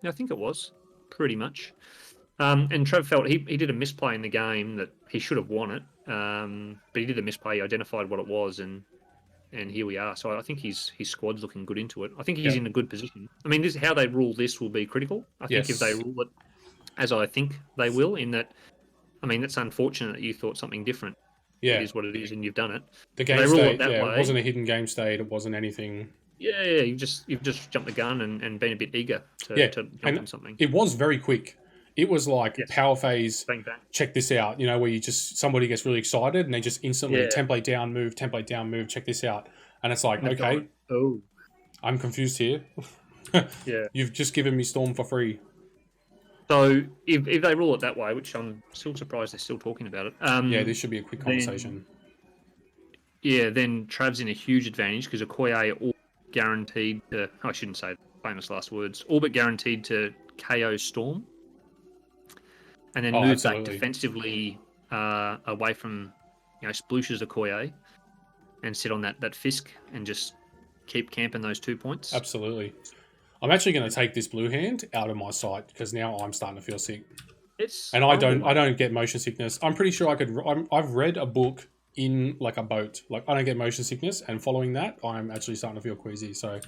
I think it was pretty much. And Trev felt he did a misplay in the game that he should have won it, but he did a misplay. He identified what it was, and here we are. So I think his squad's looking good into it. I think he's in a good position. I mean, how they rule this will be critical. I think if they rule it as I think they will, in that, I mean, it's unfortunate that you thought something different. Yeah, it is what it is, and you've done it. The game state, it wasn't a hidden game state. It wasn't anything. Yeah, you've just jumped the gun and been a bit eager to jump on something. It was very quick. It was like power phase. Bang, bang. Check this out. Where somebody gets really excited and they just instantly template down, move. Check this out, and it's like, okay, I'm confused here. You've just given me Storm for free. So if they rule it that way, which I'm still surprised they're still talking about it. This should be a quick conversation. Then Trav's in a huge advantage because Okoye all guaranteed to. I shouldn't say famous last words. All but guaranteed to KO Storm. And then move back defensively away from, Splooshes Okoye. and sit on that Fisk and just keep camping those 2 points. Absolutely. I'm actually going to take this blue hand out of my sight because now I'm starting to feel sick. And I don't get motion sickness. I'm pretty sure I've read a book in like a boat. Like I don't get motion sickness, and following that, I'm actually starting to feel queasy. So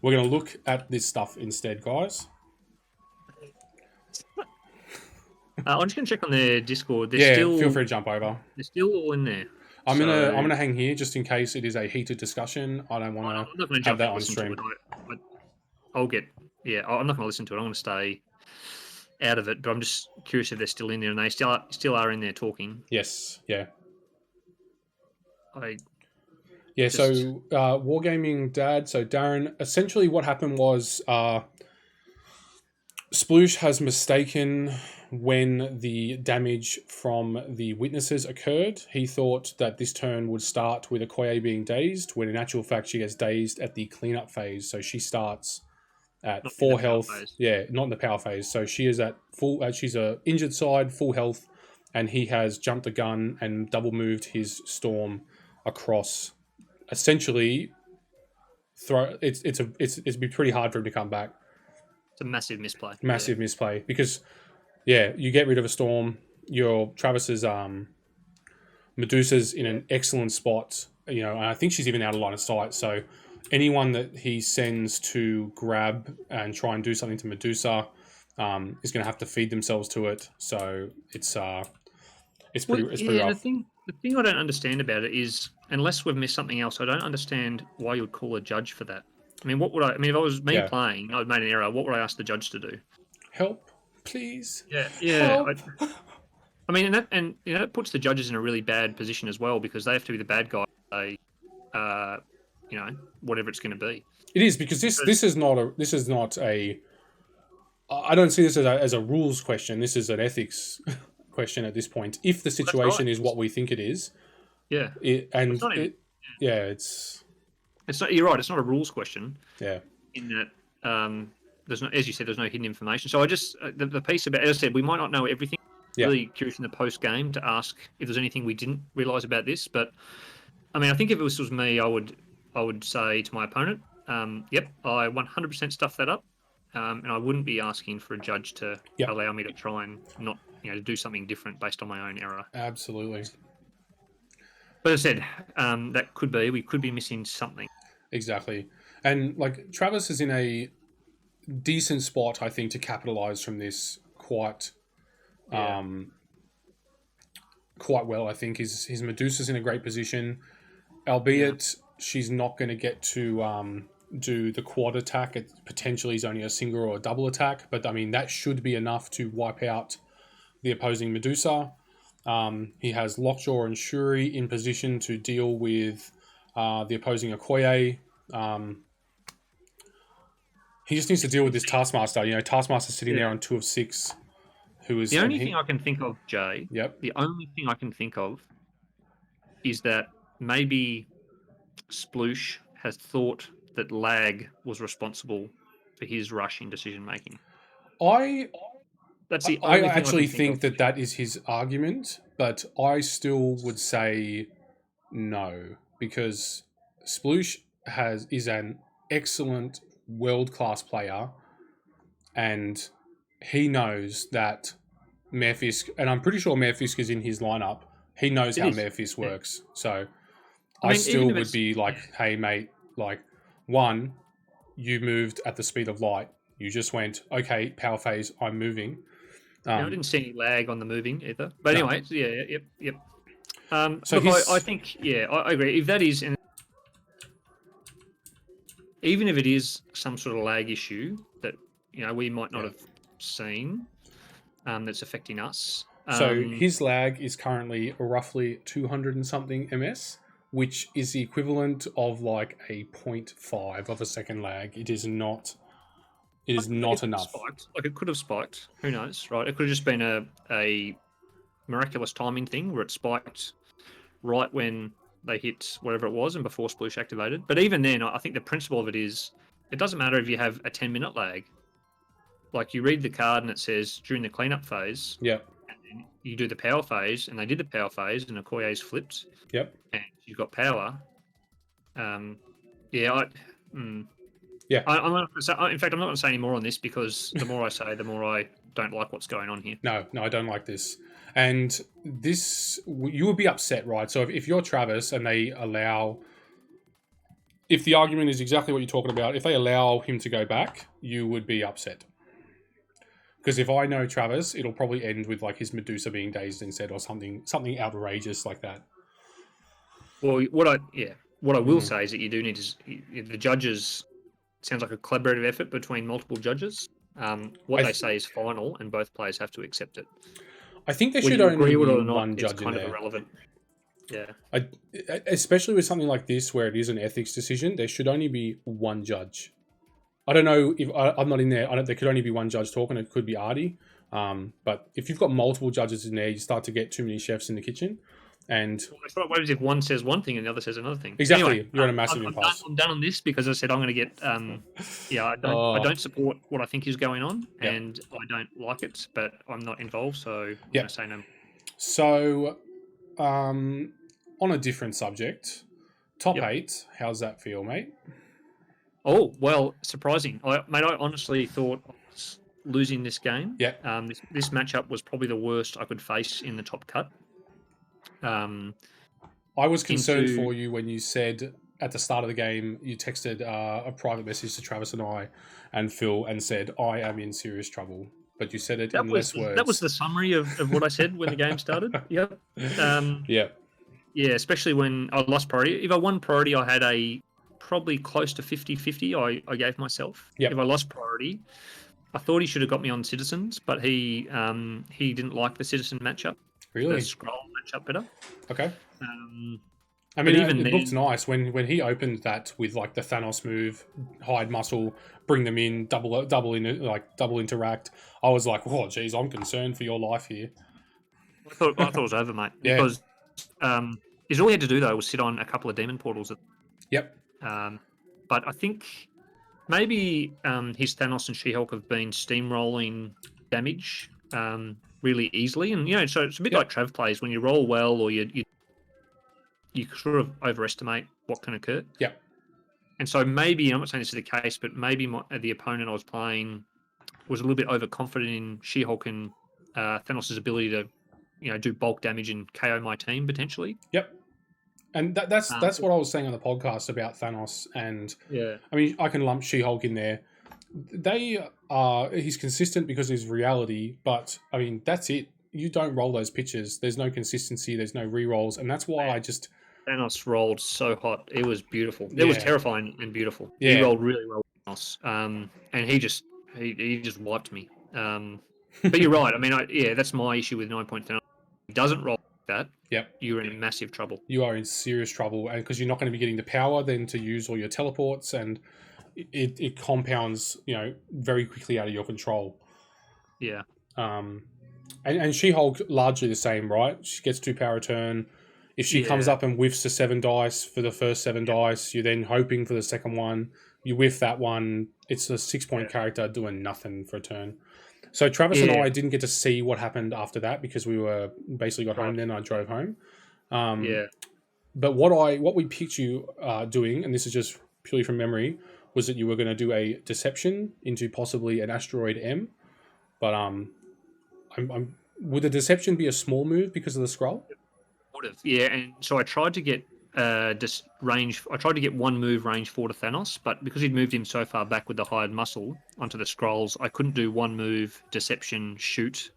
we're going to look at this stuff instead, guys. I'm just going to check on their Discord. They're still, feel free to jump over. They're still all in there. I'm gonna hang here just in case it is a heated discussion. I don't want to have that on stream. I'm not going to listen to it. I want to stay out of it. But I'm just curious if they're still in there, and they still are in there talking. Yes. Yeah. I Yeah, so Wargaming Dad, so Darren, essentially what happened was Sploosh has mistaken when the damage from the witnesses occurred. He thought that this turn would start with Okoye being dazed, when in actual fact she gets dazed at the cleanup phase. So she starts at Not in full the power health. phase. Yeah, not in the power phase. So she is at full, she's a injured side, full health, and he has jumped the gun and double moved his storm across. Essentially, it'd be pretty hard for him to come back. It's a massive misplay. Massive misplay because, yeah, you get rid of a storm. Your Travis's Medusa's in an excellent spot. You know, and I think she's even out of line of sight. So anyone that he sends to grab and try and do something to Medusa is going to have to feed themselves to it. So it's pretty rough. The thing I don't understand about it is, unless we've missed something else, I don't understand why you would call a judge for that. I mean, if I was playing, I'd made an error. What would I ask the judge to do? Help, please. Yeah. Help. I mean, that puts the judges in a really bad position as well, because they have to be the bad guy. Whatever it's going to be. It is, because this is not a. I don't see this as a rules question. This is an ethics question at this point. If the situation is what we think it is, it's not. You're right. It's not a rules question. Yeah. In that, there's no, as you said, there's no hidden information. So I just the piece about, as I said, we might not know everything. Yeah. Really curious in the post game to ask if there's anything we didn't realise about this. But I mean, I think if it was me, I would say to my opponent, "Yep, I 100% stuffed that up," and I wouldn't be asking for a judge to allow me to try and not, to do something different based on my own error. Absolutely. But as I said, we could be missing something. Exactly. And like Travis is in a decent spot, I think, to capitalize from this quite well. I think his Medusa's in a great position, albeit she's not going to get to do the quad attack. It potentially is only a single or a double attack, but I mean that should be enough to wipe out the opposing Medusa. He has Lockjaw and Shuri in position to deal with the opposing Okoye. He just needs to deal with this Taskmaster. Taskmaster sitting there on 2 of 6. Who is the only thing I can think of, Jay? Yep. The only thing I can think of is that maybe Sploosh has thought that lag was responsible for his rush in decision making. That's the only thing actually I think that is his argument, but I still would say no, because Sploosh is an excellent world-class player, and he knows that Marefisk, and I'm pretty sure Marefisk is in his lineup. He knows how Marefisk works. So I still would be like, hey, mate, like, one, you moved at the speed of light. You just went, okay, power phase, I'm moving. I didn't see any lag on the moving either. But anyway, yep. So I think, I agree. If that is, even if it is some sort of lag issue that we might not have seen, that's affecting us. So his lag is currently roughly 200 and something ms, which is the equivalent of like a 0.5 of a second lag. It is not. It is not enough. Like it could have spiked. Who knows, right? It could have just been a miraculous timing thing where it spiked right when they hit whatever it was and before Sploosh activated. But even then, I think the principle of it is, it doesn't matter if you have a 10-minute lag. Like you read the card and it says during the cleanup phase. Yep. And then you do the power phase, and they did the power phase, and Okoye's flipped. Yep. And you've got power. Yeah, Yeah. I'm not gonna say, in fact, I'm not going to say any more on this because the more I say, the more I don't like what's going on here. No, I don't like this. And this, you would be upset, right? So if you're Travis and they allow, if the argument is exactly what you're talking about, if they allow him to go back, you would be upset. Because if I know Travis, it'll probably end with like his Medusa being dazed instead, or something outrageous like that. Well, what I will say is that you do need to. The judges sounds like a collaborative effort between multiple judges. What they say is final, and both players have to accept it. I think there Whether should you only agree be with it or not, one it's judge in kind of there. irrelevant. Yeah. Especially with something like this where it is an ethics decision, there should only be one judge. I don't know if I'm not in there. There could only be one judge talking. It could be Artie. But if you've got multiple judges in there, you start to get too many chefs in the kitchen. And what if one says one thing and the other says another thing? Exactly, Anyway, you're in a massive impasse. I'm done on this because I said I'm going to get. I don't support what I think is going on, and I don't like it, but I'm not involved, so I'm going to say no. So, on a different subject, top 8. How's that feel, mate? Oh well, surprising, mate. I honestly thought I was losing this game. Yeah. This matchup was probably the worst I could face in the top cut. I was concerned for you when you said at the start of the game you texted a private message to Travis and I and Phil and said, "I am in serious trouble." But you said it in less words. That was the summary of what I said when the game started. Yep. Yeah, especially when I lost priority. If I won priority, I had a probably close to 50-50 I gave myself. Yep. If I lost priority, I thought he should have got me on Citizens, but he didn't like the Citizen matchup. Really? The scroll matchup better. Okay. I mean, it looked nice when he opened that with like the Thanos move, hide muscle, bring them in, double interact. I was like, oh, geez, I'm concerned for your life here. I thought it was over, mate. Because is all he had to do though was sit on a couple of demon portals. Yep. But I think maybe his Thanos and She-Hulk have been steamrolling damage really easily, and so it's a bit like Trav plays when you roll well or you sort of overestimate what can occur. Yep. And so maybe, I'm not saying this is the case, but maybe the opponent I was playing was a little bit overconfident in She-Hulk and Thanos' ability to, do bulk damage and KO my team potentially. Yep. And that's what I was saying on the podcast about Thanos. And I mean, I can lump She-Hulk in there. He's consistent because of his reality, but I mean, that's it. You don't roll those pitches. There's no consistency. There's no re-rolls. And that's why Thanos rolled so hot. It was beautiful. It was terrifying and beautiful. Yeah. He rolled really well, Thanos. And he just wiped me. But you're right. I mean, that's my issue with 9-point Thanos. He doesn't roll like that. You're in massive trouble. You are in serious trouble, and because you're not going to be getting the power then to use all your teleports, and it compounds, very quickly out of your control. Yeah. And She-Hulk largely the same, right? She gets 2 power turn. If she comes up and whiffs to 7 dice for the first 7 dice, you're then hoping for the second one. You whiff that one. It's a 6-point character doing nothing for a turn. So Travis and I didn't get to see what happened after that because we were basically got home then. I drove home. But what we picked you doing, and this is just purely from memory, was that you were going to do a deception into possibly an asteroid M. But would the deception be a small move because of the scroll? Would have, and so I tried to get range. I tried to get 1 move range 4 to Thanos, but because he'd moved him so far back with the hired muscle onto the scrolls, I couldn't do 1 move deception shoot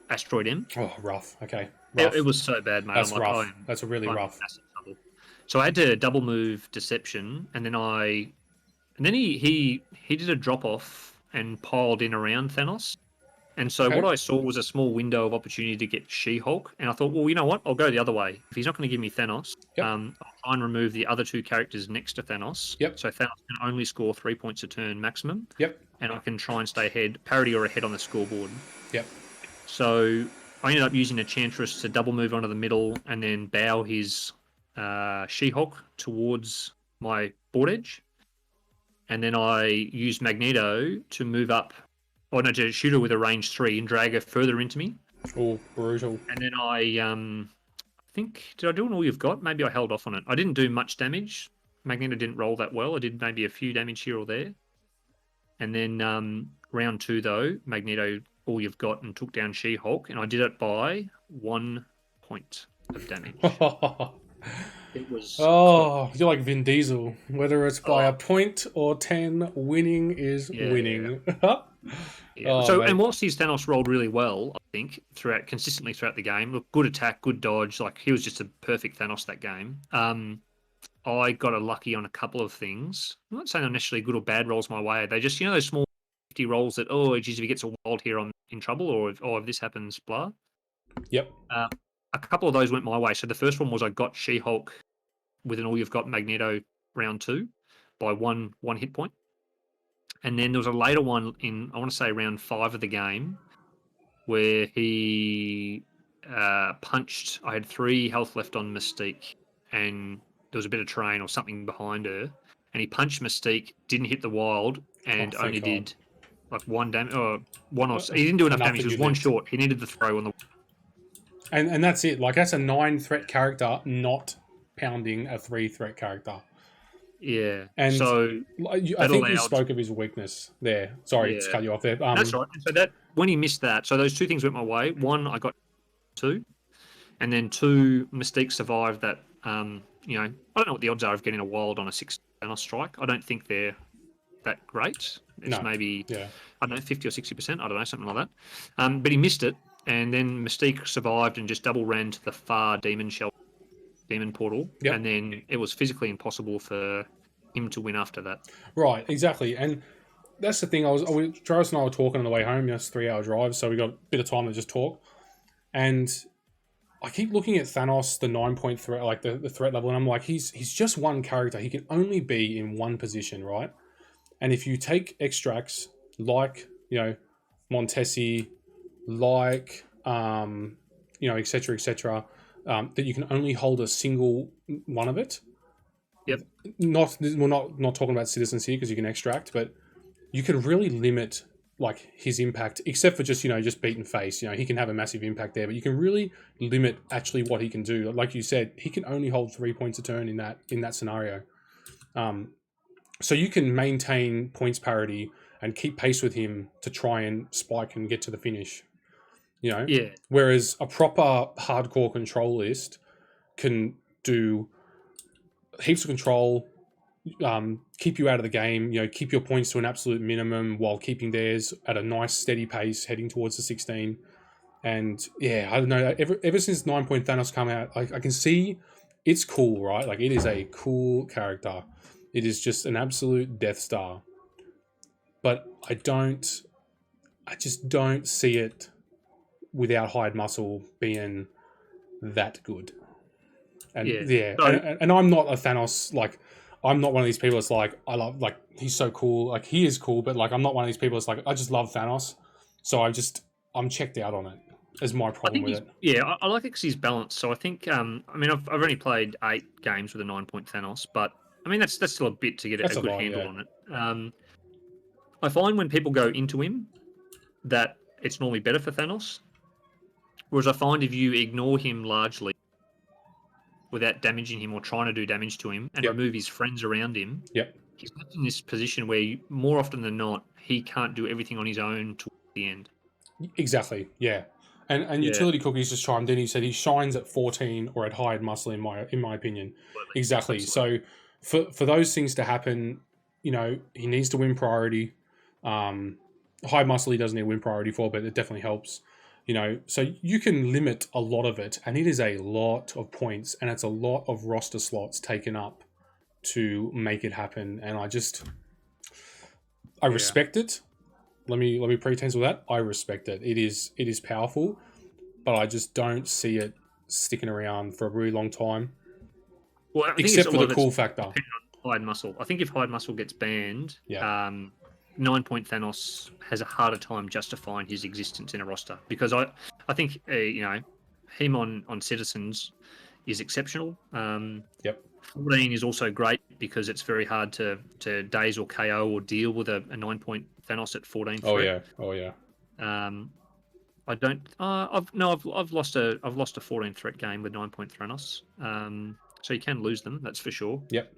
asteroid M. Oh, rough. Okay, rough. It was so bad, mate. That's rough. That's a really rough. So I had to double move deception, and then he did a drop off and piled in around Thanos. And so what I saw was a small window of opportunity to get She-Hulk. And I thought, well, you know what? I'll go the other way. If he's not going to give me Thanos, I'll try and remove the other 2 characters next to Thanos. So Thanos can only score 3 points a turn maximum. And I can try and stay ahead, parity or ahead on the scoreboard. So I ended up using Enchantress to double move onto the middle and then bow his She-Hulk towards my board edge. And then I used Magneto to move up. To shoot her with a range 3 and drag her further into me. Oh, brutal. And then I think, did I do an all you've got? Maybe I held off on it. I didn't do much damage. Magneto didn't roll that well. I did maybe a few damage here or there. And then round 2, though, Magneto, all you've got, and took down She-Hulk, and I did it by 1 point of damage. It was Oh, you're like Vin Diesel. Whether it's by a Oh. point or 10, winning is Yeah. winning. Yeah. Oh, So, mate. and whilst his Thanos rolled really well, I think consistently throughout the game, look, good attack, good dodge. Like he was just a perfect Thanos that game. I got lucky on a couple of things. I'm not saying they're necessarily good or bad rolls my way. They just, those small 50 rolls that, geez, if he gets a wild here, I'm in trouble, or if this happens, blah. Yep. A couple of those went my way. So the first one was I got She-Hulk with an all you've got Magneto round 2 by one hit point. And then there was a later one in, I want to say, round 5 of the game where he punched. I had 3 health left on Mystique, and there was a bit of terrain or something behind her. And he punched Mystique, didn't hit the wild, and thank only God. did like one damage. He didn't do enough damage. He was one short. He needed the throw on the. And that's it. Like, that's a 9-threat character, not pounding a 3-threat character. Yeah. And so I think you spoke of his weakness there. Sorry to cut you off there. That's right. So that when he missed that, so those 2 things went my way. 1, I got 2, and then 2, Mystique survived that. I don't know what the odds are of getting a wild on a 6 Thanos strike. I don't think they're that great. It's maybe I don't know, 50 or 60%. I don't know, something like that. But he missed it, and then Mystique survived and just double ran to the far demon portal, and then it was physically impossible for him to win after that. Right, exactly. And that's the thing. Travis and I were talking on the way home. It's a 3-hour drive, so we got a bit of time to just talk. And I keep looking at Thanos, the 9-point threat, like the threat level, and I'm like, he's just one character. He can only be in one position, right? And if you take extracts like, Montesi, like, et cetera, that you can only hold a single one of it. Yep. We're not talking about citizens here because you can extract, but you can really limit like his impact, except for just beaten face. He can have a massive impact there, but you can really limit actually what he can do. Like you said, he can only hold 3 points a turn in that scenario. So you can maintain points parity and keep pace with him to try and spike and get to the finish. Yeah. Whereas a proper hardcore control list can do heaps of control, keep you out of the game, keep your points to an absolute minimum while keeping theirs at a nice steady pace heading towards the 16. And I don't know, ever since 9-point Thanos come out, I can see it's cool, right? Like, it is a cool character. It is just an absolute Death Star. But I just don't see it without hide muscle being that good. And and I'm not a Thanos, like, I'm not one of these people that's like, I love, like, he's so cool. Like, he is cool, but like, I'm not one of these people that's like, I just love Thanos. So I'm checked out on it. Is my problem with it. Yeah, I like it because he's balanced. So I think, I've only played 8 games with a 9-point Thanos, but I mean, that's still a bit to get a good handle on it. I find when people go into him that it's normally better for Thanos. Whereas I find if you ignore him largely without damaging him or trying to do damage to him and remove his friends around him, he's not in this position where more often than not, he can't do everything on his own towards the end. Exactly, yeah. And Utility Cookies just chimed in. He said he shines at 14 or at hide muscle, in my opinion. Exactly. Absolutely. So for those things to happen, he needs to win priority. Hide muscle he doesn't need to win priority for, but it definitely helps. So you can limit a lot of it, and it is a lot of points, and it's a lot of roster slots taken up to make it happen. And I respect it. Let me pretense with that. I respect it. It is powerful, but I just don't see it sticking around for a really long time. Well, I think except for the cool factor. On hide muscle. I think if hide muscle gets banned, 9-point Thanos has a harder time justifying his existence in a roster, because I think him on citizens is exceptional. 14 is also great because it's very hard to daze or KO or deal with a 9-point Thanos at 14 threat. Oh yeah. I don't. I've lost a 14 threat game with 9-point Thanos. So you can lose them, that's for sure. Yep.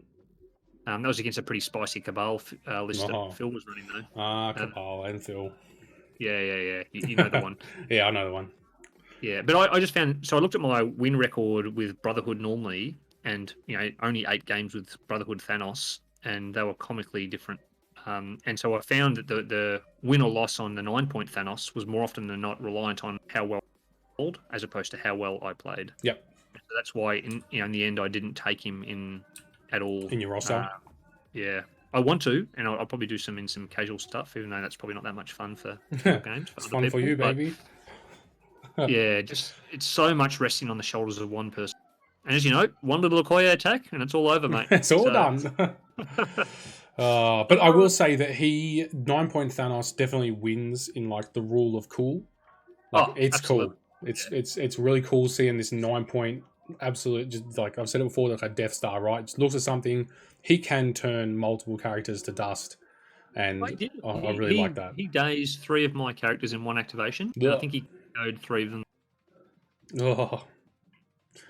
That was against a pretty spicy Cabal list Oh. that Phil was running, though. Cabal and Phil. Yeah. You know the one. Yeah, I know the one. Yeah, but I just found... So I looked at my win record with Brotherhood normally, and, only 8 games with Brotherhood Thanos, and they were comically different. And so I found that the win or loss on the 9-point Thanos was more often than not reliant on how well I rolled as opposed to how well I played. Yep. So that's why, in the end, I didn't take him in at all. In your roster? Yeah. I want to, and I'll probably do some casual stuff, even though that's probably not that much fun for games. It's other fun for people, you, but baby. yeah, just it's so much resting on the shoulders of one person. And as you know, one little Okoye attack, and it's all over, mate. It's all done. But I will say that 9-point Thanos definitely wins in like the rule of cool. Like it's absolutely. Cool. It's really cool seeing this 9-point absolute, just like I've said it before, like a Death Star, right? Just looks at something, he can turn multiple characters to dust, and I really like that. He dazed 3 of my characters in one activation. And I think he KO'd 3 of them. Oh.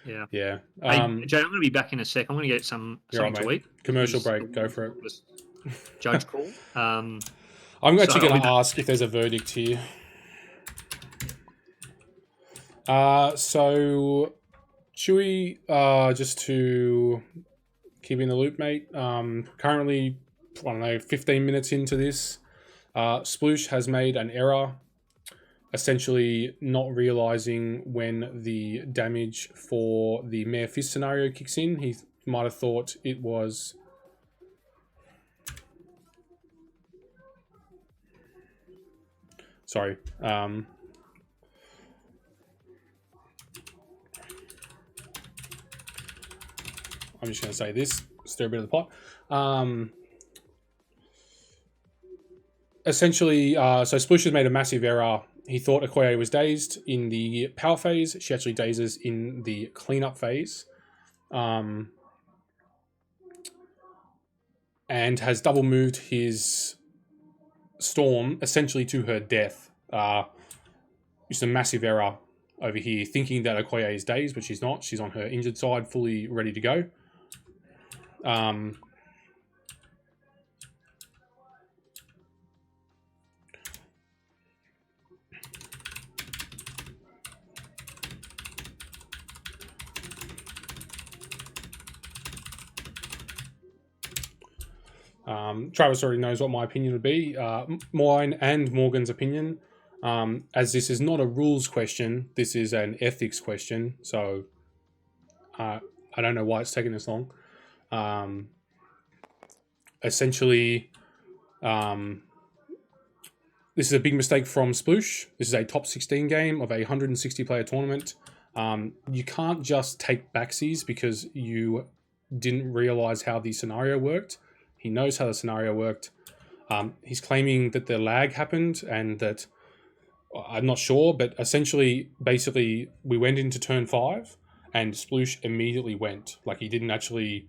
Yeah. Yeah. Hey, Jay, I'm going to be back in a sec. I'm going to get something to eat. Commercial break. Go for it. Judge call. I'm actually going to ask if there's a verdict here. So Chewy, just to keep in the loop, mate. Currently, I don't know, 15 minutes into this, Sploosh has made an error, essentially not realizing when the damage for the Mare Fist scenario kicks in. He might have thought it was... Sorry. I'm just going to say this, stir a bit of the pot. Essentially, so Sploosh has made a massive error. He thought Okoye was dazed in the power phase. She actually dazes in the cleanup phase. And has double moved his Storm essentially to her death. It's a massive error over here, thinking that Okoye is dazed, but she's not. She's on her injured side, fully ready to go. Travis already knows what my opinion would be. Mine and Morgan's opinion. As this is not a rules question, this is an ethics question. So I don't know why it's taking this long. Essentially, this is a big mistake from Sploosh. This is a top 16 game of a 160 player tournament. You can't just take backsies because you didn't realize how the scenario worked. He knows how the scenario worked. He's claiming that the lag happened and that I'm not sure, but essentially, basically, we went into turn 5 and Sploosh immediately went. Like, he didn't actually...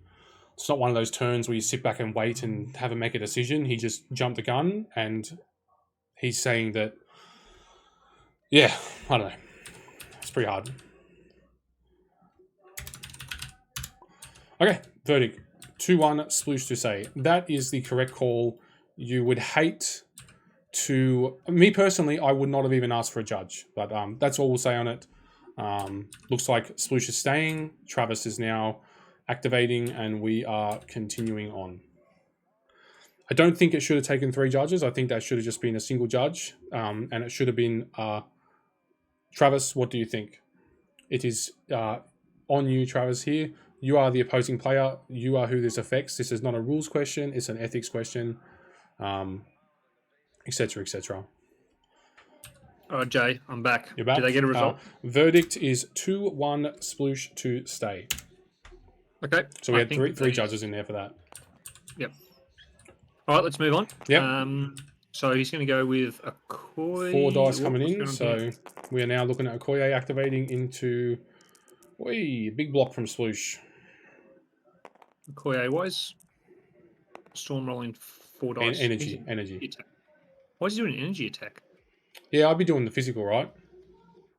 It's not one of those turns where you sit back and wait and have him make a decision. He just jumped the gun, and he's saying that... Yeah, I don't know. It's pretty hard. Okay, verdict. 2-1 Sploosh to say. That is the correct call. You would hate to... Me personally, I would not have even asked for a judge. But that's all we'll say on it. Looks like Sploosh is staying. Travis is now activating, and we are continuing on. I don't think it should have taken 3 judges. I think that should have just been a single judge. And it should have been... Travis, what do you think? It is on you, Travis, here. You are the opposing player. You are who this affects. This is not a rules question. It's an ethics question, etc., etc. All right, Jay, I'm back. You're back. Did I get a result? Verdict is 2-1 Sploosh to stay. Okay. So we had three judges in there for that. Yep. All right, let's move on. Yep. So he's going to go with Okoye. 4 dice coming in. So we are now looking at Okoye activating into... Oi, big block from Sploosh. Okoye, why is Storm rolling 4 dice? Energy. Attack. Why is he doing an energy attack? Yeah, I'll be doing the physical, right?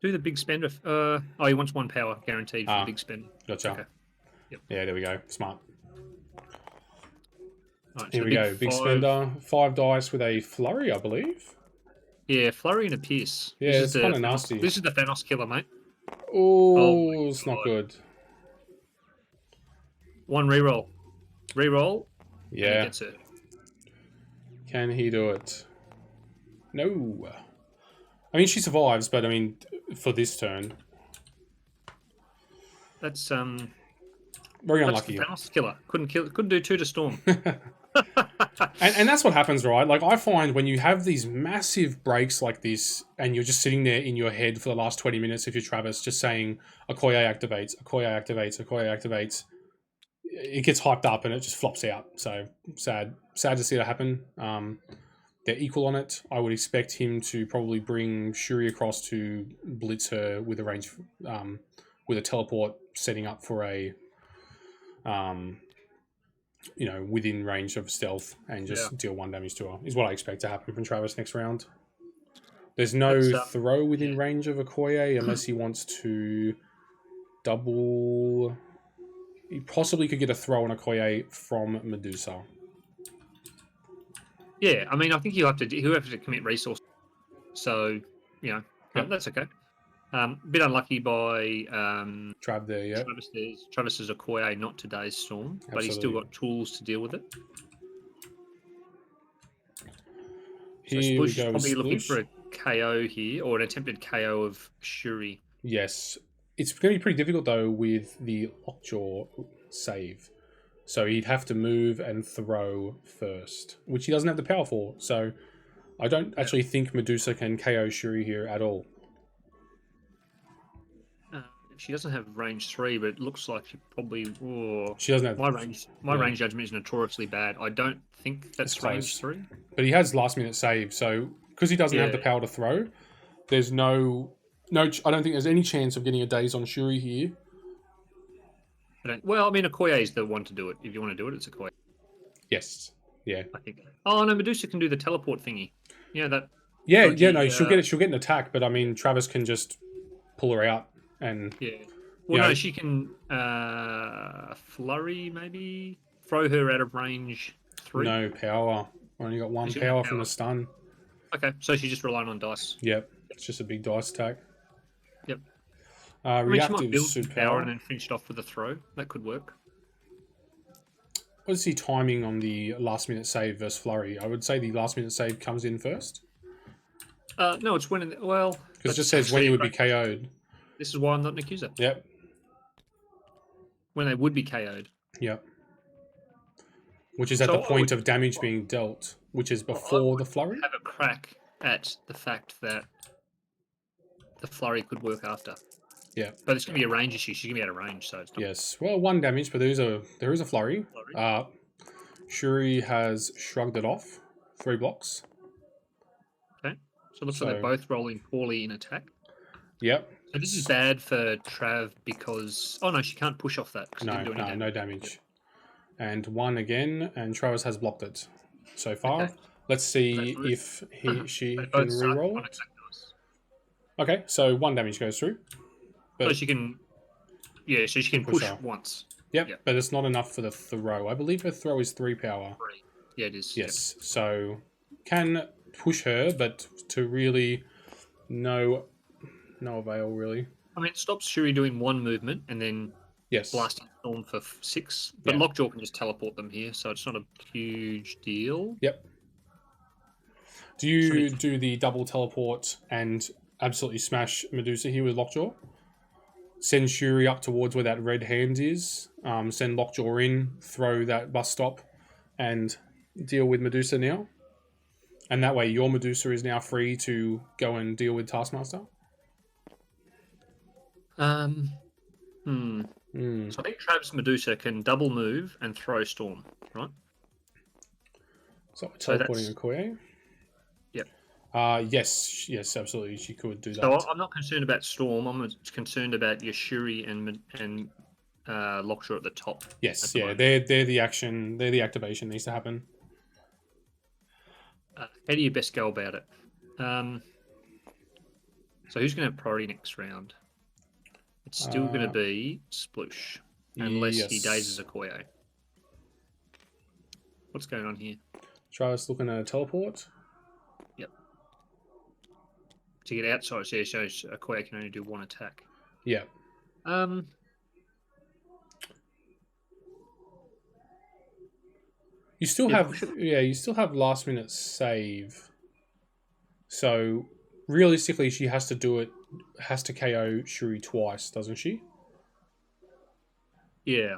Do the big spender. He wants 1 power guaranteed for the big spender. Gotcha. Okay. Yep. Yeah, there we go. Smart. Right, Here so we go. Big spender. 5 dice with a flurry, I believe. Yeah, flurry and a pierce. Yeah, it's kind of nasty. This is the Thanos killer, mate. Oh, it's not God. good. One reroll. Reroll, and he Yeah. gets it. Can he do it? No. I mean, she survives, but I mean, for this turn, That's very that's unlucky. the Thanos killer. Couldn't do 2 to Storm. And that's what happens, right? Like, I find when you have these massive breaks like this, and you're just sitting there in your head for the last 20 minutes, if you're Travis, just saying, Okoye activates, Okoye activates, Okoye activates, it gets hyped up and it just flops out. So, sad to see that happen. They're equal on it. I would expect him to probably bring Shuri across to blitz her with a range, with a teleport setting up for a, within range of stealth and just deal 1 damage to her, is what I expect to happen from Travis next round. There's no throw within range of Okoye unless he wants to double. He possibly could get a throw on Okoye from Medusa. Yeah, I mean, I think he'll have to commit resource. So, that's okay. Bit unlucky by Trav there, yeah. Travis's Okoye, not today's Storm, but he's still got tools to deal with it. So Here we Sploosh is go with probably looking Sploosh. for a KO here, or an attempted KO of Shuri. Yes. It's going to be pretty difficult, though, with the Lockjaw save. So he'd have to move and throw first, which he doesn't have the power for. So I don't actually think Medusa can KO Shuri here at all. She doesn't have range 3, but it looks like she probably... Oh, She doesn't have... My range judgment is notoriously bad. I don't think that's range 3. But he has last-minute save, so because he doesn't have the power to throw, there's no... I don't think there's any chance of getting a daze on Shuri here. Well, I mean, Okoye is the one to do it. If you want to do it, it's Okoye. Yes. Yeah. I think. Oh, no, Medusa can do the teleport thingy. Yeah, that... Yeah, no, she'll get an attack, but I mean, Travis can just pull her out and... Yeah. Well, no, she can flurry, maybe? Throw her out of range 3? No power. Only got 1 power from the stun. Okay, so she's just relying on dice. Yep. It's just a big dice attack. Yep. Reactive she might build some super power and then finish it off with a throw. That could work. What is the timing on the last minute save versus flurry? I would say the last minute save comes in first. No, it's when... Well... Because it just says when you would be KO'd. This is why I'm not an accuser. Yep. When they would be KO'd. Yep. Which is at the point of damage being dealt, which is before the flurry. Have a crack at the fact that the flurry could work after. Yeah. But it's going to be a range issue. She's going to be out of range, so it's not... Yes. Well, 1 damage, but there is a flurry. Shuri has shrugged it off. 3 blocks. Okay. So it looks like they're both rolling poorly in attack. Yep. So this is bad for Trav because... Oh, no, she can't push off that. No damage. And 1 again, and Travis has blocked it so far. Okay. Let's see if she can reroll it. Okay, so 1 damage goes through. But so she can... Yeah, so she can push once. Yep, but it's not enough for the throw. I believe her throw is 3 power. 3. Yeah, it is. Yes, so can push her, but to really no avail, really. I mean, it stops Shuri doing 1 movement and then blasting Storm for 6. But Lockjaw can just teleport them here, so it's not a huge deal. Yep. Do you do the double teleport and absolutely smash Medusa here with Lockjaw? Send Shuri up towards where that red hand is. Send Lockjaw in, throw that bus stop, and deal with Medusa now. And that way your Medusa is now free to go and deal with Taskmaster. So I think Travis Medusa can double move and throw Storm, right? So teleporting Okoye. Yep. Yes, absolutely. She could do that. So I'm not concerned about Storm. I'm concerned about your Shuri and Lockjaw at the top. Yes, they're the action. They're the activation needs to happen. How do you best go about it? So who's going to have priority next round? It's still going to be Sploosh, unless he dazes Okoye. What's going on here? Travis looking at a teleport. To get outside, so it shows Okoye can only do one attack. Yeah. You still Yeah, have push it. you still have last minute save. So realistically, she has to KO Shuri twice, doesn't she? Yeah.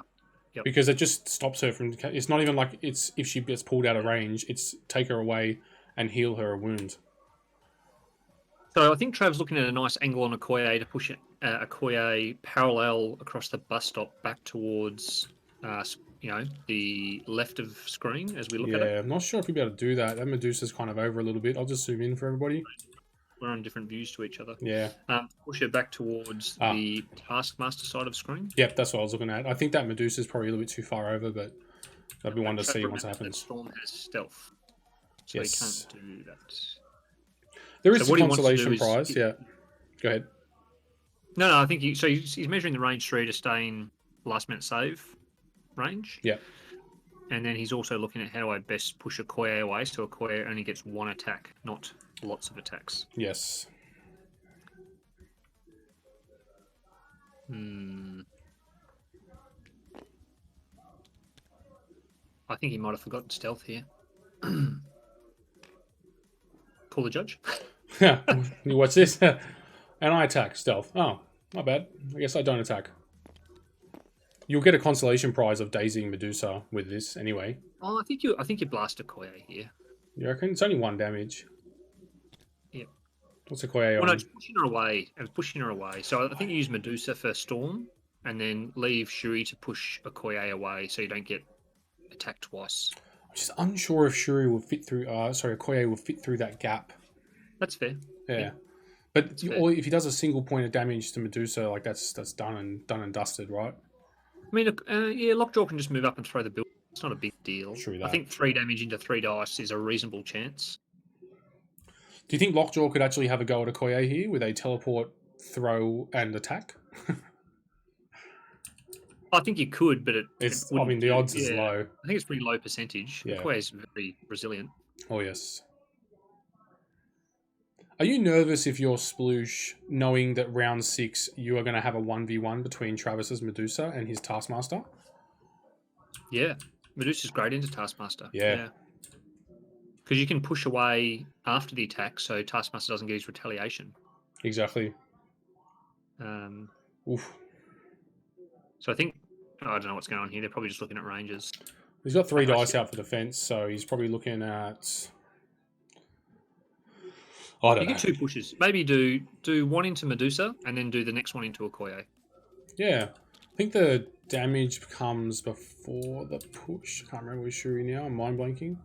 Because it just stops her from. It's not even like it's if she gets pulled out of range. It's take her away and heal her a wound. So I think Trav's looking at a nice angle on Okoye to push Okoye parallel across the bus stop back towards, the left of screen as we look at it. Yeah, I'm not sure if we'll be able to do that. That Medusa's kind of over a little bit. I'll just zoom in for everybody. We're on different views to each other. Yeah. Push it back towards the Taskmaster side of screen. Yep, that's what I was looking at. I think that Medusa's probably a little bit too far over, but that'd be one to Trav see once it remembers that happens. Storm has stealth, so Yes. he can't do that. There is So a what he wants to consolation do is- prize. Yeah. Go ahead. No, I think he's measuring the range 3 to stay in last minute save range. Yeah. And then he's also looking at how do I best push Okoye away so Okoye only gets one attack, not lots of attacks. Yes. I think he might have forgotten stealth here. Call the judge. Yeah. What's this? And I attack stealth. Oh, not bad. I guess I don't attack. You'll get a consolation prize of dazing Medusa with this anyway. Oh, I think you blast Okoye here. You reckon? It's only 1 damage. Yep. What's Okoye Well, no, on? it's pushing her away. I was pushing her away. So I think you use Medusa for Storm, and then leave Shuri to push Okoye away, so you don't get attacked twice. I'm just unsure if Shuri will fit through. Okoye will fit through that gap. That's fair. Yeah. But fair. if he does a single point of damage to Medusa, like that's done and dusted, right? I mean, Lockjaw can just move up and throw the build. It's not a big deal. True I that. think 3 damage into 3 dice is a reasonable chance. Do you think Lockjaw could actually have a go at Okoye here with a teleport, throw, and attack? I think you could, but the odds is low. I think it's pretty low percentage. Yeah. Okoye is very resilient. Oh yes. Are you nervous if you're Sploosh, knowing that round 6 you are going to have a 1v1 between Travis's Medusa and his Taskmaster? Yeah, Medusa's great into Taskmaster. Yeah. Because you can push away after the attack, so Taskmaster doesn't get his retaliation. Exactly. Oof. So I think I don't know what's going on here. They're probably just looking at ranges. He's got 3 I dice see. out for defense, so he's probably looking at. I don't You know. get 2 pushes. Maybe do one into Medusa and then do the next one into Okoye. Yeah. I think the damage comes before the push. I can't remember with Shuri now. I'm mind blanking.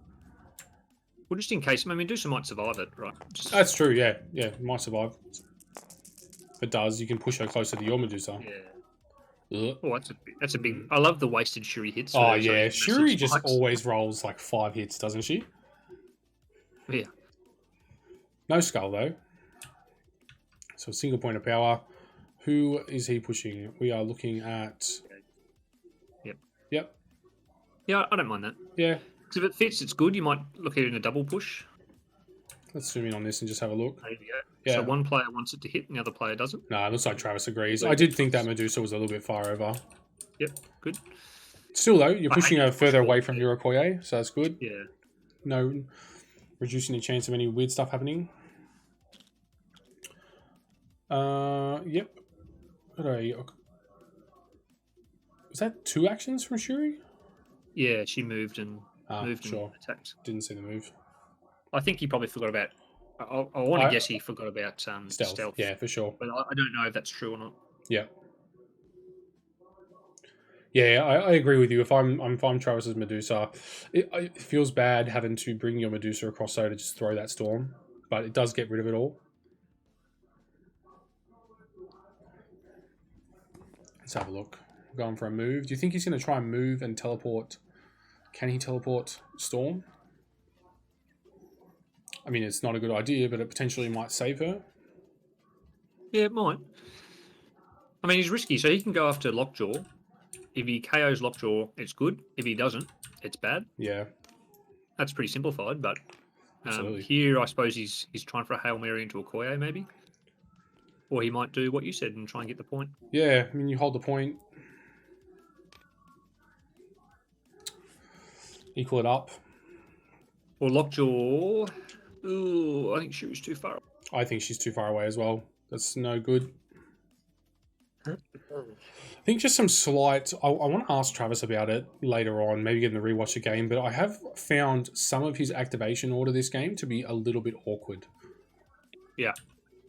Well, just in case. I mean, Medusa might survive it, right? That's true, yeah. Yeah, it might survive. If it does, you can push her closer to your Medusa. Yeah. Ugh. Oh, that's a big. I love the wasted Shuri hits. Oh, those, yeah. massive Shuri just spikes. always rolls like 5 hits, doesn't she? Yeah. No skull, though. So a single point of power. Who is he pushing? We are looking at... Yep. Yep. Yeah, I don't mind that. Yeah. Because if it fits, it's good. You might look at it in a double push. Let's zoom in on this and just have a look. There you go. Yeah. So one player wants it to hit, and the other player doesn't. No, it looks like Travis agrees. I did think that Medusa was a little bit far over. Yep, good. Still, though, you're I pushing hate her to push further forward, away from your Okoye, so that's good. Yeah. No, reducing the chance of any weird stuff happening. Yep. Okay. Was that 2 actions from Shuri? Yeah, she moved and Sure. and attacked. Didn't see the move. I think he probably forgot about. I want to guess he forgot about stealth. Yeah, for sure. But I don't know if that's true or not. Yeah. Yeah, I agree with you. If I'm Travis's Medusa, it feels bad having to bring your Medusa across so to just throw that storm, but it does get rid of it all. Let's have a look. We're going for a move. Do you think he's going to try and move and teleport? Can he teleport Storm? I mean, it's not a good idea, but it potentially might save her. Yeah, it might. I mean, he's risky, so he can go after Lockjaw. If he KOs Lockjaw, it's good. If he doesn't, it's bad. Yeah. that's pretty simplified. But Absolutely. here, I suppose he's trying for a Hail Mary into a Koye, maybe. Or he might do what you said and try and get the point. Yeah, I mean, you hold the point, equal it up. Or Lockjaw. Ooh, I think she was too far. I think she's too far away as well. That's no good. I think just some slight... I want to ask Travis about it later on, maybe getting the rewatch the game, but I have found some of his activation order this game to be a little bit awkward. Yeah.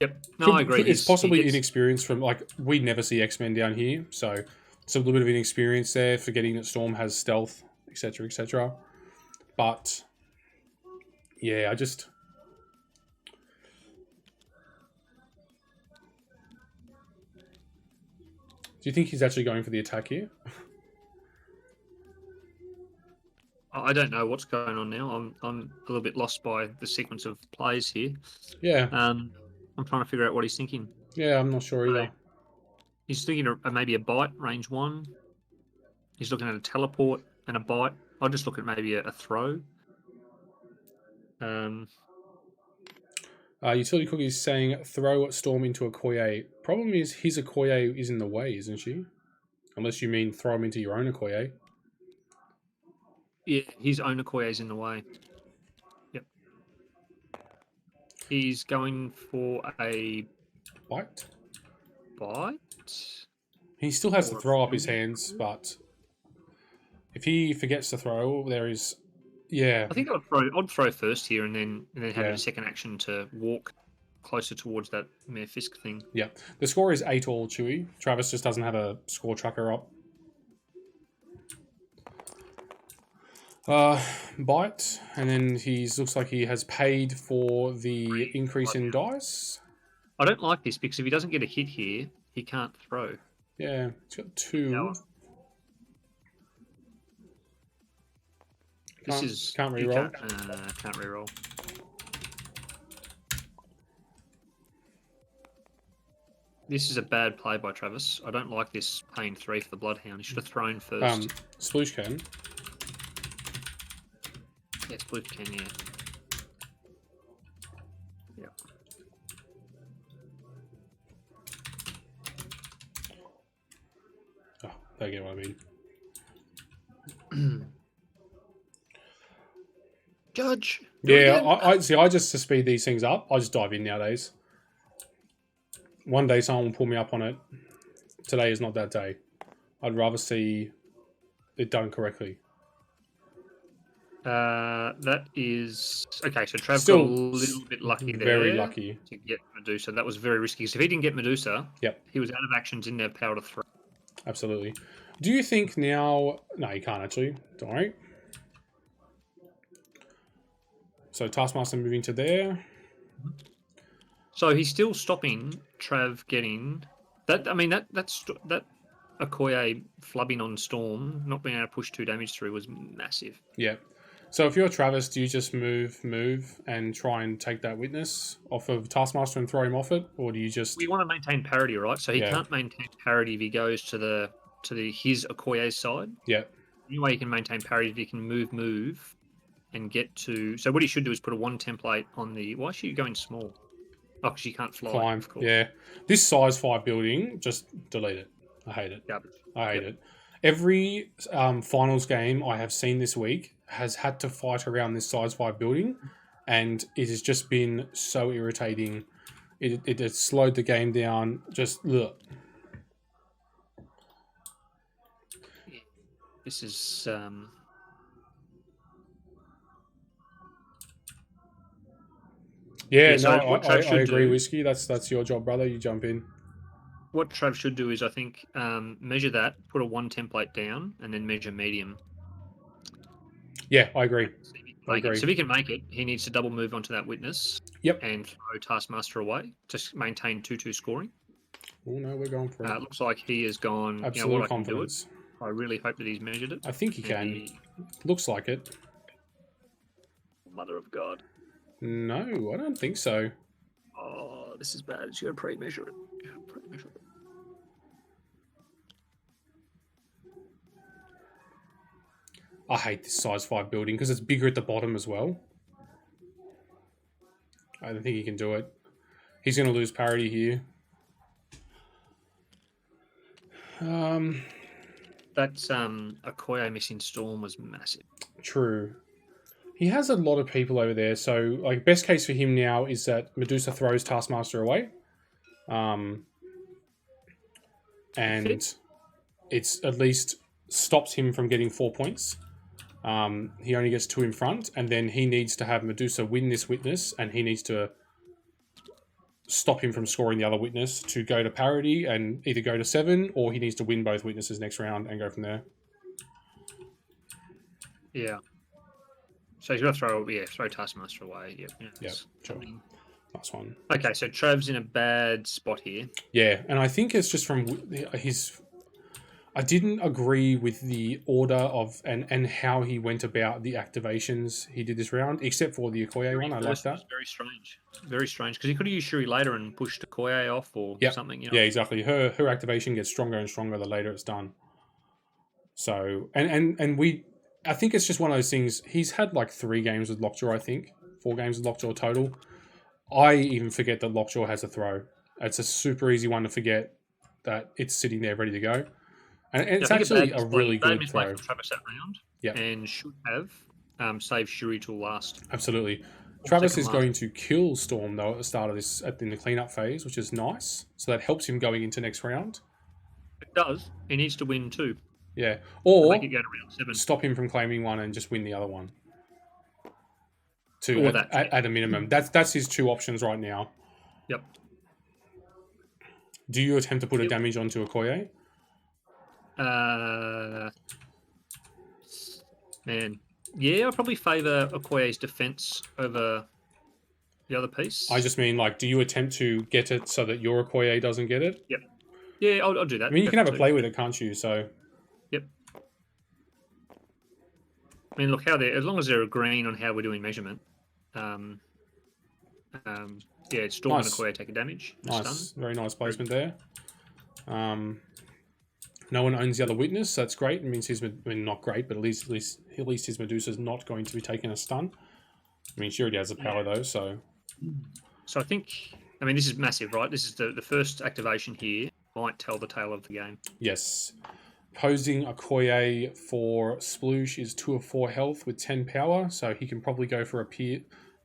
Yep. No, I agree. It's possibly inexperience from... Like, we never see X-Men down here, so it's a little bit of inexperience there, forgetting that Storm has stealth, etc., etc. But, yeah, I just... Do you think he's actually going for the attack here? I don't know what's going on now. I'm a little bit lost by the sequence of plays here. Yeah. I'm trying to figure out what he's thinking. Yeah, I'm not sure either. He's thinking maybe a bite, range 1. He's looking at a teleport and a bite. I'll just look at maybe a throw. Utility Cookie's saying throw Storm into a Okoye. Problem is his Okoye is in the way, isn't she? Unless you mean throw him into your own Okoye. Yeah, his own Okoye is in the way. Yep. He's going for a Bite? bite. He still has to throw up his hands, but if he forgets to throw, there is... Yeah. I think I'd throw first here and then have Yeah. a second action to walk closer towards that Mayor Fisk thing. Yeah. The score is 8-all, Chewy. Travis just doesn't have a score tracker up. Bite, and then looks like he has paid for the increase in dice. I don't like this because if he doesn't get a hit here, he can't throw. Yeah, he's got 2. Can't he reroll. Can't reroll. This is a bad play by Travis. I don't like this paying 3 for the Bloodhound. He should have thrown first. Sploosh can. Yeah, Sploosh can, yeah. Yeah. Oh, they get what I mean. Judge. Yeah, I see. I just to speed these things up. I just dive in nowadays. One day someone will pull me up on it. Today is not that day. I'd rather see it done correctly. That is okay. So Trav Still got a little bit lucky there. Very lucky. To get Medusa. That was very risky. So if he didn't get Medusa, Yep. he was out of action. Didn't have power to throw. Absolutely. Do you think now... No, you can't actually. Don't worry. So Taskmaster moving to there. So he's still stopping Trav getting that. I mean that Okoye flubbing on Storm, not being able to push 2 damage through was massive. Yeah. So if you're Travis, do you just move, and try and take that witness off of Taskmaster and throw him off it, or do you just? We want to maintain parity, right? So he Yeah. can't maintain parity if he goes to his Okoye's side. Yeah. The only way he can maintain parity is if he can move, and get to. So what he should do is put a 1 template on the. Why is she going small? Oh, because she can't fly. Climb. Of course. Yeah. This size 5 building, just delete it. I hate it. Garbage. I hate it. Every finals game I have seen this week has had to fight around this size 5 building, and it has just been so irritating. It has slowed the game down. Just ugh. This is. Yeah, so no, what I Trav should agree, do- Whiskey. That's your job, brother. You jump in. What Trav should do is, I think, measure that, put a 1 template down, and then measure medium. Yeah, I agree. I Make it. agree. So if he can make it, he needs to double move onto that witness. Yep. And throw Taskmaster away to maintain 2-2 scoring. Oh no, we're going for it. It looks like he has gone. Absolute I can do it. confidence. I really hope that he's measured it. I think he can. Looks like it. Mother of God. No, I don't think so. Oh, this is bad. You gotta pre-measure it. I hate this size 5 building because it's bigger at the bottom as well. I don't think he can do it. He's going to lose parity here. That Okoye missing Storm was massive. True. He has a lot of people over there, so like best case for him now is that Medusa throws Taskmaster away. And it's at least stops him from getting 4 points. He only gets 2 in front, and then he needs to have Medusa win this witness, and he needs to stop him from scoring the other witness to go to parity and either go to 7, or he needs to win both witnesses next round and go from there. Yeah. So he's got to throw Taskmaster away. Yep. Yeah, sure. Nice one. Okay, so Trav's in a bad spot here. Yeah, and I think it's just from his... I didn't agree with the order of and how he went about the activations he did this round, except for the Okoye one. I like that. Very strange. Very strange, because he could have used Shuri later and pushed Okoye off or something. You know? Yeah, exactly. Her activation gets stronger and stronger the later it's done. So, and we... I think it's just one of those things. He's had like 3 games with Lockjaw, I think. 4 games with Lockjaw total. I even forget that Lockjaw has a throw. It's a super easy one to forget that it's sitting there ready to go. And it's actually a really good throw. Travis that round, yeah, and should have saved Shuri till last. Absolutely. Travis is going to kill Storm though at the start of this, in the cleanup phase, which is nice. So that helps him going into next round. It does. He needs to win 2. Yeah, or make it go to round 7. Stop him from claiming 1 and just win the other one. At a minimum, that's his 2 options right now. Yep. Do you attempt to put a damage onto Okoye? Man, yeah, I probably favour Okoye's defense over the other piece. I just mean, like, do you attempt to get it so that your Okoye doesn't get it? Yep. Yeah, I'll do that. I mean, you can have a play with it, can't you? So. Yep. I mean, look, as long as they're agreeing on how we're doing measurement. Storm and Okoye take a damage. Nice, very nice placement there. No one owns the other witness, so that's great. It means not great, but at least his Medusa's not going to be taking a stun. I mean, she already has the power though, so. So I think, this is massive, right? This is the first activation here. Might tell the tale of the game. Yes. Posing Okoye for Sploosh is 2 of 4 health with 10 power, so he can probably go for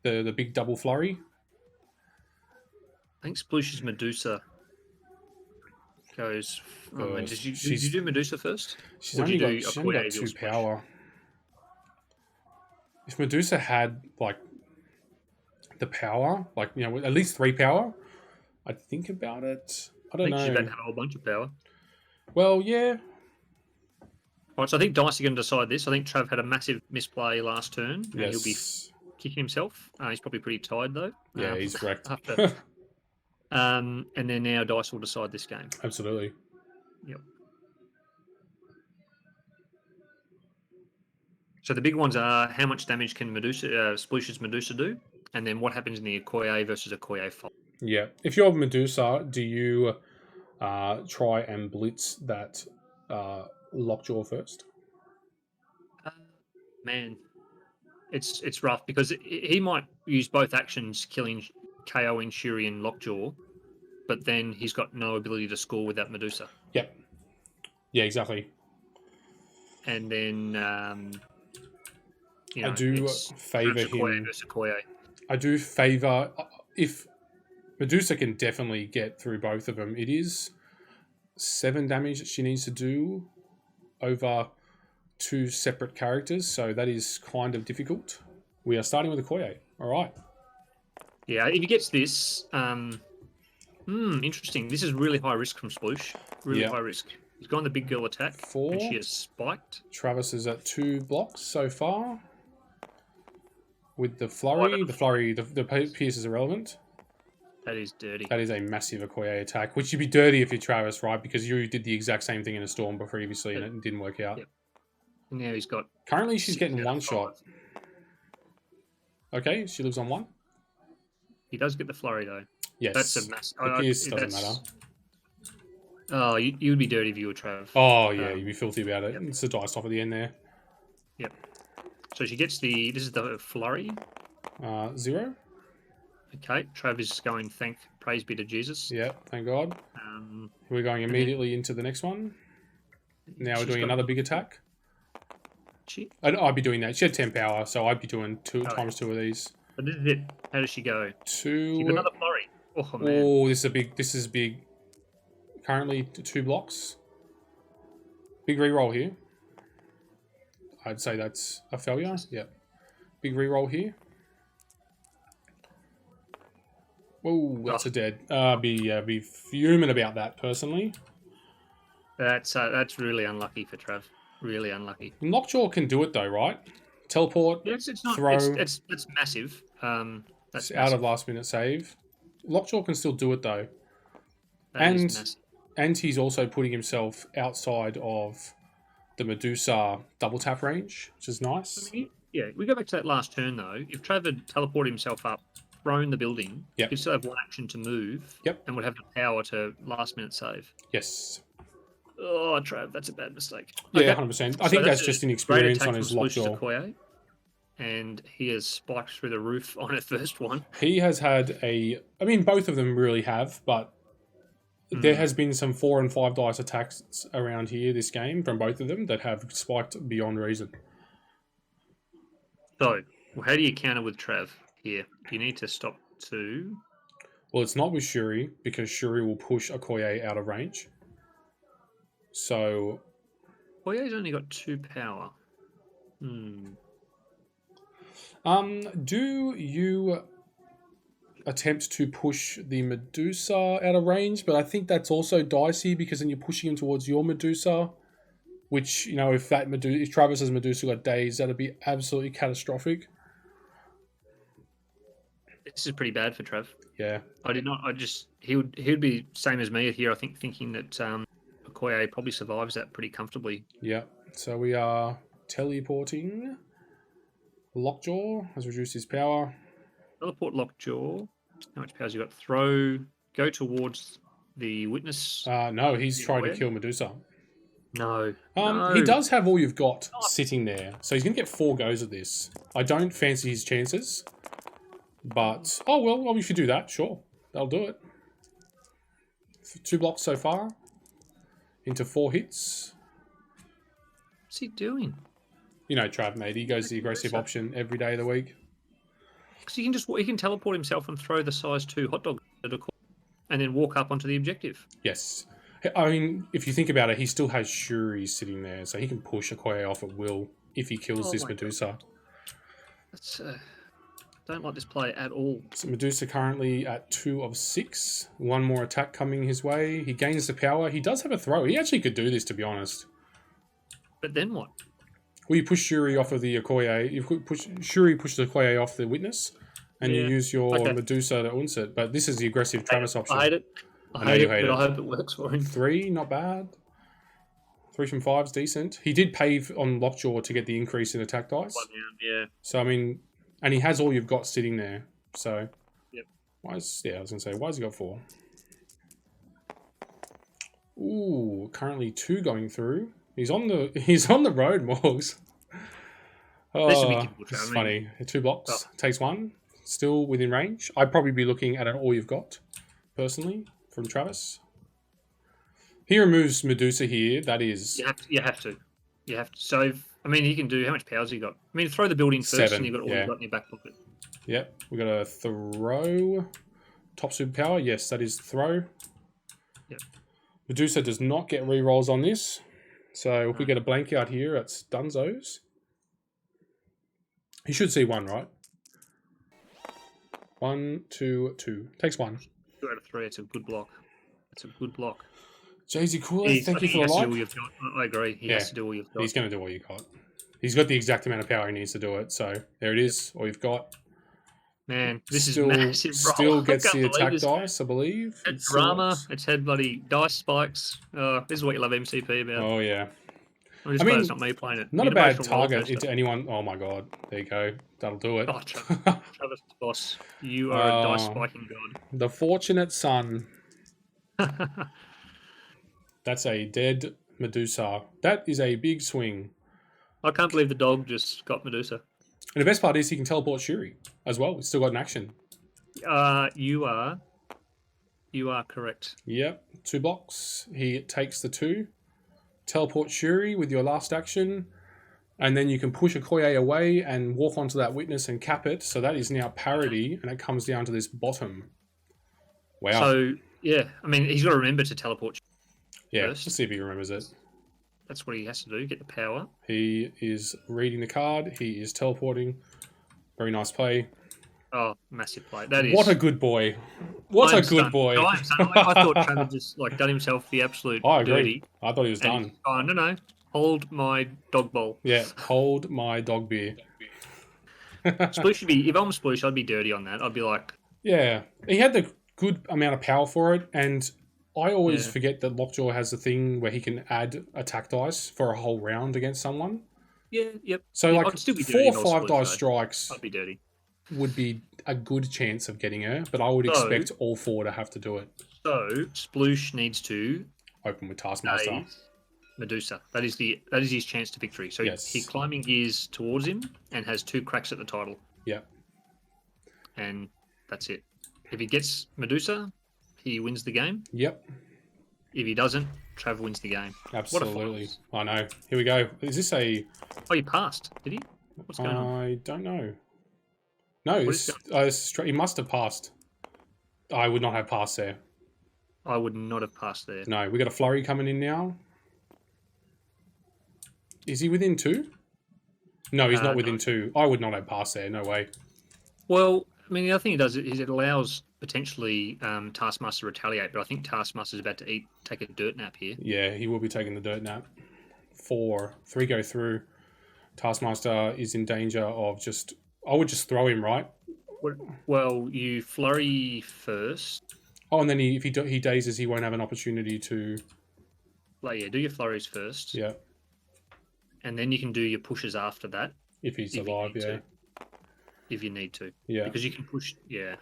the big double flurry. I think Sploosh's Medusa goes. Did you do Medusa first? She's only got 2 power. If Medusa had like the power, like at least 3 power, I'd think about it. I don't know. She'd have a whole bunch of power. Well, yeah. Right, so I think Dice are going to decide this. I think Trav had a massive misplay last turn, and yes. He'll be kicking himself. He's probably pretty tired though. Yeah, he's wrecked. And then now Dice will decide this game. Absolutely. Yep. So the big ones are how much damage can Sploosh's Medusa do, and then what happens in the Okoye versus Okoye fight. Yeah. If you're Medusa, do you try and blitz that Lockjaw first? Man, it's rough because he might use both actions, KOing Shuri and Lockjaw, but then he's got no ability to score with that Medusa. Yep. Yeah, exactly. And then I do favour him. I do favour if Medusa can definitely get through both of them. It is 7 damage that she needs to do over 2 separate characters, so that is kind of difficult. We are starting with Okoye. All right. Yeah, if he gets this, interesting. This is really high risk from Sploosh. Really high risk. He's gone the big girl attack, 4. and she has spiked. Travis is at 2 blocks so far. With the flurry, the pierce is irrelevant. That is dirty. That is a massive Okoye attack, which would be dirty if you're Travis, right? Because you did the exact same thing in a Storm previously and it didn't work out. Yep. Now he's got... Currently, she's getting 1 shot. Okay, she lives on 1. He does get the flurry, though. Yes. That's a massive... The pierce doesn't matter. Oh, you would be dirty if you were Trav. Oh, yeah, you'd be filthy about it. Yep. It's a dice off at the end there. Yep. So she gets the. This is the flurry. 0. Okay, Travis going. Praise be to Jesus. Yeah, thank God. Um, We're going then- immediately into the next one. Now we're she's doing got- another big attack. She, I'd be doing that. She had 10 power, so I'd be doing yeah. times 2 of these. but this is it. How does she go? 2. She got another flurry. Oh man. Oh, this is big. This is big. Currently 2 blocks. Big reroll here. I'd say that's a failure. Yep. Big reroll here. Oh, that's a dead. Be fuming about that personally. That's really unlucky for Trav. Really unlucky. Lockjaw can do it though, right? Teleport. Yeah, it's not. Throw. It's massive. That's It's out of last minute save. Lockjaw can still do it though. That is and massive. and he's also putting himself outside of the Medusa double tap range, which is nice. I mean, yeah, we go back to that last turn though. If Trav had teleported himself up, thrown the building, Yep. he'd still have 1 action to move. Yep. And would have the power to last minute save. Yes. Oh, Trav, that's a bad mistake. Yeah, Okay. 100%. I So think that's a just great inexperience attack on from his Splooshes to Lockjaw. Koye, and he has spiked through the roof on her first one. He has had both of them really have, but there has been some 4 and 5 dice attacks around here this game from both of them that have spiked beyond reason. So, how do you counter with Trav here? You need to stop to. Well, it's not with Shuri, because Shuri will push Okoye out of range. So, Koye's only got 2 power. do you attempt to push the Medusa out of range? But I think that's also dicey, because then you're pushing him towards your Medusa, which, if Travis's Medusa got dazed, that'd be absolutely catastrophic. This is pretty bad for Trav. Yeah. He would be same as me here. I think thinking that Okoye probably survives that pretty comfortably. Yeah. So we are teleporting. Lockjaw has reduced his power. Teleport Lockjaw. How much power has he got? Throw. Go towards the witness. No, he's Yeah, trying to where? kill Medusa. No. He No. does have all you've got sitting there, so he's going to get 4 goes at this. I don't fancy his chances, but we should do that. Sure, that'll do it. 2 blocks so far into 4 hits. What's he doing? Trav, mate. He goes the aggressive option every day of the week. Because he can teleport himself and throw the size 2 hot dog at a corner and then walk up onto the objective. Yes. I mean, if you think about it, he still has Shuri sitting there, so he can push Okoye off at will if he kills this my Medusa. That's don't like this play at all. So Medusa currently at 2 of 6. 1 more attack coming his way. He gains the power. He does have a throw. He actually could do this, to be honest. But then what? Well, you push Shuri off of the Okoye. Shuri pushes Okoye off the witness, and you Yeah. use your Okay. Medusa to unce it. But this is the aggressive Travis option. I hate it. I know you hate but it. I hope it works for him. 3, not bad. 3 from 5 is decent. He did pay on Lockjaw to get the increase in attack dice. 1 down, yeah. So, I mean, and he has all you've got sitting there. So, Yep. I was going to say, why has he got 4? Ooh, currently 2 going through. He's on the road, Morgs. This should be Oh, difficult, this is I funny. 2 blocks, Oh. takes 1. Still within range. I'd probably be looking at an all you've got, personally, from Travis. He removes Medusa here. That is You have to. So, I mean, he can do... How much power has he got? I mean, throw the building first 7, and you've got all yeah. you've got in your back pocket. Yep, we got a throw. Top superpower, yes, that is throw. Yep. Medusa does not get rerolls on this. So if we get a blank out here, it's Dunzos. He should see 1, right? 1, 2, 2. Takes 1. 2 out of 3. It's a good block. It's a good block. Jay-Z Cooler, He thank you for has the to do all like. you've got. I agree. He has to do all you've got. He's going to do all you got. He's got the exact amount of power he needs to do it. So there it is, all you've got. Man, this still, is massive. Bro. Still I gets can't the believe attack this. dice, I believe. It's It drama. works. It's had bloody dice spikes. This is what you love MCP about. Oh, yeah. I'm just I glad mean, it's not me playing it. Not The a bad emotional roller target coaster. into anyone. Oh my god. There you go. That'll do it. Oh, Travis Boss, you are a dice Oh. spiking god. The fortunate son. That's a dead Medusa. That is a big swing. I can't believe the dog just got Medusa. And the best part is he can teleport Shuri as well. He's still got an action. You are correct. Yep, 2 blocks. He takes the 2. Teleport Shuri with your last action. And then you can push a Koye away and walk onto that witness and cap it. So that is now parity, and it comes down to this bottom. Wow. So, yeah, I mean, he's got to remember to teleport yeah, first. let's see if he remembers it. That's what he has to do, get the power. He is reading the card. He is teleporting. Very nice play. Oh, massive play. That is... What a good boy. What I'm a good stunned. boy. No, I'm stunned. I thought Travis just like done himself the absolute I agree. dirty. I thought he was done. Oh, no. Hold my dog bowl. Yeah, hold my dog beer. Sploosh should be... If I'm Sploosh, I'd be dirty on that. I'd be like... Yeah, he had the good amount of power for it, and I always Yeah. forget that Lockjaw has a thing where he can add attack dice for a whole round against someone. Yeah, yep. So, Yeah, like, I'd still be 4 dirty or if I was 5 Sploosh, dice though. strikes I'd be dirty. would be a good chance of getting her, but I would So- expect all 4 to have to do it. So, Sploosh needs to Open with Taskmaster. daze Medusa. That is his chance to victory. So Yes. he climbing gears towards him and has 2 cracks at the title. Yeah. And that's it. If he gets Medusa, he wins the game. Yep, If he doesn't, Trav wins the game. absolutely. finals. I know. Here we go. Is this a... Oh, he passed, did he? What's going on? I don't know. No, What this, is this is straight. He must have passed. I would not have passed there. I would not have passed there. No, we got a flurry coming in now. Is he within 2? No, he's not within no. 2. I would not have passed there. No way. Well, I mean, the other thing it does is it allows potentially Taskmaster to retaliate, but I think Taskmaster's about to take a dirt nap here. Yeah, he will be taking the dirt nap. 4. 3 go through. Taskmaster is in danger of just... I would just throw him, right? Well, you flurry first. Oh, and then if he dazes, he won't have an opportunity to... Like, yeah, do your flurries first. Yeah, And then you can do your pushes after that. if he's If you alive, need yeah. to. If you need to. Yeah. Because you can push, yeah.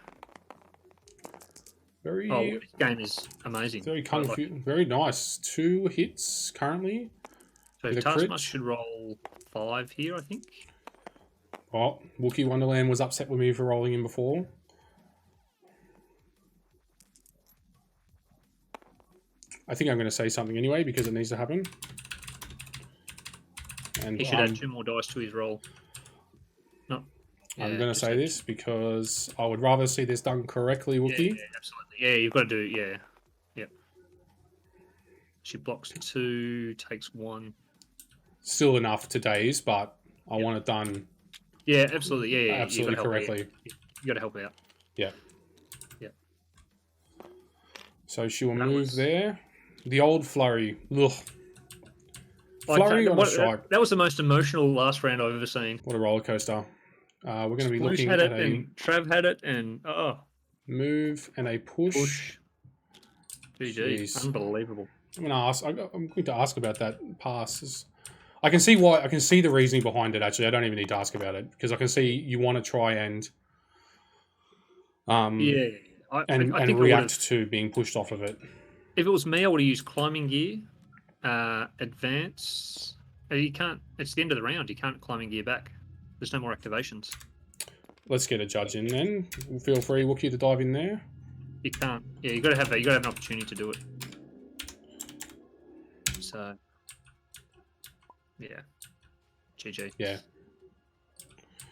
Very... Oh, this game is amazing. Very I like confused. Very nice. 2 hits currently. So with a crit. Taskmaster should roll 5 here, I think. Oh, Wookiee Wonderland was upset with me for rolling in before. I think I'm going to say something anyway because it needs to happen. And He should add 2 more dice to his roll. No. I'm Yeah, going to just say add this because I would rather see this done correctly, Wookiee. Yeah, absolutely. Yeah, you've got to do. Yeah, yep. She blocks 2, takes 1. Still enough to daze, but I want it done Yeah, absolutely. Yeah, yeah. absolutely you gotta help correctly. out. You got to help out. Yeah. Yeah. So she will That move was- there. The old flurry. Ugh. Like, Flurry on a strike. that was the most emotional last round I've ever seen. What a roller coaster. We're going to be Sploosh looking had at it, a and Trav had it, and move and a push. push. GG, Jeez. unbelievable. I'm going to ask about that pass. I can see why. I can see the reasoning behind it. Actually, I don't even need to ask about it because I can see you want to try and Yeah, I and think I react would've- to being pushed off of it. If it was me, I would have used climbing gear, advance. You can't. It's the end of the round. You can't climbing gear back. There's no more activations. Let's get a judge in then. Feel free, Wookiee, to dive in there. You can't. Yeah, you got to have an opportunity to do it. So, yeah, GG. Yeah.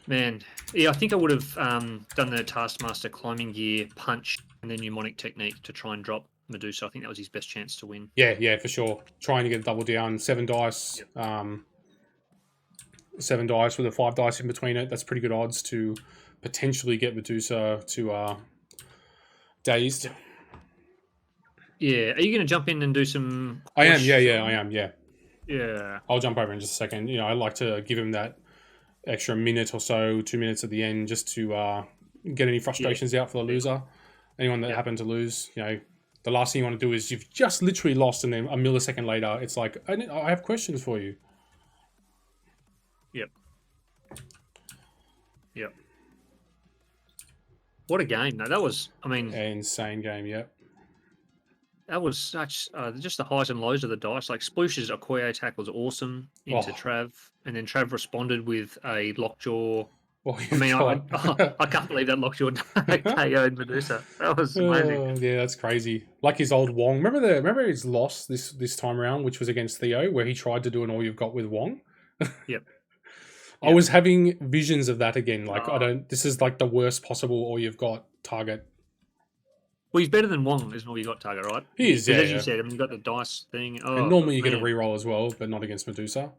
Man, yeah, I think I would have done the Taskmaster climbing gear punch and then mnemonic technique to try and drop Medusa. I think that was his best chance to win. Yeah, for sure. Trying to get a double down. 7 dice. Yep. 7 dice with a 5 dice in between it. That's pretty good odds to potentially get Medusa to dazed. Yeah, are you going to jump in and do some? I am. push? Yeah, I am. Yeah. Yeah. I'll jump over in just a second. You know, I like to give him that extra minute or so, 2 minutes at the end, just to get any frustrations out for the loser. Anyone that happened to lose, you know, the last thing you want to do is you've just literally lost, and then a millisecond later, it's like, I have questions for you. Yep. What a game! No, that was. I mean, Insane game. Yep. that was such just the highs and lows of the dice. Like Splooshes Okoye attack was awesome into Oh. Trav, and then Trav responded with a Lockjaw. Well, I mean, got- I can't believe that Lockjaw KO'd Medusa. That was amazing. Oh, yeah, that's crazy. Like his old Wong. Remember his loss this time around, which was against Theo, where he tried to do an all you've got with Wong. Yep. I was having visions of that again. Like Oh. this is like the worst possible all you've got target. Well, he's better than Wong, is all you got target, right? He is, Because yeah, as you yeah. said, I mean, you got the dice thing. Oh, And normally you get a man. reroll as well, but not against Medusa.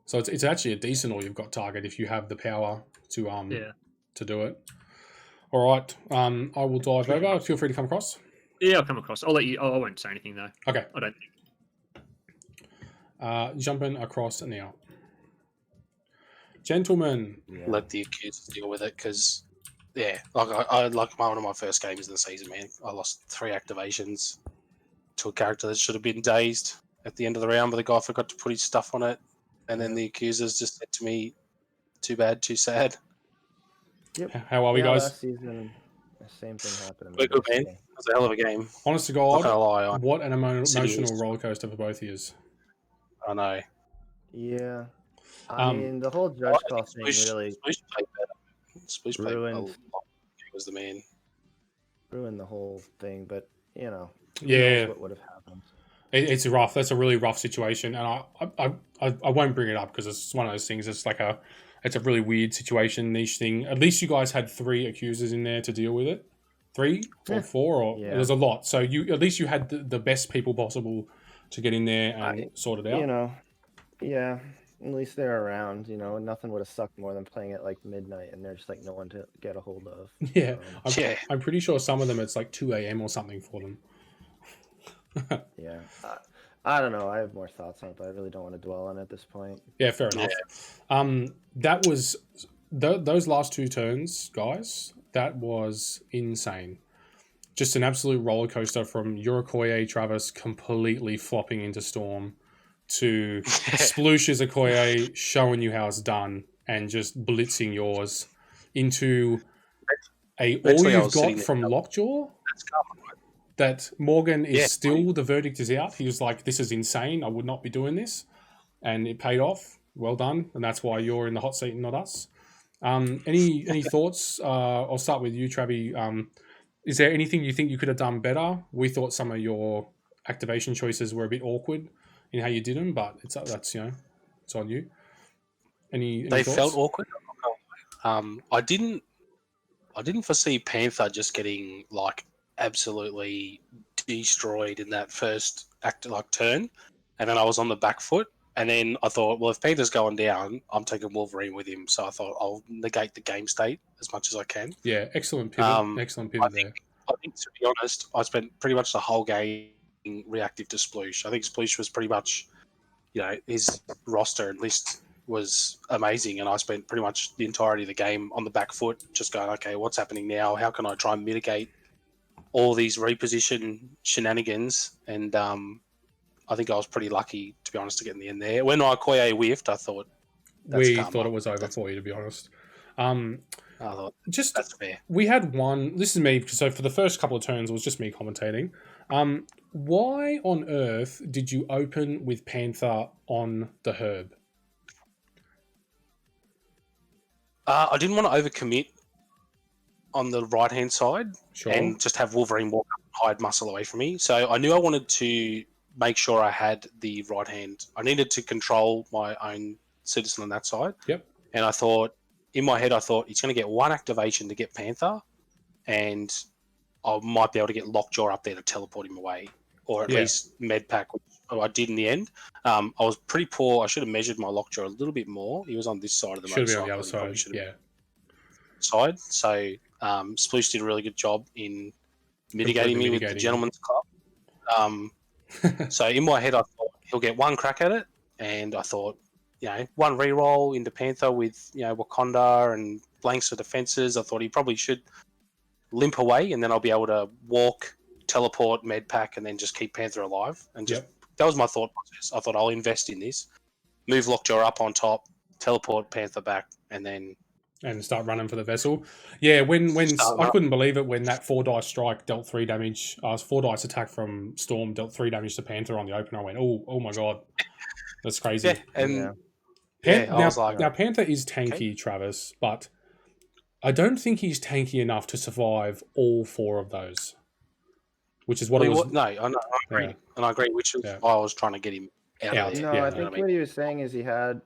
So it's actually a decent all you've got target if you have the power to to do it. All right, I will dive over. Feel free to come across. Yeah, I'll come across. I'll let you. Oh, I won't say anything though. Okay, I don't think. jumping across now, gentlemen. Yeah. Let the accusers deal with it because, yeah, like I like one of my first games of the season, man. I lost 3 activations to a character that should have been dazed at the end of the round, but the guy forgot to put his stuff on it, and then the accusers just said to me, "Too bad, too sad." Yep. How are we, guys? Last season, the same thing happened. We're good, man. It was a hell of a game. Honest to Not God, gonna lie, what an City emotional is- roller coaster for both of you. I know. Yeah. I mean, the whole judge call thing really Splooshes played better. Splooshes played ruined- a lot. He was the man. ruined the whole thing, but you know, who Yeah. knows what would have happened. It's rough. That's a really rough situation, and I won't bring it up because it's one of those things. It's a really weird situation, niche thing. At least you guys had 3 accusers in there to deal with it, 3 or 4, or Yeah. there's a lot. So at least you had the best people possible to get in there and sort it out. You know, yeah. At least they're around. You know, nothing would have sucked more than playing at like midnight, and there's like no one to get a hold of. Yeah, Yeah. I'm pretty sure some of them it's like 2 a.m. or something for them. Yeah. I don't know. I have more thoughts on it, but I really don't want to dwell on it at this point. Yeah, fair enough. That was those last 2 turns, guys. That was insane. Just an absolute roller coaster from Okoye Travis completely flopping into Storm to Splooshes Okoye showing you how it's done and just blitzing yours into all Eventually I you've was got sitting there from going, Lockjaw. That's common, right? That Morgan is Yeah, still, the verdict is out. He was like, this is insane. I would not be doing this. And it paid off. Well done. And that's why you're in the hot seat and not us. Any thoughts? I'll start with you, Travi. Is there anything you think you could have done better? We thought some of your activation choices were a bit awkward in how you did them, but that's it's on you. Any They thoughts? felt awkward. I didn't foresee Panther just getting like absolutely destroyed in that first turn, and then I was on the back foot. And then I thought, well, if Panther's going down, I'm taking Wolverine with him. So I thought I'll negate the game state as much as I can. Yeah, excellent pivot. Excellent pivot there. I think, to be honest, I spent pretty much the whole game reactive to Sploosh. I think Sploosh was pretty much, his roster at least was amazing, and I spent pretty much the entirety of the game on the back foot, just going, okay, what's happening now? How can I try and mitigate all these reposition shenanigans? And I think I was pretty lucky, to be honest, to get in the end there. When Okoye whiffed, I thought We thought it was over for you, to be honest. I thought Just that's fair. we had one. This is me. So for the first couple of turns, it was just me commentating. Why on earth did you open with Panther on the herb? I didn't want to overcommit on the right-hand side Sure. and just have Wolverine walk up and hide muscle away from me. So I knew I wanted to make sure I had the right hand. I needed to control my own citizen on that side. Yep. And I thought, in my head, he's going to get 1 activation to get Panther, and I might be able to get Lockjaw up there to teleport him away, or at least Medpack, which I did in the end. I was pretty poor. I should have measured my Lockjaw a little bit more. He was on this side of the Should be motorcycle. on the other He probably side. should have Yeah. side. So Sploosh did a really good job in mitigating me with the Gentleman's Club. So in my head, I thought he'll get 1 crack at it, and I thought, 1 reroll into Panther with Wakanda and blanks for defenses. I thought he probably should limp away, and then I'll be able to walk, teleport, medpack, and then just keep Panther alive. And just that was my thought process. I thought I'll invest in this, move Lockjaw up on top, teleport Panther back, and then and start running for the vessel. Yeah, when Start I run- couldn't believe it when that 4 dice strike dealt 3 damage. 4 dice attack from Storm dealt 3 damage to Panther on the opener. I went, oh my god, that's crazy. Yeah, and Yeah. I was like, Now Panther is tanky, Travis, but I don't think he's tanky enough to survive all 4 of those. Which is what it was. no, I agree, Yeah. and I agree. Which was Yeah. why I was trying to get him out Out. of there. No, Yeah. I No. think what he was saying is he had,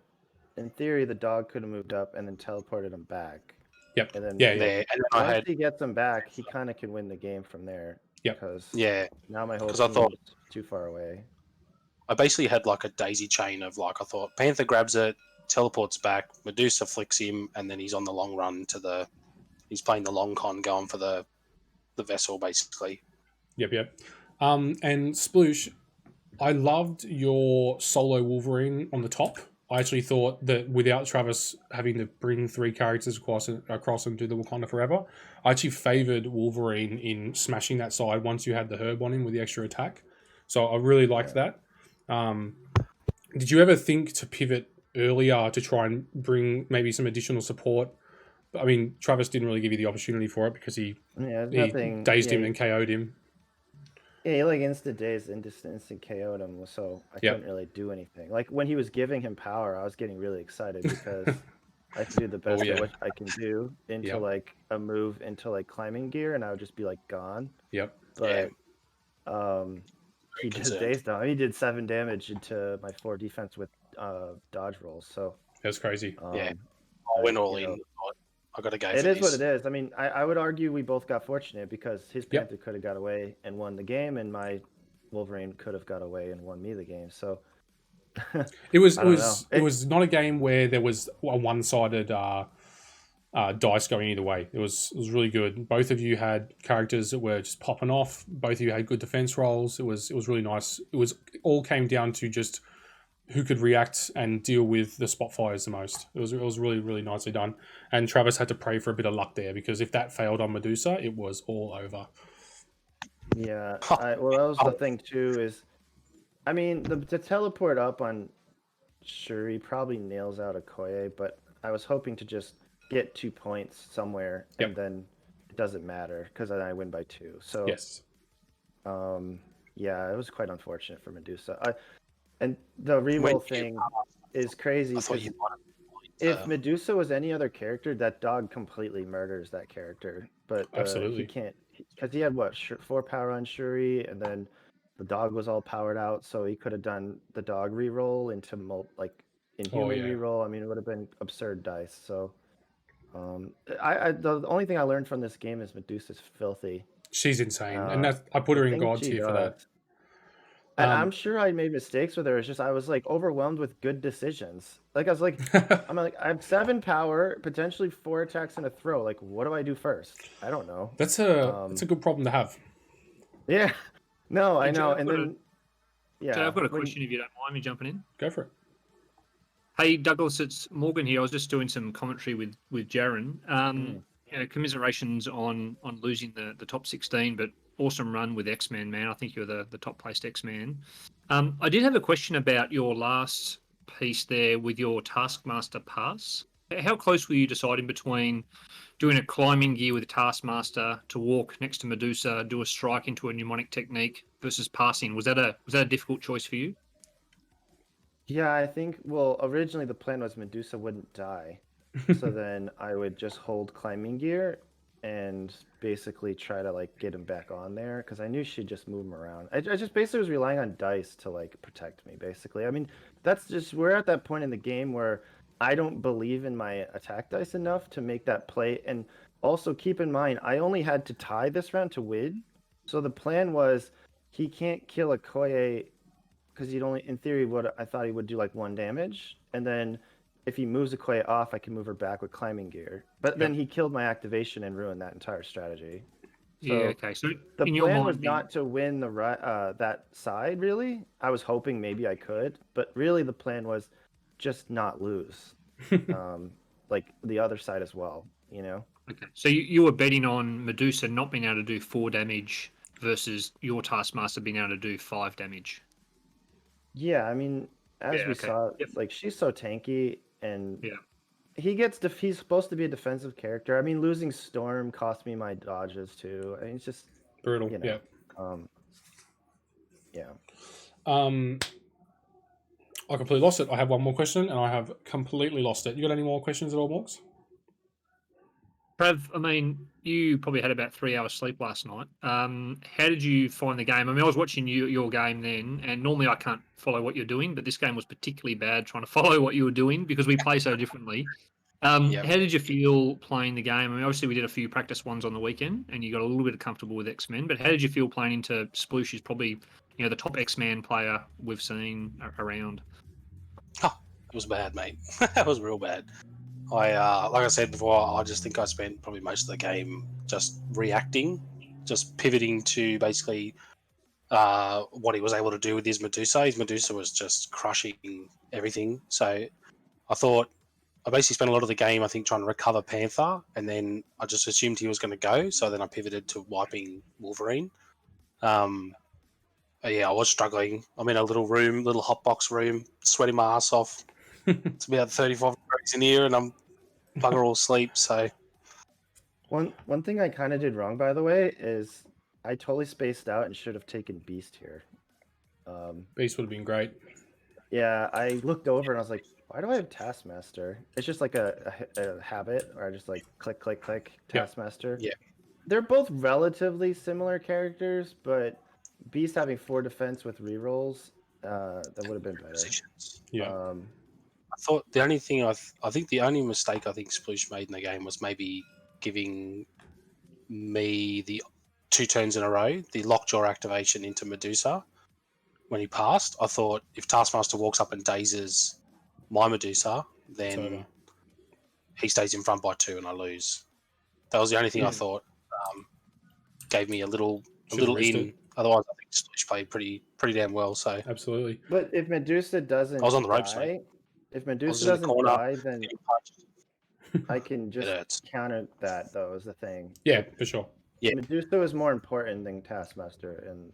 in theory, the dog could have moved up and then teleported him back. Yep. And then there, and then I once had he gets him back, he kind of can win the game from there. Yep. Because now my whole 'cause I team thought- is too far away. I basically had like a daisy chain of like I thought Panther grabs it, teleports back, Medusa flicks him, and then he's on the long run to he's playing the long con, going for the vessel basically. Yep. And Sploosh, I loved your solo Wolverine on the top. I actually thought that without Travis having to bring 3 characters across and do the Wakanda Forever, I actually favoured Wolverine in smashing that side once you had the herb on him with the extra attack. So I really liked that. Did you ever think to pivot earlier to try and bring maybe some additional support? I mean, Travis didn't really give you the opportunity for it because he dazed him and KO'd him. Yeah, he like instant dazed and just instant KO'd him, so I couldn't really do anything. Like when he was giving him power, I was getting really excited because I could do the best at what I can do into like a move into like climbing gear, and I would just be like gone. Yep. But he just dazed him. He did 7 damage into my 4 defense with dodge rolls. So that's crazy. I went all in. I got to go. It is what it is. I mean, I would argue we both got fortunate because his Panther could have got away and won the game, and my Wolverine could have got away and won me the game. So it was not a game where there was a one-sided dice going either way. It was really good. Both of you had characters that were just popping off. Both of you had good defense rolls. It was really nice. It all came down to just who could react and deal with the spot fires the most. It was really, really nicely done. And Travis had to pray for a bit of luck there because if that failed on Medusa, it was all over. Yeah. Well, that was the thing too is, I mean, the teleport up on Shuri probably nails out Okoye, but I was hoping to just get 2 points somewhere and then it doesn't matter because then I win by 2. So yes. Yeah, it was quite unfortunate for Medusa. And the reroll thing is crazy because if Medusa was any other character, that dog completely murders that character. But absolutely, he can't because he had 4 power on Shuri, and then the dog was all powered out, so he could have done the dog reroll into Inhuman reroll. I mean, it would have been absurd dice. So, the only thing I learned from this game is Medusa's filthy. She's insane, and I put her in God tier for that. And I'm sure I made mistakes with her. It's just I was like overwhelmed with good decisions. Like I was like, I have 7 power, potentially 4 attacks and a throw. Like, what do I do first? I don't know. That's a good problem to have. Yeah. No, I know. And then, I've got a question if you don't mind me jumping in. Go for it. Hey Douglas, it's Morgan here. I was just doing some commentary with Jaren. Commiserations on losing the top 16, but awesome run with X-Men, man. I think you're the top placed X-Man. I did have a question about your last piece there with your Taskmaster pass. How close were you deciding between doing a climbing gear with a Taskmaster to walk next to Medusa, do a strike into a mnemonic technique versus passing? Was that a difficult choice for you? Yeah, I think, originally the plan was Medusa wouldn't die. So then I would just hold climbing gear and basically try to get him back on there because I knew she'd just move him around. I just basically was relying on dice to protect me, basically. I mean, we're at that point in the game where I don't believe in my attack dice enough to make that play. And also keep in mind, I only had to tie this round to win. So the plan was he can't kill Okoye because in theory, I thought he would do 1 damage. And then if he moves Okoye off, I can move her back with climbing gear. But then he killed my activation and ruined that entire strategy. So okay. So the plan was not to win that side, really. I was hoping maybe I could, but really the plan was just not lose. The other side as well, Okay. So you were betting on Medusa not being able to do 4 damage versus your Taskmaster being able to do 5 damage. Yeah, I mean, as we saw, she's so tanky, and he's supposed to be a defensive character. I mean, losing Storm cost me my dodges too. I mean, it's just Brutal. you know, Yeah. Yeah. I completely lost it. I have one more question, and I have completely lost it. You got any more questions at all, Morgs? Trav, I mean, you probably had about 3 hours sleep last night. How did you find the game? I mean, I was watching your game then, and normally I can't follow what you're doing, but this game was particularly bad trying to follow what you were doing because we play so differently. Yep. How did you feel playing the game? I mean, obviously we did a few practice ones on the weekend, and you got a little bit comfortable with X-Men. But how did you feel playing into Sploosh? Is probably the top X-Man player we've seen around. Oh, it was bad, mate. That was real bad. Like I said before, I just think I spent probably most of the game just reacting, just pivoting to basically what he was able to do with his Medusa. His Medusa was just crushing everything. So I thought I basically spent a lot of the game, I think, trying to recover Panther, and then I just assumed he was going to go. So then I pivoted to wiping Wolverine. Yeah, I was struggling. I'm in a little hotbox room, sweating my ass off. It's about 35 degrees in here, and I'm bugger all asleep. So One thing I kind of did wrong, by the way, is I totally spaced out and should have taken Beast here. Beast would have been great. Yeah, I looked over and I was like, why do I have Taskmaster? It's just like a habit, or I just like click, click, click, Taskmaster. Yeah. They're both relatively similar characters, but Beast having 4 defense with rerolls, that would have been better. positions. Yeah. I thought the only thing I think the only mistake I think Sploosh made in the game was maybe giving me the 2 turns in a row, the Lockjaw activation into Medusa when he passed. I thought if Taskmaster walks up and dazes my Medusa, then he stays in front by 2 and I lose. That was the only thing I thought gave me a little in. Otherwise, I think Sploosh played pretty damn well. So absolutely. But if Medusa doesn't I was on the ropes, mate. If Medusa doesn't die, then getting punched. I can It just hurts. counter that, though, is the thing. Yeah, for sure. Yeah. Medusa is more important than Taskmaster in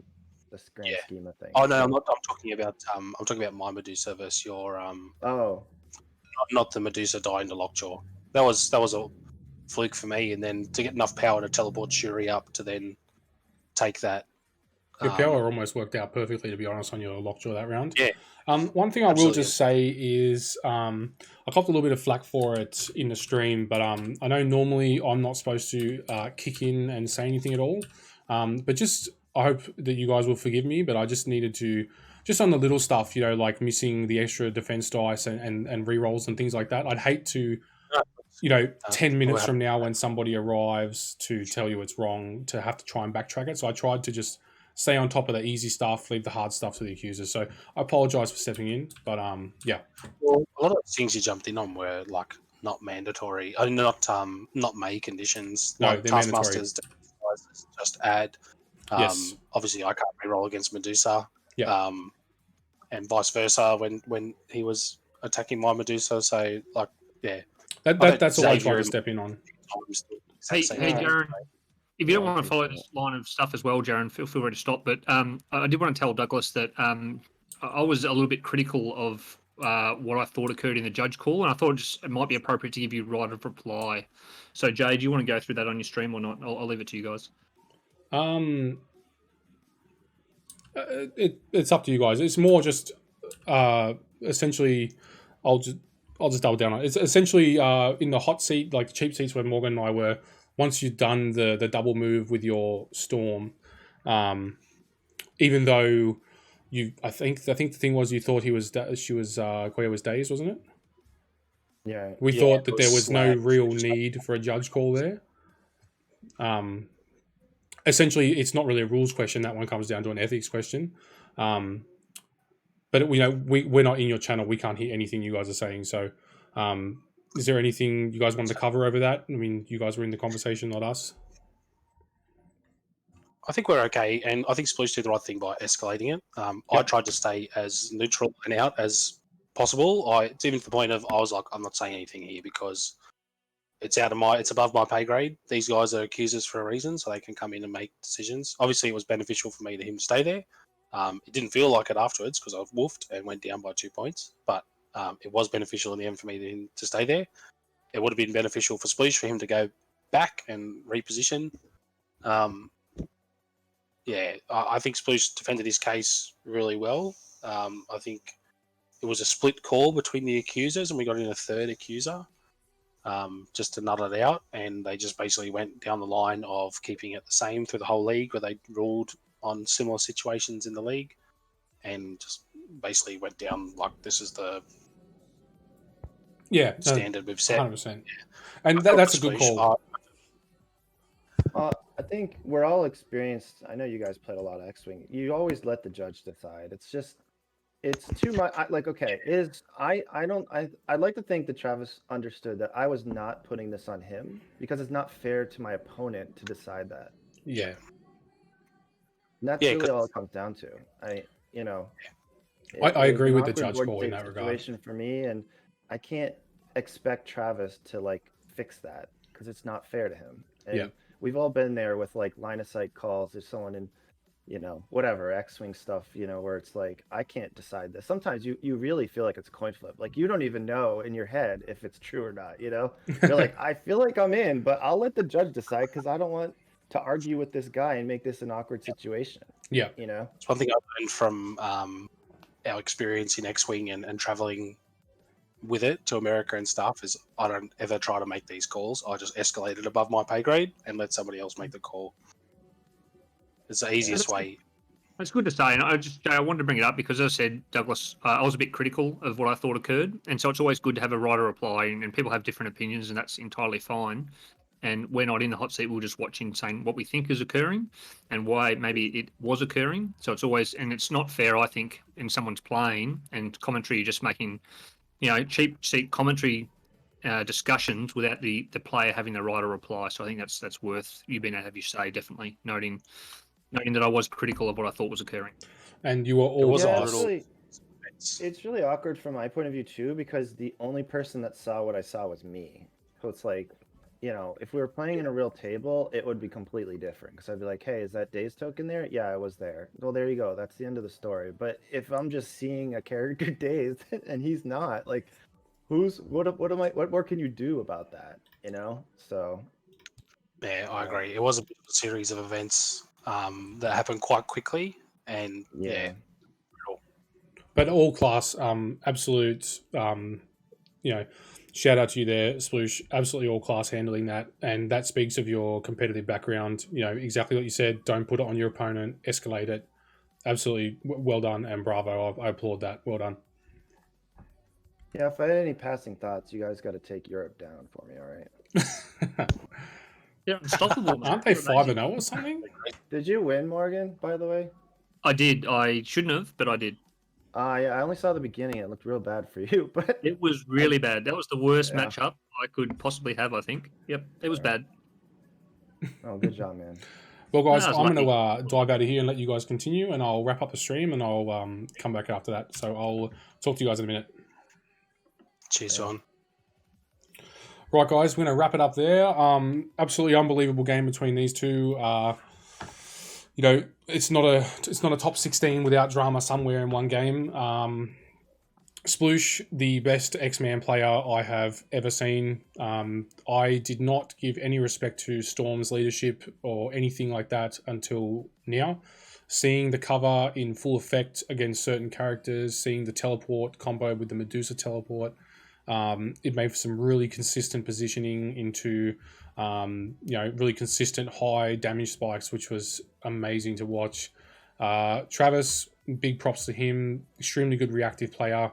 this grand scheme of things. Oh no, I'm not. I'm talking about my Medusa versus your not the Medusa dying to Lockjaw. That was a fluke for me, and then to get enough power to teleport Shuri up to then take that. Your power almost worked out perfectly, to be honest, on your Lockjaw that round. Yeah. One thing I will just say is I copped a little bit of flack for it in the stream, but I know normally I'm not supposed to kick in and say anything at all. But just I hope that you guys will forgive me, but I just needed to, just on the little stuff, like missing the extra defense dice and rerolls and things like that. I'd hate to, 10 minutes from now when somebody arrives to tell you it's wrong, to have to try and backtrack it. So I tried to just stay on top of the easy stuff, leave the hard stuff to the accusers. So I apologize for stepping in, but yeah. Well, a lot of the things you jumped in on were like not mandatory, not May conditions. No, like they're Taskmasters just add. Yes. Obviously, I can't reroll against Medusa. Yeah. And vice versa when he was attacking my Medusa. So that's all I tried to step in on. Hey, Jaron. If you don't want to follow this line of stuff as well, Jaron, feel free to stop. But I did want to tell Douglas that I was a little bit critical of what I thought occurred in the judge call, and I thought it might be appropriate to give you right of reply. So, Jay, do you want to go through that on your stream or not? I'll leave it to you guys. It's up to you guys. It's more just essentially, I'll just double down on it. It's essentially in the hot seat, like the cheap seats where Morgan and I were. Once you've done the double move with your Storm, even though I think the thing was you thought Goya was dazed, wasn't it? Yeah. We thought that there was no real need for a judge call there. Essentially, it's not really a rules question. That one comes down to an ethics question. But we're not in your channel. We can't hear anything you guys are saying. So, is there anything you guys wanted to cover over that? I mean, you guys were in the conversation, not us. I think we're okay, and I think Sploosh did the right thing by escalating it. I tried to stay as neutral and out as possible. It's even to the point of I was like, I'm not saying anything here because it's above my pay grade. These guys are accusers for a reason, so they can come in and make decisions. Obviously, it was beneficial for me to him stay there. It didn't feel like it afterwards because I woofed and went down by 2 points, but it was beneficial in the end for me to stay there. it would have been beneficial for Sploosh for him to go back and reposition. I think Sploosh defended his case really well. I think it was a split call between the accusers, and we got in a third accuser just to nut it out, and they just basically went down the line of keeping it the same through the whole league, where they ruled on similar situations in the league, and just basically went down like this is the standard we've set. 100%. And that's a good call. I think we're all experienced. I know you guys played a lot of X-Wing. You always let the judge decide. It's too much. I'd like to think that Travis understood that I was not putting this on him because it's not fair to my opponent to decide that. Yeah. And that's really all it comes down to. I agree with the judge call in that regard. Situation for me, and I can't expect Travis to like fix that because it's not fair to him. And we've all been there with like line of sight calls. There's someone in, whatever X-Wing stuff, where it's like I can't decide this. Sometimes you really feel like it's a coin flip. Like you don't even know in your head if it's true or not. You're like, I feel like I'm in, but I'll let the judge decide because I don't want to argue with this guy and make this an awkward situation. Yeah, it's one thing I learned from our experience in X-Wing and traveling with it to America and stuff is I don't ever try to make these calls. I just escalate it above my pay grade and let somebody else make the call. It's the easiest way. It's good to say, and I wanted to bring it up because, as I said, Douglas, I was a bit critical of what I thought occurred, and so it's always good to have a writer reply, and people have different opinions, and that's entirely fine. And we're not in the hot seat; we're just watching, saying what we think is occurring, and why maybe it was occurring. So it's always, and it's not fair, I think, in someone's playing and commentary, you're just making, cheap seat commentary discussions without the player having the right to reply. So I think that's worth you being able to have your say, definitely noting that I was critical of what I thought was occurring. And you were always it's really awkward from my point of view too, because the only person that saw what I saw was me. So it's like, if we were playing in a real table, it would be completely different. Because I'd be like, hey, is that Days token there? Yeah, I was there. Well, there you go. That's the end of the story. But if I'm just seeing a character Days and he's not, like, what more can you do about that? So. Yeah, I agree. It was a bit of a series of events that happened quite quickly, and but all class, absolute, shout out to you there, Sploosh. Absolutely all class handling that, and that speaks of your competitive background. Exactly what you said. Don't put it on your opponent. Escalate it. Absolutely well done and bravo. I applaud that. Well done. Yeah, if I had any passing thoughts, you guys got to take Europe down for me, all right? Yeah, unstoppable. Aren't they 5-0 or something? Did you win, Morgan, by the way? I did. I shouldn't have, but I did. Yeah, I only saw the beginning. It looked real bad for you, but it was really bad. That was the worst matchup I could possibly have, I think. Yep, it was bad. Oh, good job, man. Well, guys, I'm going to dive out of here and let you guys continue, and I'll wrap up the stream, and I'll come back after that. So I'll talk to you guys in a minute. Cheers, John. Right, guys, we're going to wrap it up there. Absolutely unbelievable game between these two. It's not a top 16 without drama somewhere in one game. Sploosh, the best X-Man player I have ever seen. I did not give any respect to Storm's leadership or anything like that until now. Seeing the cover in full effect against certain characters, seeing the teleport combo with the Medusa teleport, it made for some really consistent positioning into, really consistent high damage spikes, which was amazing to watch. Travis, big props to him. Extremely good reactive player.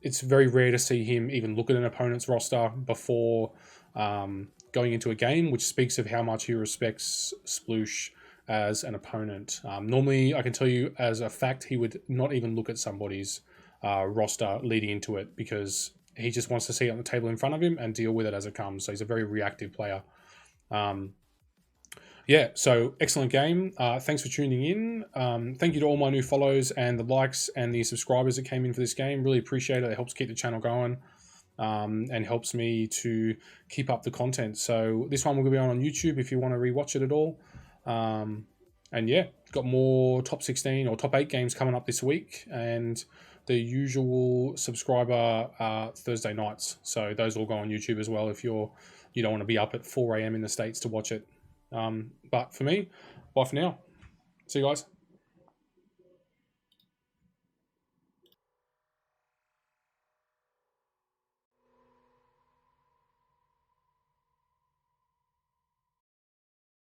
It's very rare to see him even look at an opponent's roster before going into a game, which speaks of how much he respects Sploosh as an opponent. Normally, I can tell you as a fact, he would not even look at somebody's roster leading into it because he just wants to see it on the table in front of him and deal with it as it comes. So he's a very reactive player. So excellent game. Thanks for tuning in. Thank you to all my new follows and the likes and the subscribers that came in for this game. Really appreciate it. It helps keep the channel going and helps me to keep up the content. So this one will be on YouTube if you want to rewatch it at all. Got more top 16 or top 8 games coming up this week, and the usual subscriber Thursday nights. So those all go on YouTube as well if you don't want to be up at 4 a.m. in the States to watch it. But for me, bye for now. See you guys.